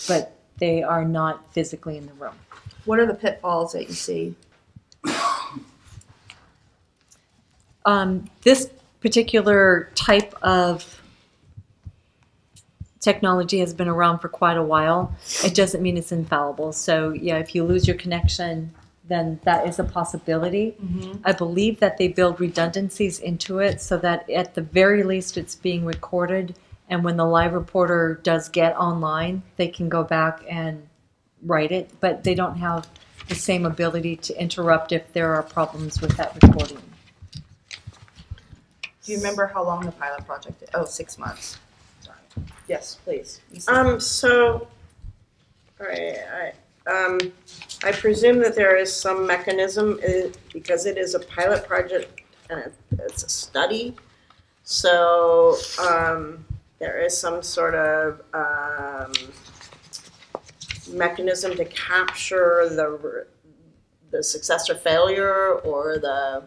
but they are not physically in the room. What are the pitfalls that you see? This particular type of technology has been around for quite a while. It doesn't mean it's infallible. So yeah, if you lose your connection, then that is a possibility. Mm-hmm. I believe that they build redundancies into it so that at the very least it's being recorded, and when the live reporter does get online, they can go back and write it, but they don't have the same ability to interrupt if there are problems with that recording. Do you remember how long the pilot project is? Oh, 6 months. Sorry. Yes, please. So, all right, I presume that there is some mechanism because it is a pilot project and it's a study. So there is some sort of mechanism to capture the success or failure or the.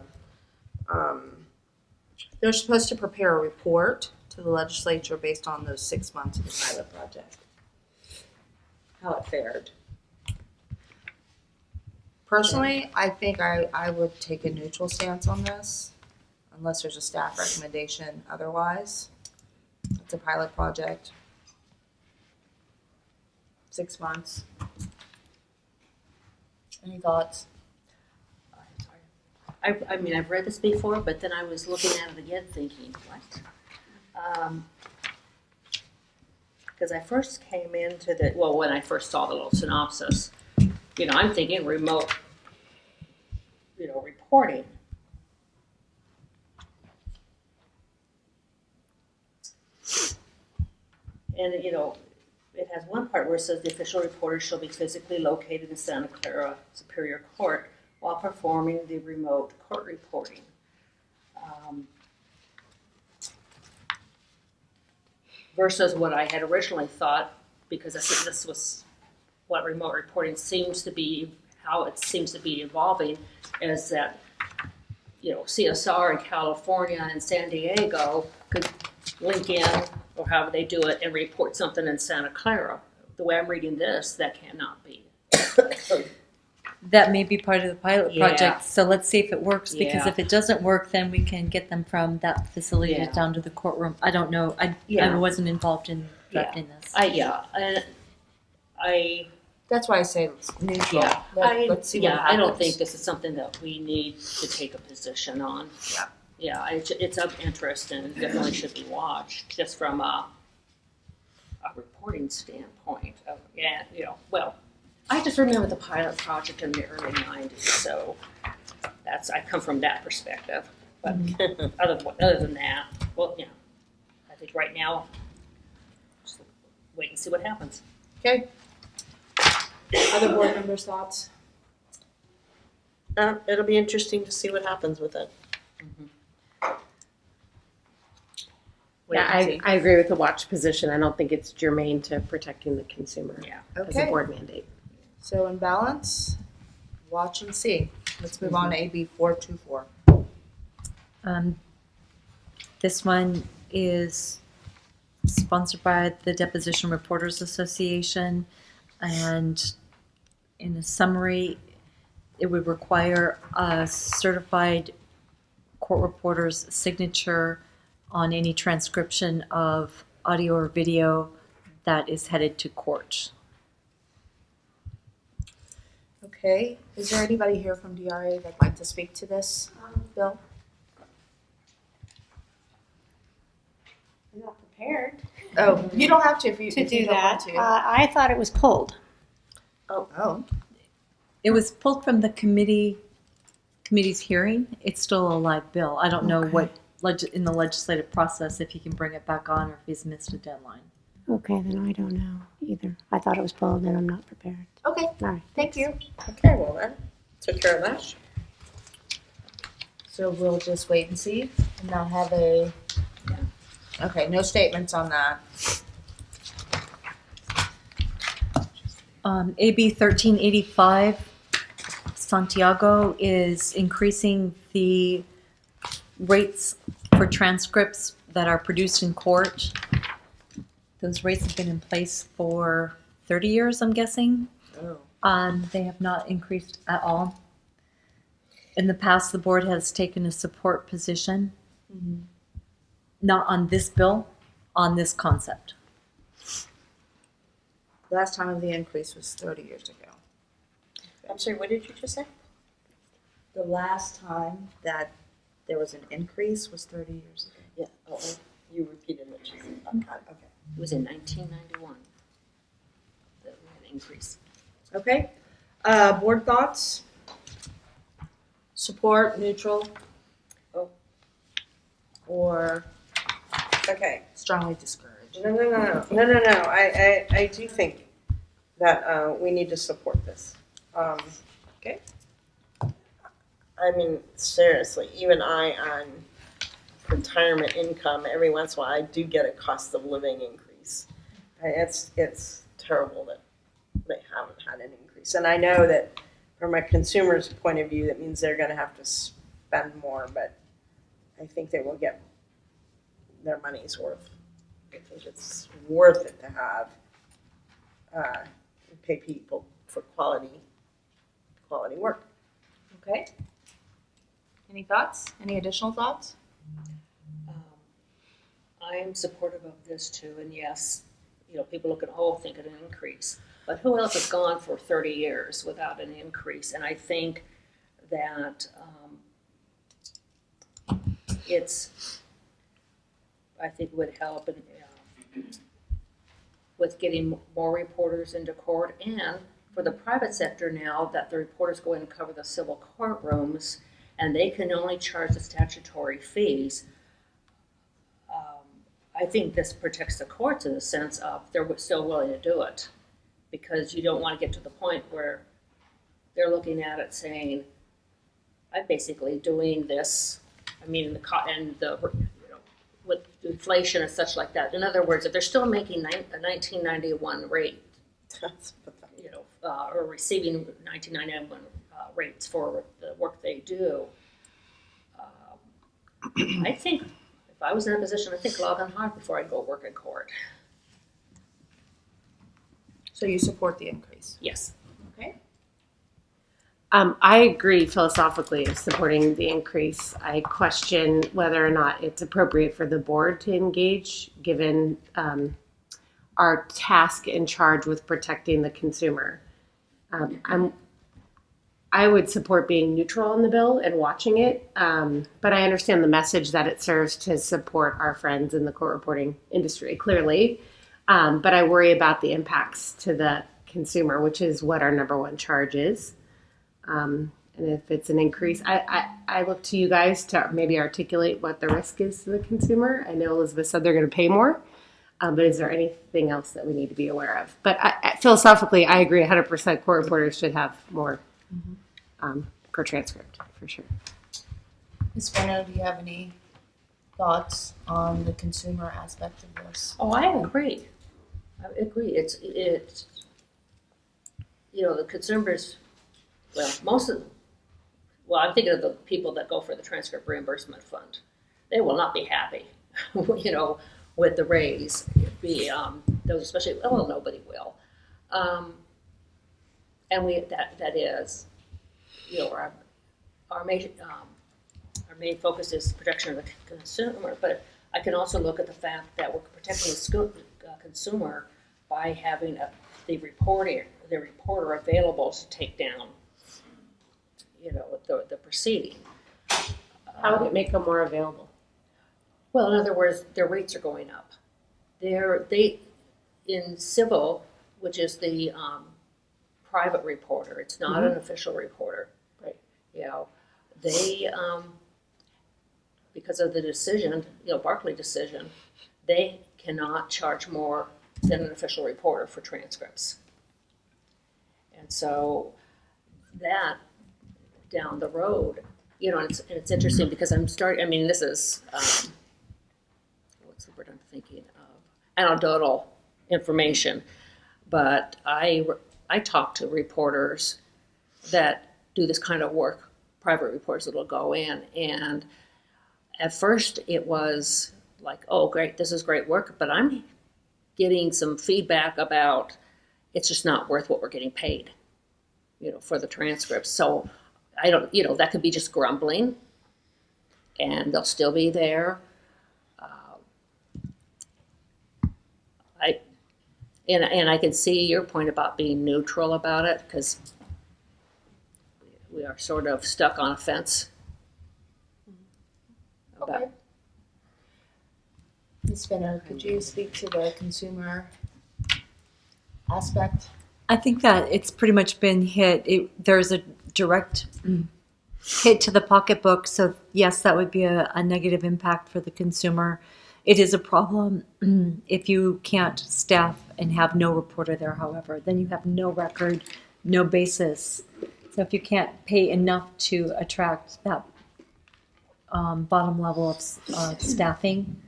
They're supposed to prepare a report to the legislature based on those 6 months of the pilot project. How it fared. Personally, I think I would take a neutral stance on this, unless there's a staff recommendation otherwise. It's a pilot project. 6 months. Any thoughts? I mean, I've read this before, but then I was looking at it again thinking, what? Because I first came into when I first saw the little synopsis, I'm thinking remote reporting. And, you know, it has one part where it says the official reporter shall be physically located in Santa Clara Superior Court while performing the remote court reporting. Versus what I had originally thought, because I think this was what remote reporting seems to be, how it seems to be evolving, is that, you know, CSR in California and San Diego could link in, or however they do it, and report something in Santa Clara. The way I'm reading this, that cannot be. That may be part of the pilot Yeah. project, so let's see if it works, because Yeah. if it doesn't work, then we can get them from that facility Yeah. down to the courtroom. I don't know, I Yeah. wasn't involved in drafting this. And I. That's why I say it's neutral. Yeah, Let's see what happens. I don't think this is something that we need to take a position on. Yeah. Yeah, it's of interest and definitely should be watched, just from a reporting standpoint of, yeah, you know, well, I just remember the pilot project in the early 90s, so I come from that perspective. But other than that, well, you know, I think right now, just wait and see what happens. Okay. Other board members' thoughts? It'll be interesting to see what happens with it. Yeah, I agree with the watch position. I don't think it's germane to protecting the consumer as a Okay. board mandate. So in balance, watch and see. Let's move on to AB 424. This one is sponsored by the Deposition Reporters Association, and in a summary, it would require a certified court reporter's signature on any transcription of audio or video that is headed to court. Okay, is there anybody here from DRA that'd like to speak to this bill? I'm not prepared Oh, you don't have to if you to if you do don't that. want to. I thought it was pulled. Oh. It was pulled from the committee's hearing. It's still a live bill. I don't know what in the legislative process if he can bring it back on or if he's missed a deadline. Okay, then I don't know either. I thought it was pulled and I'm not prepared. Okay, All right. thank you. Okay, well then, took care of that. So we'll just wait and see and not have a, okay, no statements on that. AB 1385, Santiago is increasing the rates for transcripts that are produced in court. Those rates have been in place for 30 years, I'm guessing. Oh. They have not increased at all. In the past, the board has taken a support position, not on this bill, on this concept. Last time of the increase was 30 years ago. I'm sorry, what did you just say? The last time that there was an increase was 30 years ago. Yeah, You repeated what you said. Okay. it was in 1991 that we had an increase. Okay. Board thoughts? Support, neutral? Or Okay. strongly discouraged? No. I do think that we need to support this. Okay. I mean, seriously, even I on retirement income, every once in a while, I do get a cost of living increase. It's terrible that they haven't had an increase. And I know that from a consumer's point of view, that means they're going to have to spend more, but I think they will get their money's worth. I think it's worth it to have pay people for quality work. Okay. Any thoughts? Any additional thoughts? I am supportive of this too, and yes, you know, people look at, think of an increase. But who else has gone for 30 years without an increase? And I think that I think it would help with getting more reporters into court, and for the private sector now that the reporters go in and cover the civil courtrooms, and they can only charge the statutory fees, I think this protects the courts in the sense of they're still willing to do it, because you don't want to get to the point where they're looking at it saying, I'm basically doing this. I mean, with inflation and such like that. In other words, if they're still making a 1991 rate, or receiving 1991 rates for the work they do, I think if I was in that position, I think log on hard before I go work in court. So you support the increase? Yes. Okay. I agree philosophically of supporting the increase. I question whether or not it's appropriate for the board to engage, given our task and charge with protecting the consumer. I would support being neutral on the bill and watching it, but I understand the message that it serves to support our friends in the court reporting industry, clearly. But I worry about the impacts to the consumer, which is what our number one charge is. And if it's an increase, I look to you guys to maybe articulate what the risk is to the consumer. I know Elizabeth said they're going to pay more, but is there anything else that we need to be aware of? But philosophically, I agree 100% court reporters should have more per transcript, for sure. Ms. Fenno, do you have any thoughts on the consumer aspect of this? Oh, I agree. It's the consumers. I'm thinking of the people that go for the transcript reimbursement fund. They will not be happy, with the raise. Those especially, nobody will. And that is, our main focus is protection of the consumer. But I can also look at the fact that we're protecting the consumer by having the reporter available to take down the proceeding. How would it make them more available? Well, in other words, their rates are going up. They in civil, which is the private reporter, it's not an official reporter. Right. They because of the decision, Barkley decision, they cannot charge more than an official reporter for transcripts. And so that down the road, it's interesting because this is, what's the word I'm thinking of? Anecdotal information. But I talk to reporters that do this kind of work, private reporters that will go in. And at first it was like, oh, great, this is great work. But I'm getting some feedback about it's just not worth what we're getting paid, for the transcripts. So I don't, that could be just grumbling, and they'll still be there. And I can see your point about being neutral about it, because we are sort of stuck on a fence. Okay. Ms. Fenno, could you speak to the consumer aspect? I think that it's pretty much been hit. There's a direct hit to the pocketbook. So yes, that would be a negative impact for the consumer. It is a problem if you can't staff and have no reporter there, however, then you have no record, no basis. So if you can't pay enough to attract that bottom level of staffing,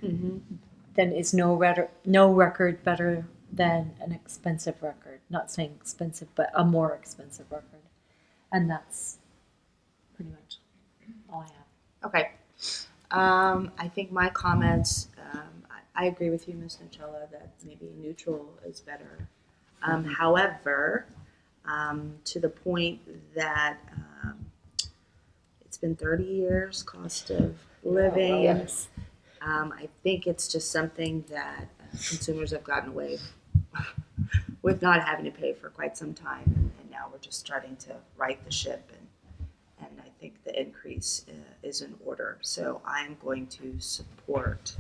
then is no record better than an expensive record. Not saying expensive, but a more expensive record. And that's pretty much all I have. Okay. I think my comments, I agree with you, Ms. Nocella, that maybe neutral is better. However, to the point that it's been 30 years, cost of living. Yes. I think it's just something that consumers have gotten away with not having to pay for quite some time, and now we're just starting to right the ship, and I think the increase is in order. So I'm going to support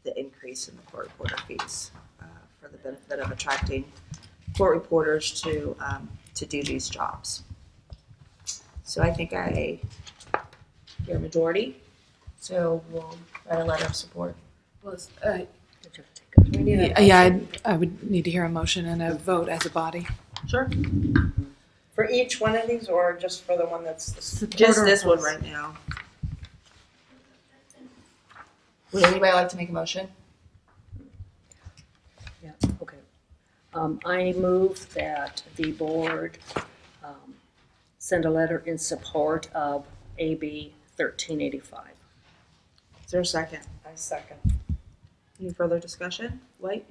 the increase in the court reporter fees for the benefit of attracting court reporters to do these jobs. So I think I hear a majority. So we'll write a letter of support. I would need to hear a motion and a vote as a body. Sure. For each one of these, or just for the one that's Just this one right now. Would anybody like to make a motion? Yeah, okay. I move that the board send a letter in support of AB 1385. Is there a second? I second. Any further discussion? Wait,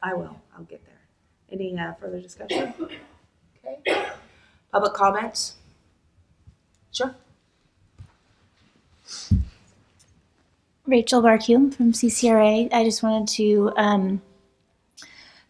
I will. I'll get there. Any further discussion? Okay. Public comments? Sure. Rachel Barkume from CCRA. I just wanted to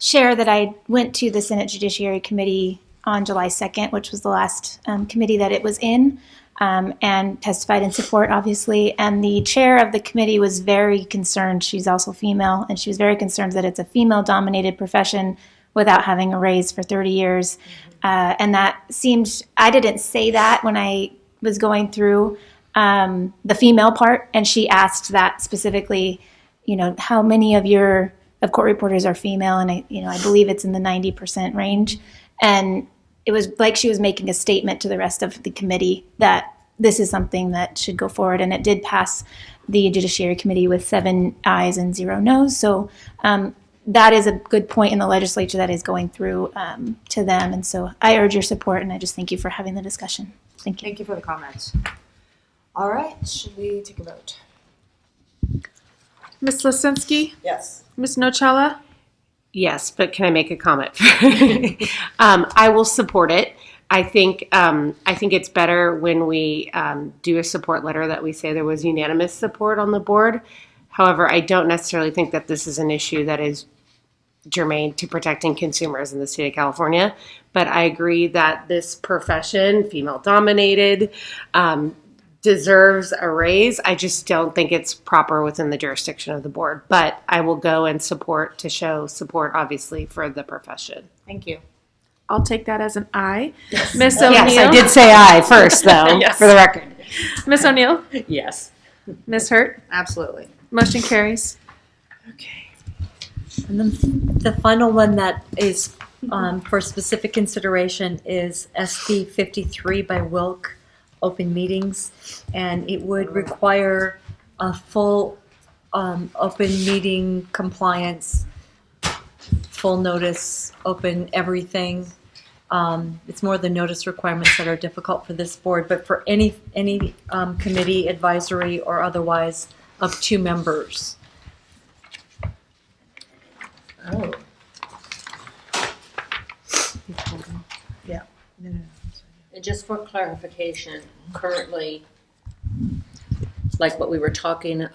share that I went to the Senate Judiciary Committee on July 2nd, which was the last committee that it was in, and testified in support, obviously. And the chair of the committee was very concerned. She's also female, and she was very concerned that it's a female-dominated profession without having a raise for 30 years. And that seemed, I didn't say that when I was going through the female part, and she asked that specifically, how many of court reporters are female, and I believe it's in the 90% range. And it was like she was making a statement to the rest of the committee that this is something that should go forward, and it did pass the Judiciary Committee with 7 ayes and 0 noes. So that is a good point in the legislature that is going through to them, and so I urge your support, and I just thank you for having the discussion. Thank you. Thank you for the comments. All right, should we take a vote? Ms. Lisinski? Yes. Ms. Nocella? Yes, but can I make a comment? I will support it. I think it's better when we do a support letter that we say there was unanimous support on the board. However, I don't necessarily think that this is an issue that is germane to protecting consumers in the state of California. But I agree that this profession, female dominated, deserves a raise. I just don't think it's proper within the jurisdiction of the board. But I will go and support to show support, obviously, for the profession. Thank you. I'll take that as an aye. Ms. O'Neill? Yes, I did say aye first, though, Yes. for the record. Ms. O'Neill? Yes. Ms. Hurt? Absolutely. Motion carries. And then the final one that is for specific consideration is SB 53 by Wilk, open meetings, and it would require a full open meeting compliance, full notice, open everything. It's more the notice requirements that are difficult for this board, but for any committee, advisory or otherwise, of 2 members. Oh. Yeah. No. And just for clarification, currently, like what we were talking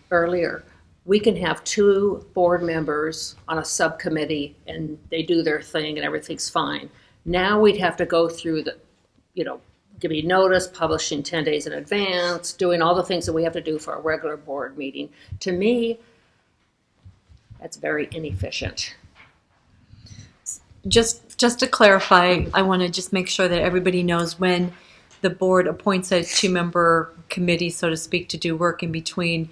earlier, we can have 2 board members on a subcommittee and they do their thing and everything's fine. Now we'd have to go through giving notice, publishing 10 days in advance, doing all the things that we have to do for a regular board meeting. To me, that's very inefficient. Just to clarify, I want to just make sure that everybody knows when the board appoints a 2-member committee, so to speak, to do work in between,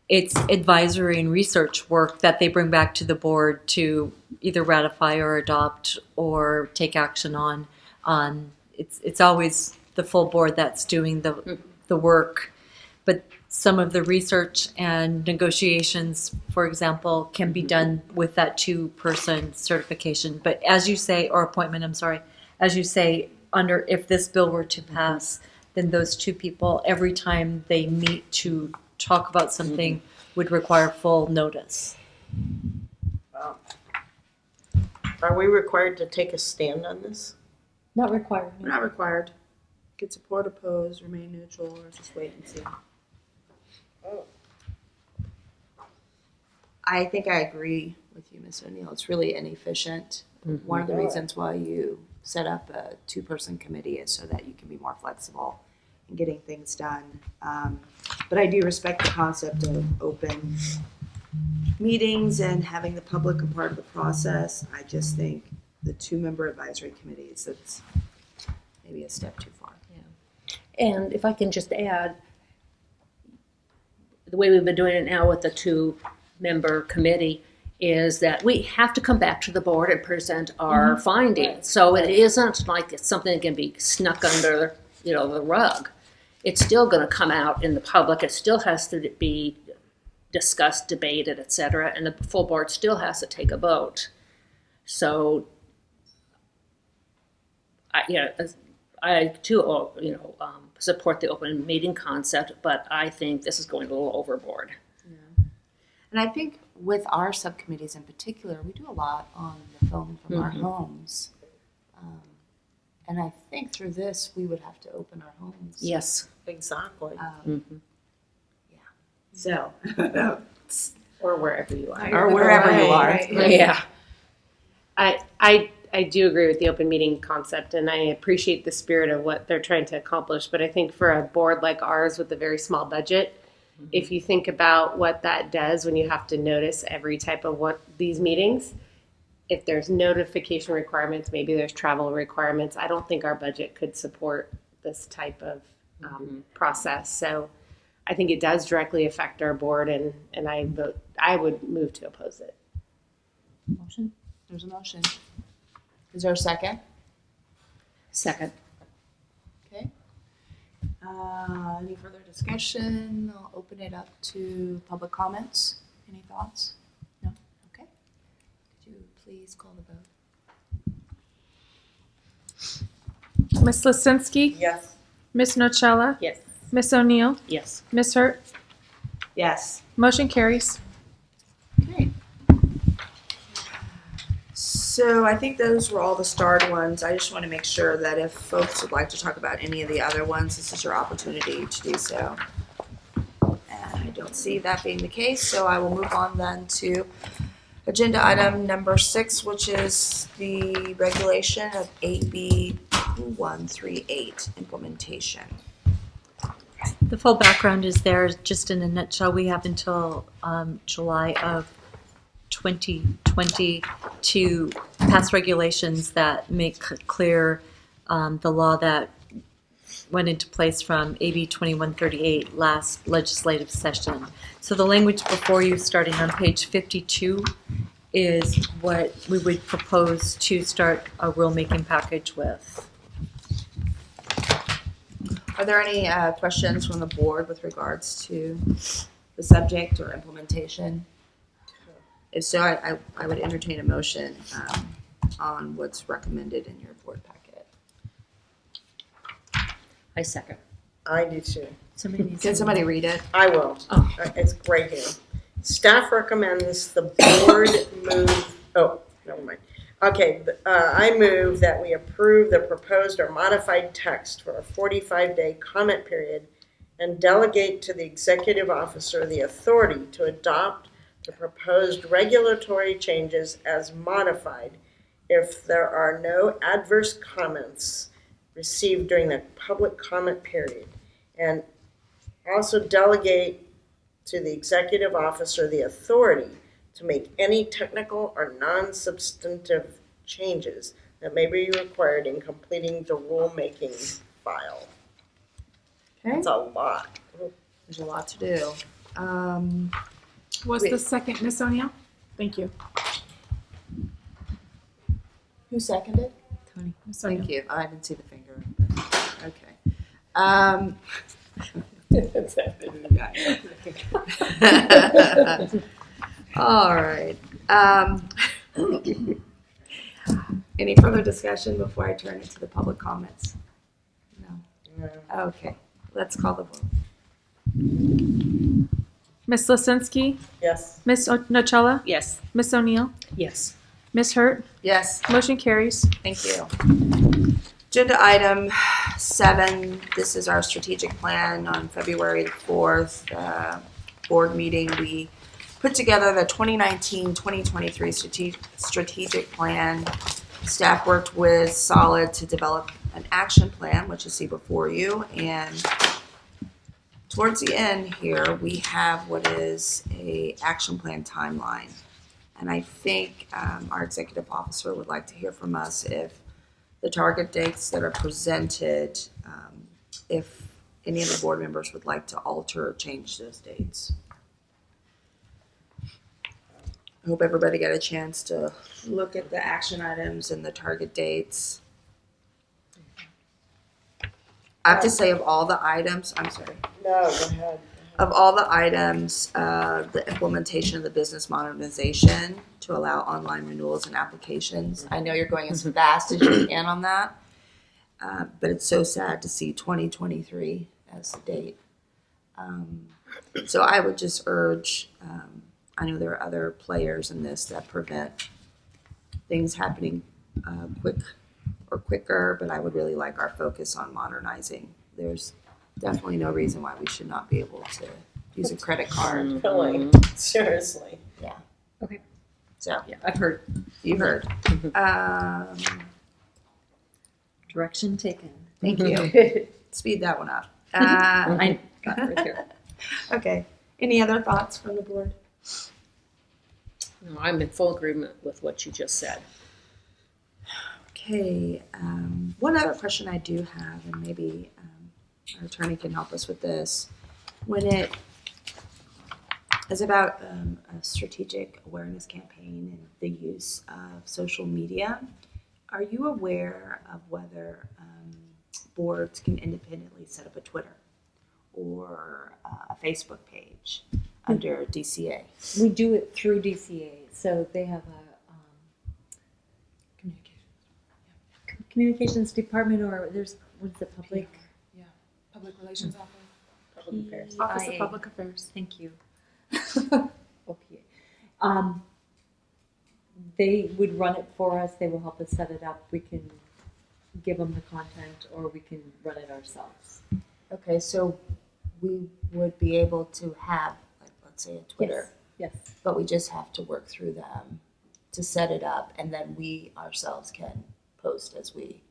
it's advisory and research work that they bring back to the board to either ratify or adopt or take action on. It's always the full board that's doing the work, but some of the research and negotiations, for example, can be done with that 2-person certification. But as you say, or appointment, I'm sorry, as you say, if this bill were to pass, then those 2 people, every time they meet to talk about something, would require full notice. Are we required to take a stand on this? Not required. We're not required. Could support, oppose, remain neutral, or just wait and see. I think I agree with you, Ms. O'Neill. It's really inefficient. One of the reasons why you set up a 2-person committee is so that you can be more flexible in getting things done. But I do respect the concept of open meetings and having the public a part of the process. I just think the 2-member advisory committees, it's maybe a step too far. And if I can just add, the way we've been doing it now with the 2-member committee is that we have to come back to the board and present our findings. So it isn't like it's something that can be snuck under, the rug. It's still going to come out in the public. It still has to be discussed, debated, et cetera, and the full board still has to take a vote. So, I too, support the open meeting concept, but I think this is going a little overboard. Yeah. And I think with our subcommittees in particular, we do a lot on the film from our homes. And I think through this, we would have to open our homes. Yes. Exactly. Yeah. So. Or wherever you are. Or wherever you are. Right. Yeah. I do agree with the open meeting concept, and I appreciate the spirit of what they're trying to accomplish. But I think for a board like ours with a very small budget, if you think about what that does when you have to notice every type of these meetings, if there's notification requirements, maybe there's travel requirements, I don't think our budget could support this type of process. So I think it does directly affect our board, and I would move to oppose it. Motion? There's a motion. Is there a second? Second. Okay. Any further discussion? I'll open it up to public comments. Any thoughts? No? Okay. Could you please call the vote? Ms. Lisinski? Yes. Ms. Nocella? Yes. Ms. O'Neill? Yes. Ms. Hurt? Yes. Motion carries. Okay. So I think those were all the starred ones. I just want to make sure that if folks would like to talk about any of the other ones, this is your opportunity to do so. And I don't see that being the case, so I will move on then to agenda item number 6, which is the regulation of AB 2138 implementation. The full background is there, just in a nutshell. We have until July of 2020 to pass regulations that make clear the law that went into place from AB 2138 last legislative session. So the language before you, starting on page 52, is what we would propose to start a rulemaking package with. Are there any questions from the board with regards to the subject or implementation? If so, I would entertain a motion on what's recommended in your board packet. I second. I do too. Can somebody read it? I will. Oh. It's right here. Staff recommends the board move, never mind. Okay, I move that we approve the proposed or modified text for a 45-day comment period and delegate to the executive officer the authority to adopt the proposed regulatory changes as modified if there are no adverse comments received during the public comment period, and also delegate to the executive officer the authority to make any technical or non-substantive changes that may be required in completing the rulemaking file. Okay. That's a lot. There's a lot to do. Was the second Ms. O'Neill? Thank you. Who seconded? Tony. Ms. O'Neill. Thank you. I didn't see the finger. Okay. All right. Any further discussion before I turn it to the public comments? No. Okay. Let's call the vote. Ms. Lisinski? Yes. Ms. Nocella? Yes. Ms. O'Neill? Yes. Ms. Hurt? Yes. Motion carries. Thank you. Agenda item 7, this is our strategic plan. On February the 4th, board meeting, we put together the 2019-2023 strategic plan. Staff worked with Solid to develop an action plan, which you see before you, and towards the end here, we have what is a action plan timeline. And I think our executive officer would like to hear from us if the target dates that are presented, if any of the board members would like to alter or change those dates. I hope everybody got a chance to look at the action items and the target dates. I have to say, of all the items, I'm sorry. No, go ahead. Of all the items, the implementation of the business modernization to allow online renewals and applications. I know you're going as fast as you can on that, but it's so sad to see 2023 as the date. So I would just urge, I know there are other players in this that prevent things happening quicker, but I would really like our focus on modernizing. There's definitely no reason why we should not be able to use a credit card. Really? Seriously. Yeah. Okay. So Yeah, I've heard. you heard. Direction taken. Thank you. Speed that one up. I got it right here. Okay. Any other thoughts from the board? No, I'm in full agreement with what you just said. Okay. One other question I do have, and maybe our attorney can help us with this. When it is about a strategic awareness campaign and the use of social media, are you aware of whether boards can independently set up a Twitter or a Facebook page under DCA? We do it through DCA, so they have a communications department, or there's what's the public? Yeah, public relations office. Public affairs. Office of IA. Public Affairs. Thank you. Okay. They would run it for us. They will help us set it up. We can give them the content, or we can run it ourselves. Okay, so we would be able to have, like, let's say, a Twitter. Yes. But we just have to work through them to set it up, and then we ourselves can post as we.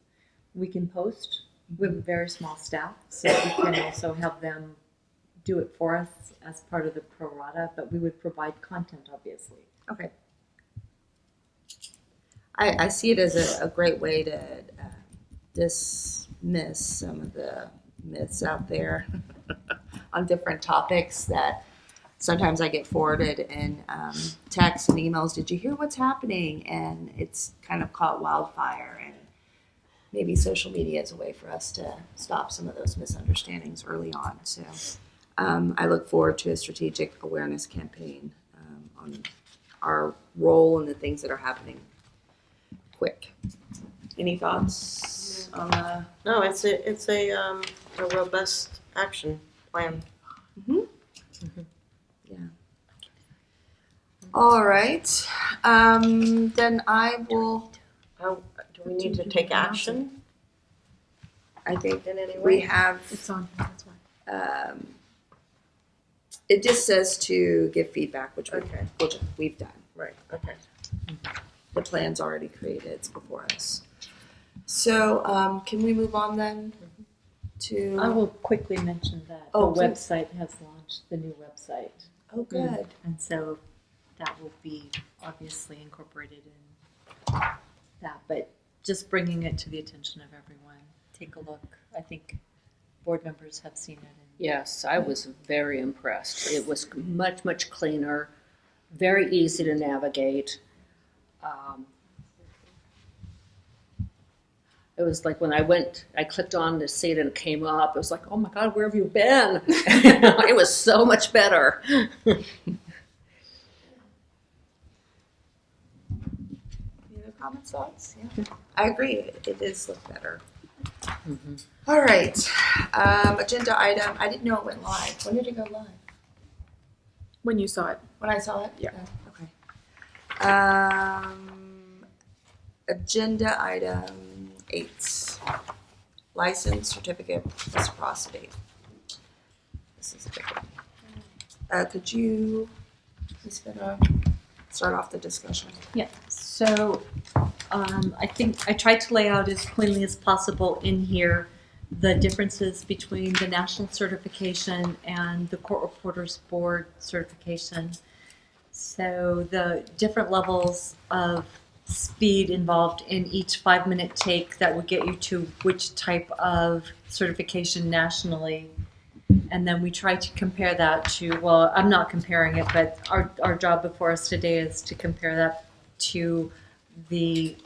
We can post. We have a very small staff, so we can also have them do it for us as part of the pro rata, but we would provide content, obviously. Okay. I see it as a great way to dismiss some of the myths out there on different topics that sometimes I get forwarded in texts and emails. Did you hear what's happening? And it's kind of caught wildfire. And maybe social media is a way for us to stop some of those misunderstandings early on. So I look forward to a strategic awareness campaign on our role and the things that are happening quick. Any thoughts on the? No, it's a robust action plan. Yeah. All right. Then I will. Do we need to take action? I think in any way? we have. It's on. That's why. It just says to give feedback, which we've done. Right. Okay. The plan's already created. It's before us. So can we move on then to? I will quickly mention that Oh, the please. website has launched, the new website. Oh, good. And so that will be obviously incorporated in that, but just bringing it to the attention of everyone. Take a look. I think board members have seen it. Yes, I was very impressed. It was much, much cleaner, very easy to navigate. It was like when I clicked on to see it and it came up, it was like, oh my God, where have you been? It was so much better. Any other comments, thoughts? Yeah. I agree. It does look better. All right. Agenda item. I didn't know it went live. When did it go live? When you saw it. When I saw it? Yeah. Okay. Agenda item 8. License certificate of reciprocity. This is a big one. Could you, Ms. Finna, start off the discussion? Yeah, so I think I tried to lay out as cleanly as possible in here the differences between the national certification and the Court Reporters Board certification. So the different levels of speed involved in each 5-minute take that would get you to which type of certification nationally And then we try to compare that to, well, I'm not comparing it, but our job before us today is to compare that to the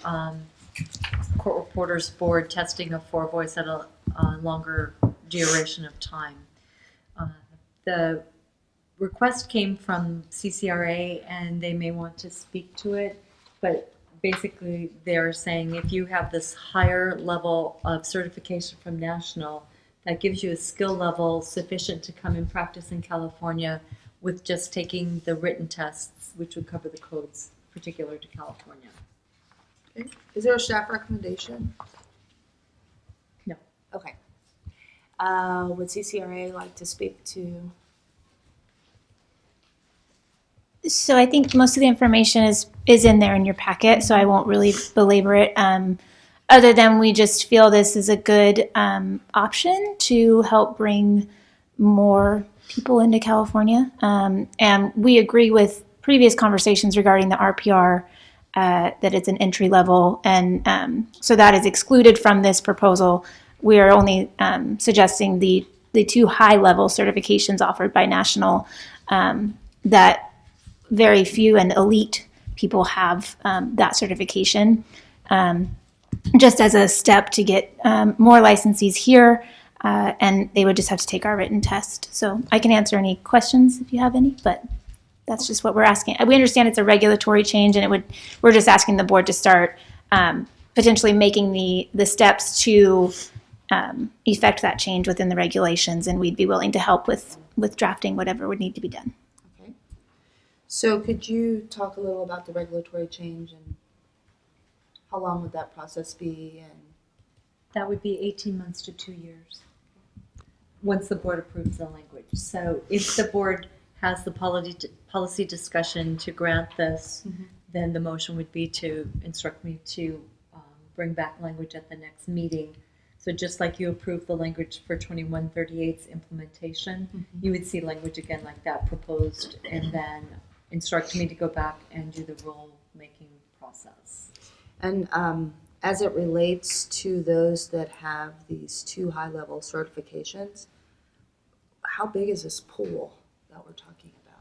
Court Reporters Board testing of for voice at a longer duration of time. The request came from CCRA, and they may want to speak to it, but basically they're saying if you have this higher level of certification from national, that gives you a skill level sufficient to come and practice in California with just taking the written tests, which would cover the codes particular to California. Okay. Is there a staff recommendation? No. Okay. Would CCRA like to speak to? So I think most of the information is in there in your packet, so I won't really belabor it. Other than we just feel this is a good option to help bring more people into California. And we agree with previous conversations regarding the RPR that it's an entry level, and so that is excluded from this proposal. We are only suggesting the two high level certifications offered by national that very few and elite people have that certification. Just as a step to get more licensees here, and they would just have to take our written test. So I can answer any questions if you have any, but that's just what we're asking. We understand it's a regulatory change, and we're just asking the board to start potentially making the steps to effect that change within the regulations, and we'd be willing to help with drafting whatever would need to be done. Okay. So could you talk a little about the regulatory change and how long would that process be? And That would be 18 months to 2 years once the board approves the language. So if the board has the policy discussion to grant this, then the motion would be to instruct me to bring back language at the next meeting. So just like you approved the language for 2138's implementation, you would see language again like that proposed, and then instruct me to go back and do the rule-making process. And as it relates to those that have these two high-level certifications, how big is this pool that we're talking about?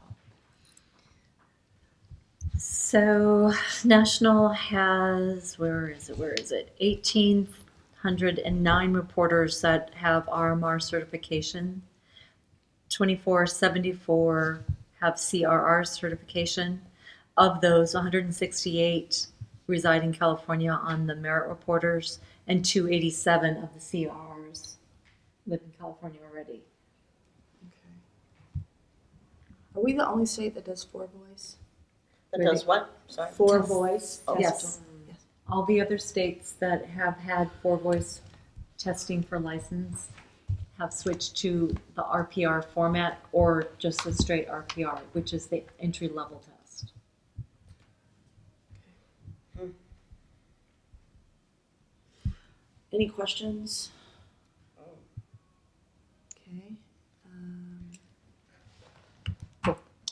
So National has, where is it? 1,809 reporters that have RMR certification. 2474 have CRR certification. Of those, 168 reside in California on the merit reporters, and 287 of the CRRs live in California already. Okay. Are we the only state that does for voice? That does what? Sorry. For voice? Oh, yes. All the other states that have had for voice testing for license have switched to the RPR format or just the straight RPR, which is the entry level test. Any questions? Okay.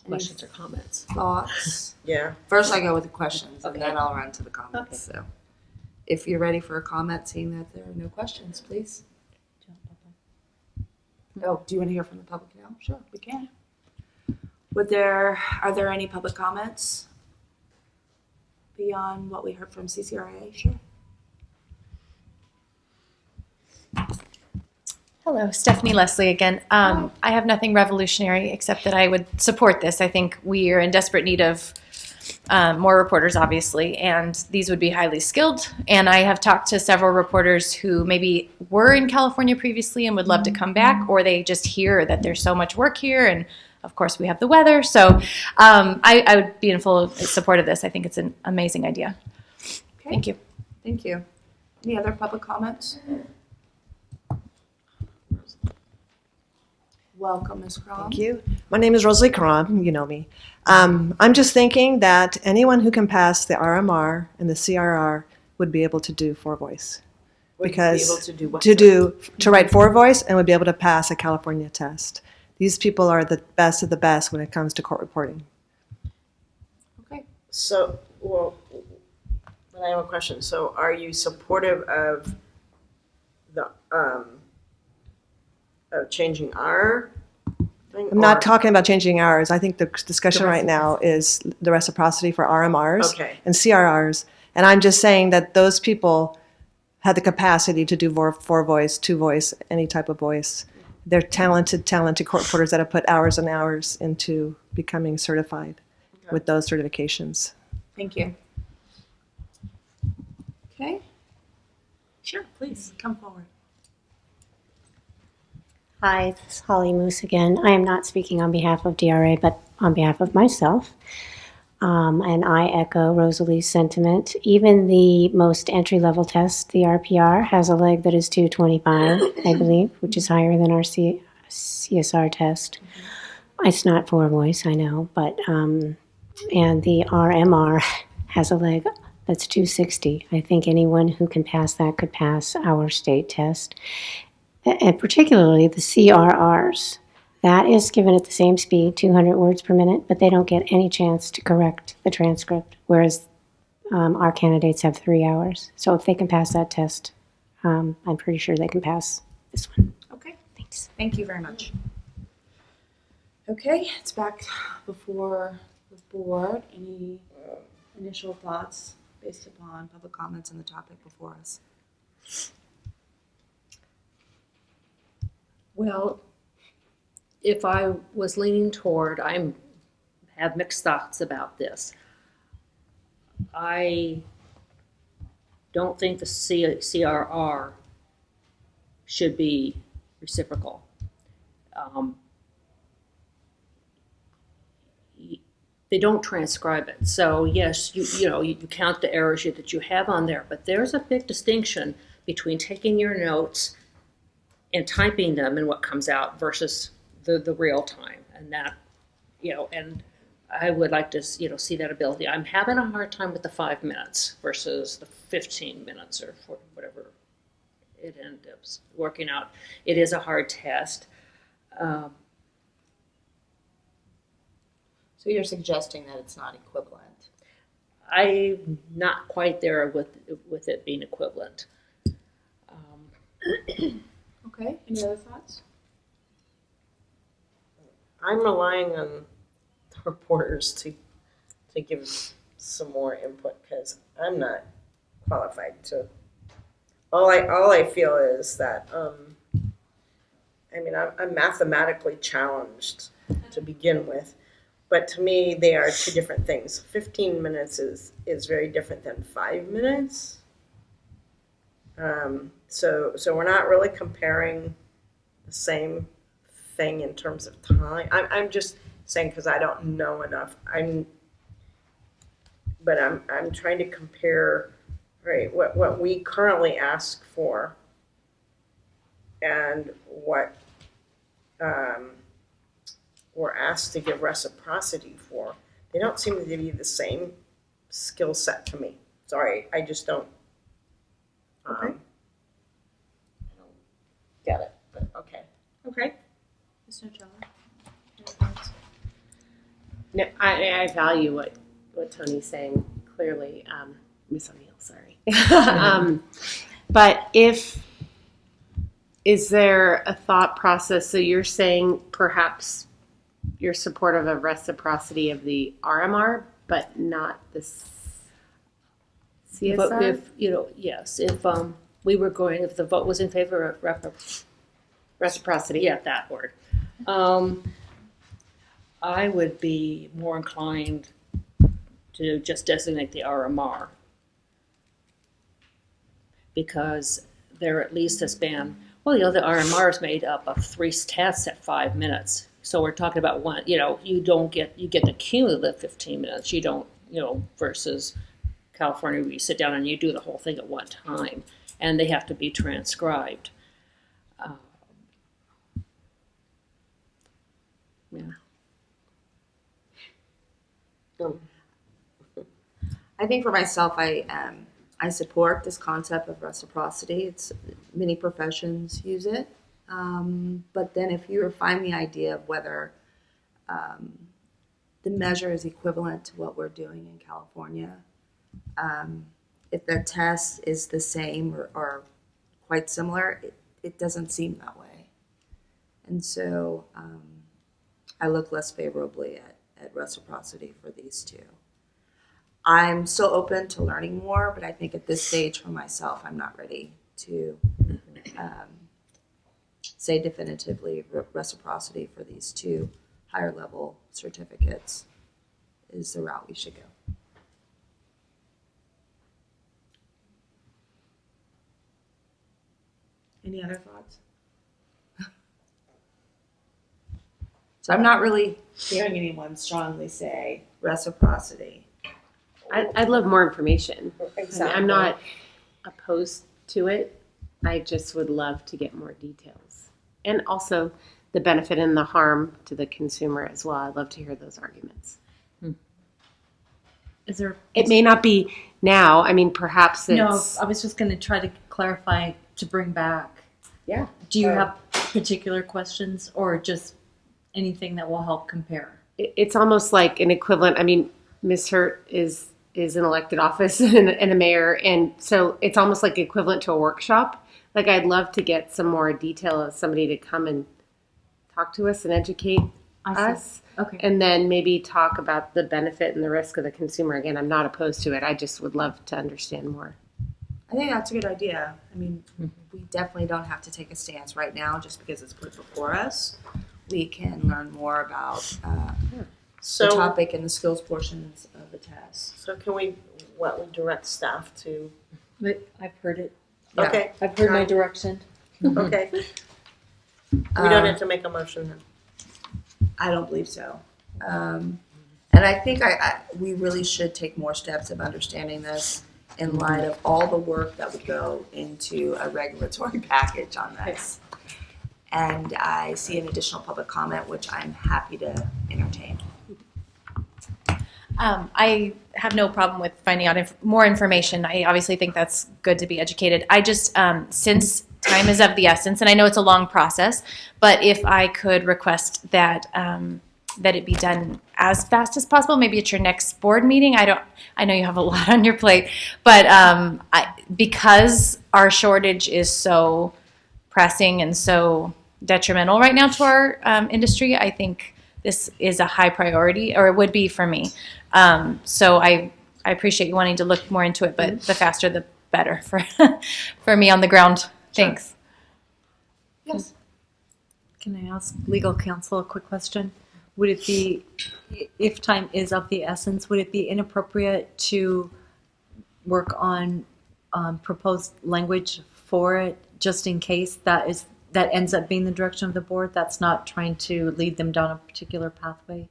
Questions or comments? Thoughts? Yeah. First I go with the questions, and Okay. then I'll run to the comments. So if you're ready for a comment, seeing that there are no questions, please. Oh, do you want to hear from the public now? Sure, we can. Are there any public comments beyond what we heard from CCRA? Sure. Hello, Stephanie Leslie again. I have nothing revolutionary except that I would support this. I think we are in desperate need of more reporters, obviously, and these would be highly skilled. And I have talked to several reporters who maybe were in California previously and would love to come back, or they just hear that there's so much work here, and of course we have the weather. So I would be in full support of this. I think it's an amazing idea. Okay. Thank you. Thank you. Any other public comments? Welcome, Ms. Crom. Thank you. My name is Rosalie Crom. You know me. I'm just thinking that anyone who can pass the RMR and the CRR would be able to do for voice. Would Because be able to do what? to write for voice and would be able to pass a California test. These people are the best of the best when it comes to court reporting. Okay. So, well, but I have a question. So, are you supportive of the of changing our thing? I'm not or- talking about changing hours. I think the discussion The right now is the reciprocity for RMRs Okay. and CRRs. And I'm just saying that those people had the capacity to do four voice, two voice, any type of voice. They're talented court reporters that have put hours and hours into becoming certified with those certifications. Thank you. Okay. Sure, please, come forward. Hi, this is Holly Moose again. I am not speaking on behalf of DRA, but on behalf of myself. And I echo Rosalie's sentiment. Even the most entry-level test, the RPR, has a leg that is 225, I believe, which is higher than our CSR test. It's not for voice, I know, but and the RMR has a leg that's 260. I think anyone who can pass that could pass our state test. And particularly the CRRs. That is given at the same speed, 200 words per minute, but they don't get any chance to correct the transcript, whereas our candidates have 3 hours. So if they can pass that test, I'm pretty sure they can pass this one. Okay. Thanks. Thank you very much. Okay, it's back before the board. Any initial thoughts based upon public comments on the topic before us? Well, if I was leaning toward, I have mixed thoughts about this. I don't think the CRR should be reciprocal. They don't transcribe it. So yes, you count the errors that you have on there, but there's a big distinction between taking your notes and typing them and what comes out versus the real time. And that, and I would like to, see that ability. I'm having a hard time with the 5 minutes versus the 15 minutes or whatever it ends up working out. It is a hard test. So you're suggesting that it's not equivalent? I'm not quite there with it being equivalent. Okay, any other thoughts? I'm relying on the reporters to give some more input because I'm not qualified to. All I feel is that I'm mathematically challenged to begin with, but to me they are two different things. 15 minutes is very different than 5 minutes. So we're not really comparing the same thing in terms of time. I'm just saying because I don't know enough. I'm trying to compare, right, what we currently ask for and what we're asked to give reciprocity for. They don't seem to be the same skill set to me. Sorry, I just don't. Okay. I don't get it, but okay. Okay. Ms. Nutella? No, I value what Tony's saying clearly. Miss O'Neill, sorry. But is there a thought process? So you're saying perhaps you're supportive of reciprocity of the RMR, but not the CSR? But yes, if we were going, if the vote was in favor of reciprocity. Yeah, that word. I would be more inclined to just designate the RMR because they're at least a span. Well, the RMR is made up of 3 tests at 5 minutes. So we're talking about one, you get the cumulative 15 minutes. You don't, versus California where you sit down and you do the whole thing at one time and they have to be transcribed. Yeah. I think for myself, I support this concept of reciprocity. It's many professions use it, but then if you refine the idea of whether the measure is equivalent to what we're doing in California, if the test is the same or quite similar, it doesn't seem that way, and so I look less favorably at reciprocity for these two. I'm still open to learning more, but I think at this stage for myself, I'm not ready to say definitively reciprocity for these two higher level certificates is the route we should go. Any other thoughts? So I'm not really hearing anyone strongly say reciprocity. I'd love more information. Exactly. I'm not opposed to it. I just would love to get more details. And also the benefit and the harm to the consumer as well. I'd love to hear those arguments. Is there? It may not be now. I mean, perhaps it's... No, I was just going to try to clarify to bring back. Yeah. Do you have particular questions or just anything that will help compare? It's almost like an equivalent. I mean, Ms. Hurt is an elected office and a mayor, and so it's almost like equivalent to a workshop. Like, I'd love to get some more detail of somebody to come and talk to us and educate us. Okay. And then maybe talk about the benefit and the risk of the consumer. Again, I'm not opposed to it. I just would love to understand more. I think that's a good idea. I mean, we definitely don't have to take a stance right now just because it's put before us. We can learn more about the topic and the skills portions of the test. So can we direct staff to? I've heard it. Yeah. Okay. I've heard my direction. Okay. We don't have to make a motion then. I don't believe so. And I think we really should take more steps of understanding this in light of all the work that would go into a regulatory package on this. And I see an additional public comment, which I'm happy to entertain. I have no problem with finding out more information. I obviously think that's good to be educated. I just, since time is of the essence, and I know it's a long process, but if I could request that that it be done as fast as possible, maybe at your next board meeting. I know you have a lot on your plate, but because our shortage is so pressing and so detrimental right now to our industry, I think this is a high priority, or it would be for me. So I appreciate you wanting to look more into it, but the faster the better for me on the ground. Thanks. Yes. Can I ask legal counsel a quick question? Would it be, if time is of the essence, would it be inappropriate to work on proposed language for it, just in case that ends up being the direction of the board? That's not trying to lead them down a particular pathway.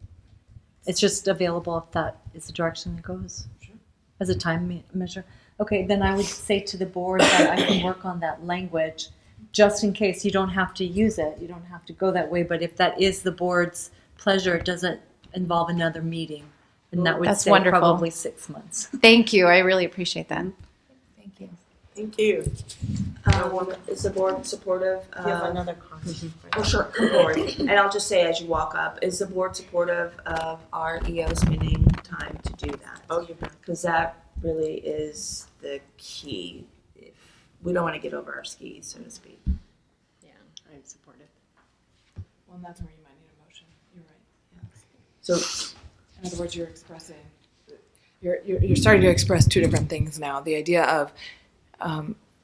It's just available if that is the direction it goes. Sure. As a time measure. Okay, then I would say to the board that I can work on that language, just in case. You don't have to use it. You don't have to go that way. But if that is the board's pleasure, it doesn't involve another meeting, and that would That's say wonderful. probably 6 months. Thank you. I really appreciate that. Thank you. Thank you. Is the board supportive? You have another comment. Oh, sure, come forward. And I'll just say as you walk up, is the board supportive of our EO spending time to do that? Oh, you bet. Because that really is the key. If we don't want to get over our skis, so to speak. Yeah, I'm supportive. Well, and that's where you might need a motion. You're right. Yeah. So, in other words, you're starting to express two different things now. The idea of,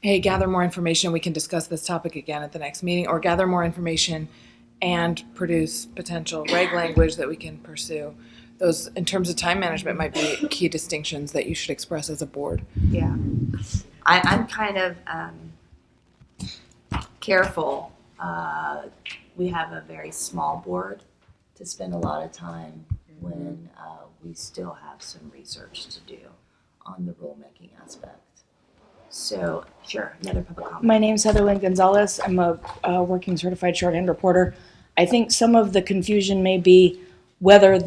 hey, gather more information. We can discuss this topic again at the next meeting, or gather more information and produce potential reg language that we can pursue. Those, in terms of time management, might be key distinctions that you should express as a board. yeah. I'm kind of careful. We have a very small board to spend a lot of time when we still have some research to do on the rulemaking aspect. So, sure, another public comment. My name's Heather Lynn Gonzalez. I'm a working certified shorthand reporter. I think some of the confusion may be whether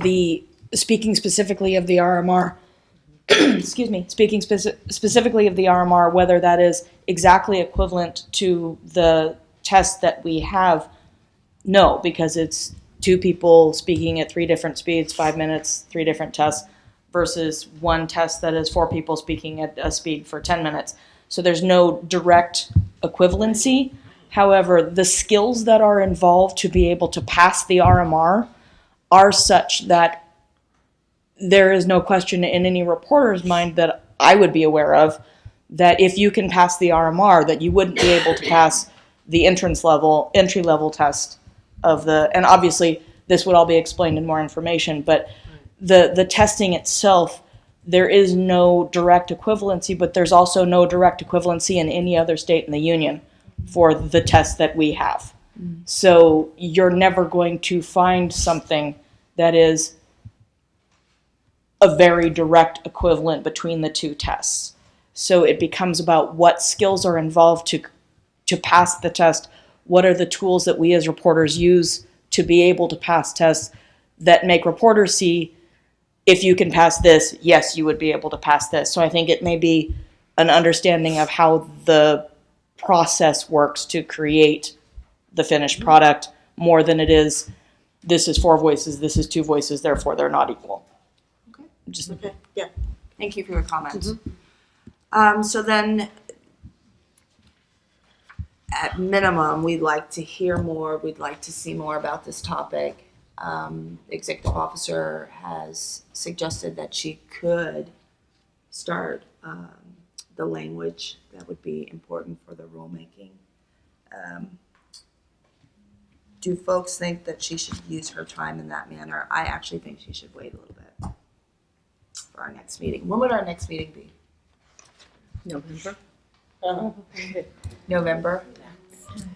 speaking specifically of the RMR, specifically of the RMR, whether that is exactly equivalent to the test that we have. No, because it's two people speaking at 3 different speeds, 5 minutes, 3 different tests, versus one test that is 4 people speaking at a speed for 10 minutes. So there's no direct equivalency. However, the skills that are involved to be able to pass the RMR are such that there is no question in any reporter's mind that I would be aware of that if you can pass the RMR, that you wouldn't be able to pass the entry level test of and obviously this would all be explained in more information, but the testing itself, there is no direct equivalency, but there's also no direct equivalency in any other state in the union for the test that we have. So you're never going to find something that is a very direct equivalent between the two tests. So it becomes about what skills are involved to pass the test. What are the tools that we as reporters use to be able to pass tests that make reporters see, if you can pass this, yes, you would be able to pass this. So I think it may be an understanding of how the process works to create the finished product more than it is, this is 4 voices, this is 2 voices, therefore they're not equal. Okay, yeah. Thank you for your comments. So then, at minimum, we'd like to hear more, we'd like to see more about this topic. The executive officer has suggested that she could start the language that would be important for the rulemaking. Do folks think that she should use her time in that manner? I actually think she should wait a little bit for our next meeting. When would our next meeting be? November. November?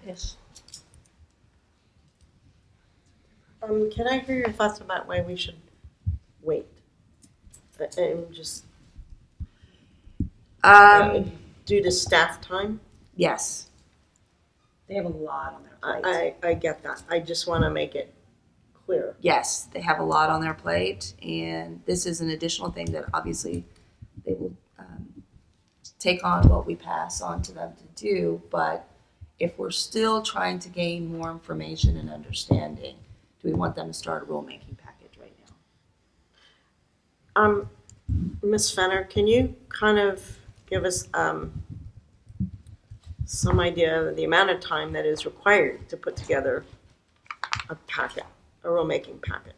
Yes. Can I hear your thoughts about why we should wait? Just due to staff time? Yes. They have a lot on their plate. I get that. I just want to make it clear. Yes, they have a lot on their plate, and this is an additional thing that obviously they will take on what we pass on to them to do. But if we're still trying to gain more information and understanding, do we want them to start a rulemaking package right now? Ms. Fenner, can you kind of give us some idea of the amount of time that is required to put together a packet, a rulemaking packet?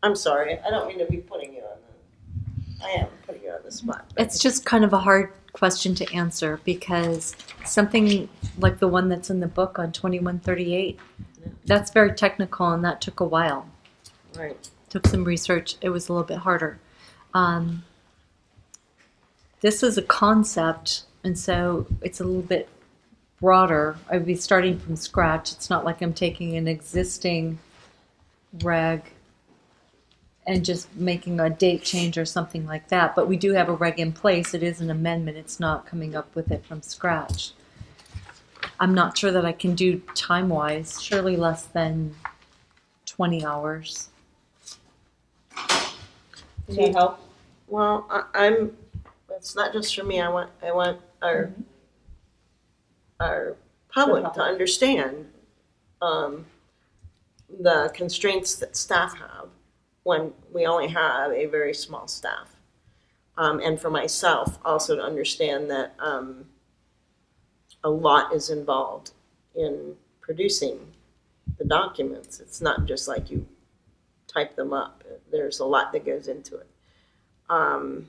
I'm sorry, I don't mean to be putting you on I am putting you on the spot. It's just kind of a hard question to answer because something like the one that's in the book on 2138, that's very technical and that took a while. Right. Took some research. It was a little bit harder. This is a concept, and so it's a little bit broader. I'd be starting from scratch. It's not like I'm taking an existing reg and just making a date change or something like that. But we do have a reg in place. It is an amendment. It's not coming up with it from scratch. I'm not sure that I can do time-wise. Surely less than 20 hours. Does that help? Well, it's not just for me. I want our public to understand the constraints that staff have when we only have a very small staff. And for myself also to understand that a lot is involved in producing the documents. It's not just like you type them up. There's a lot that goes into it. I'd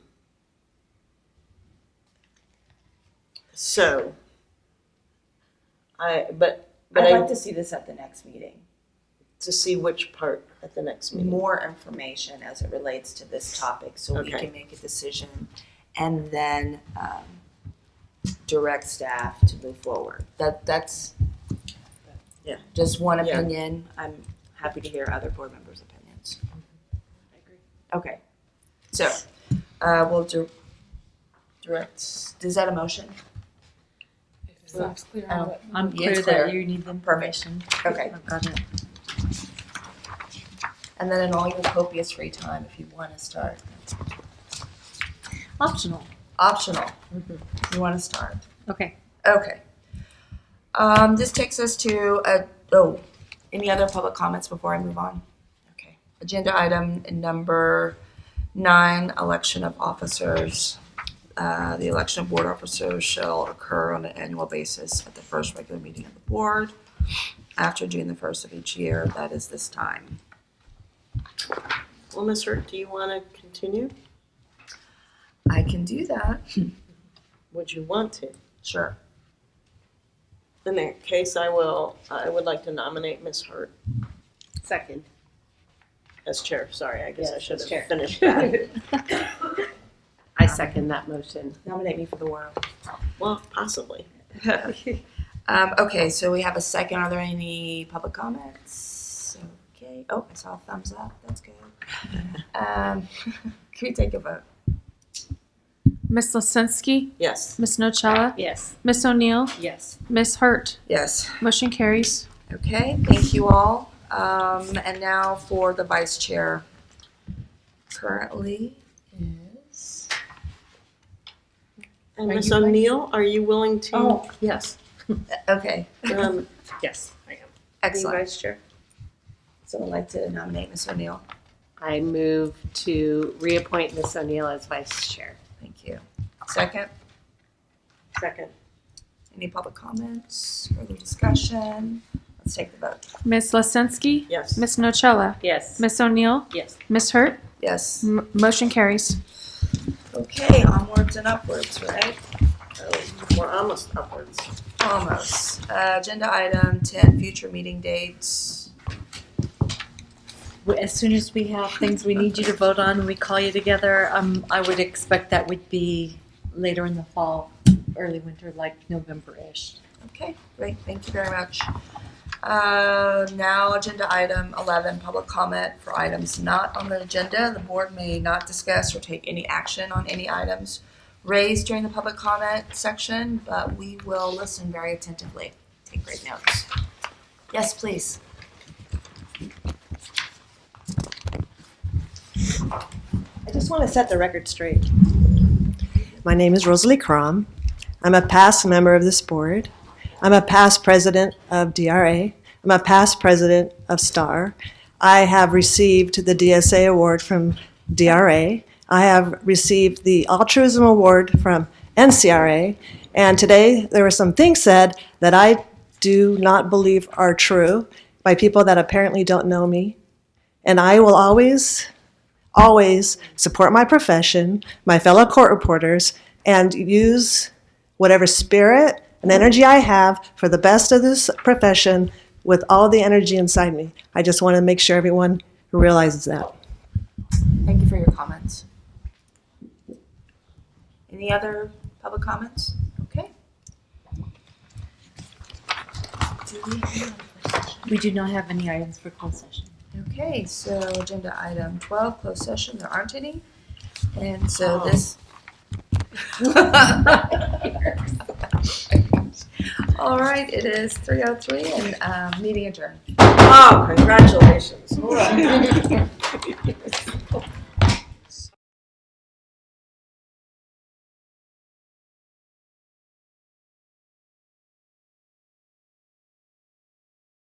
like to see this at the next meeting. To see which part at the next meeting? More information as it relates to this topic so we can make a decision and then direct staff to move forward. That's just one opinion. I'm happy to hear other board members' opinions. I agree. Okay. So we'll direct. Is that a motion? I'm clear that you need the information. Okay. I've got it. And then in all your copious free time, if you want to start. Optional. Optional. You want to start. Okay. Okay. This takes us to any other public comments before I move on? Okay. Agenda item number 9, election of officers. The election of board officers shall occur on an annual basis at the first regular meeting of the board. after June the 1st of each year. That is this time. Well, Ms. Hurt, do you want to continue? I can do that. Would you want to? Sure. In that case, I would like to nominate Ms. Hurt Second. as chair. Sorry, I guess I Yes, should as have chair. finished that. I second that motion. Nominate me for the whirl. Well, possibly. Okay, so we have a second. Are there any public comments? Okay. Oh, I saw a thumbs up. That's good. Can we take a vote? Ms. Lisinski? Yes. Ms. Nocella? Yes. Ms. O'Neill? Yes. Ms. Hurt? Yes. Motion carries. Okay, thank you all. And now for the vice chair. Currently is. And Are Ms. you ready? O'Neill, are you willing to? Oh, yes. Okay. Yes, I am. Excellent. Vice Chair. Someone like to nominate Ms. O'Neill? I move to reappoint Ms. O'Neill as vice chair. Thank you. Second? Second. Any public comments, further discussion? Let's take the vote. Ms. Lisinski? Yes. Ms. Nocella? Yes. Ms. O'Neill? Yes. Ms. Hurt? Yes. Motion carries. Okay, onwards and upwards, right? We're almost upwards. Almost. Agenda item 10, future meeting dates. As soon as we have things we need you to vote on and we call you together, I would expect that would be later in the fall, early winter, like November-ish. Okay, great. Thank you very much. Now, agenda item 11, public comment for items not on the agenda. The board may not discuss or take any action on any items raised during the public comment section, but we will listen very attentively. Take great notes. Yes, please. I just want to set the record straight. My name is Rosalie Crom. I'm a past member of this board. I'm a past president of DRA. I'm a past president of STAR. I have received the DSA award from DRA. I have received the Altruism Award from NCRA. And today there were some things said that I do not believe are true by people that apparently don't know me. And I will always support my profession, my fellow court reporters, and use whatever spirit and energy I have for the best of this profession with all the energy inside me. I just want to make sure everyone realizes that. Thank you for your comments. Any other public comments? Okay. We do not have any items for closed session. Okay, so agenda item 12, closed session, there aren't any. And so this. All right, it is 3:03 and meeting adjourned. Oh, congratulations.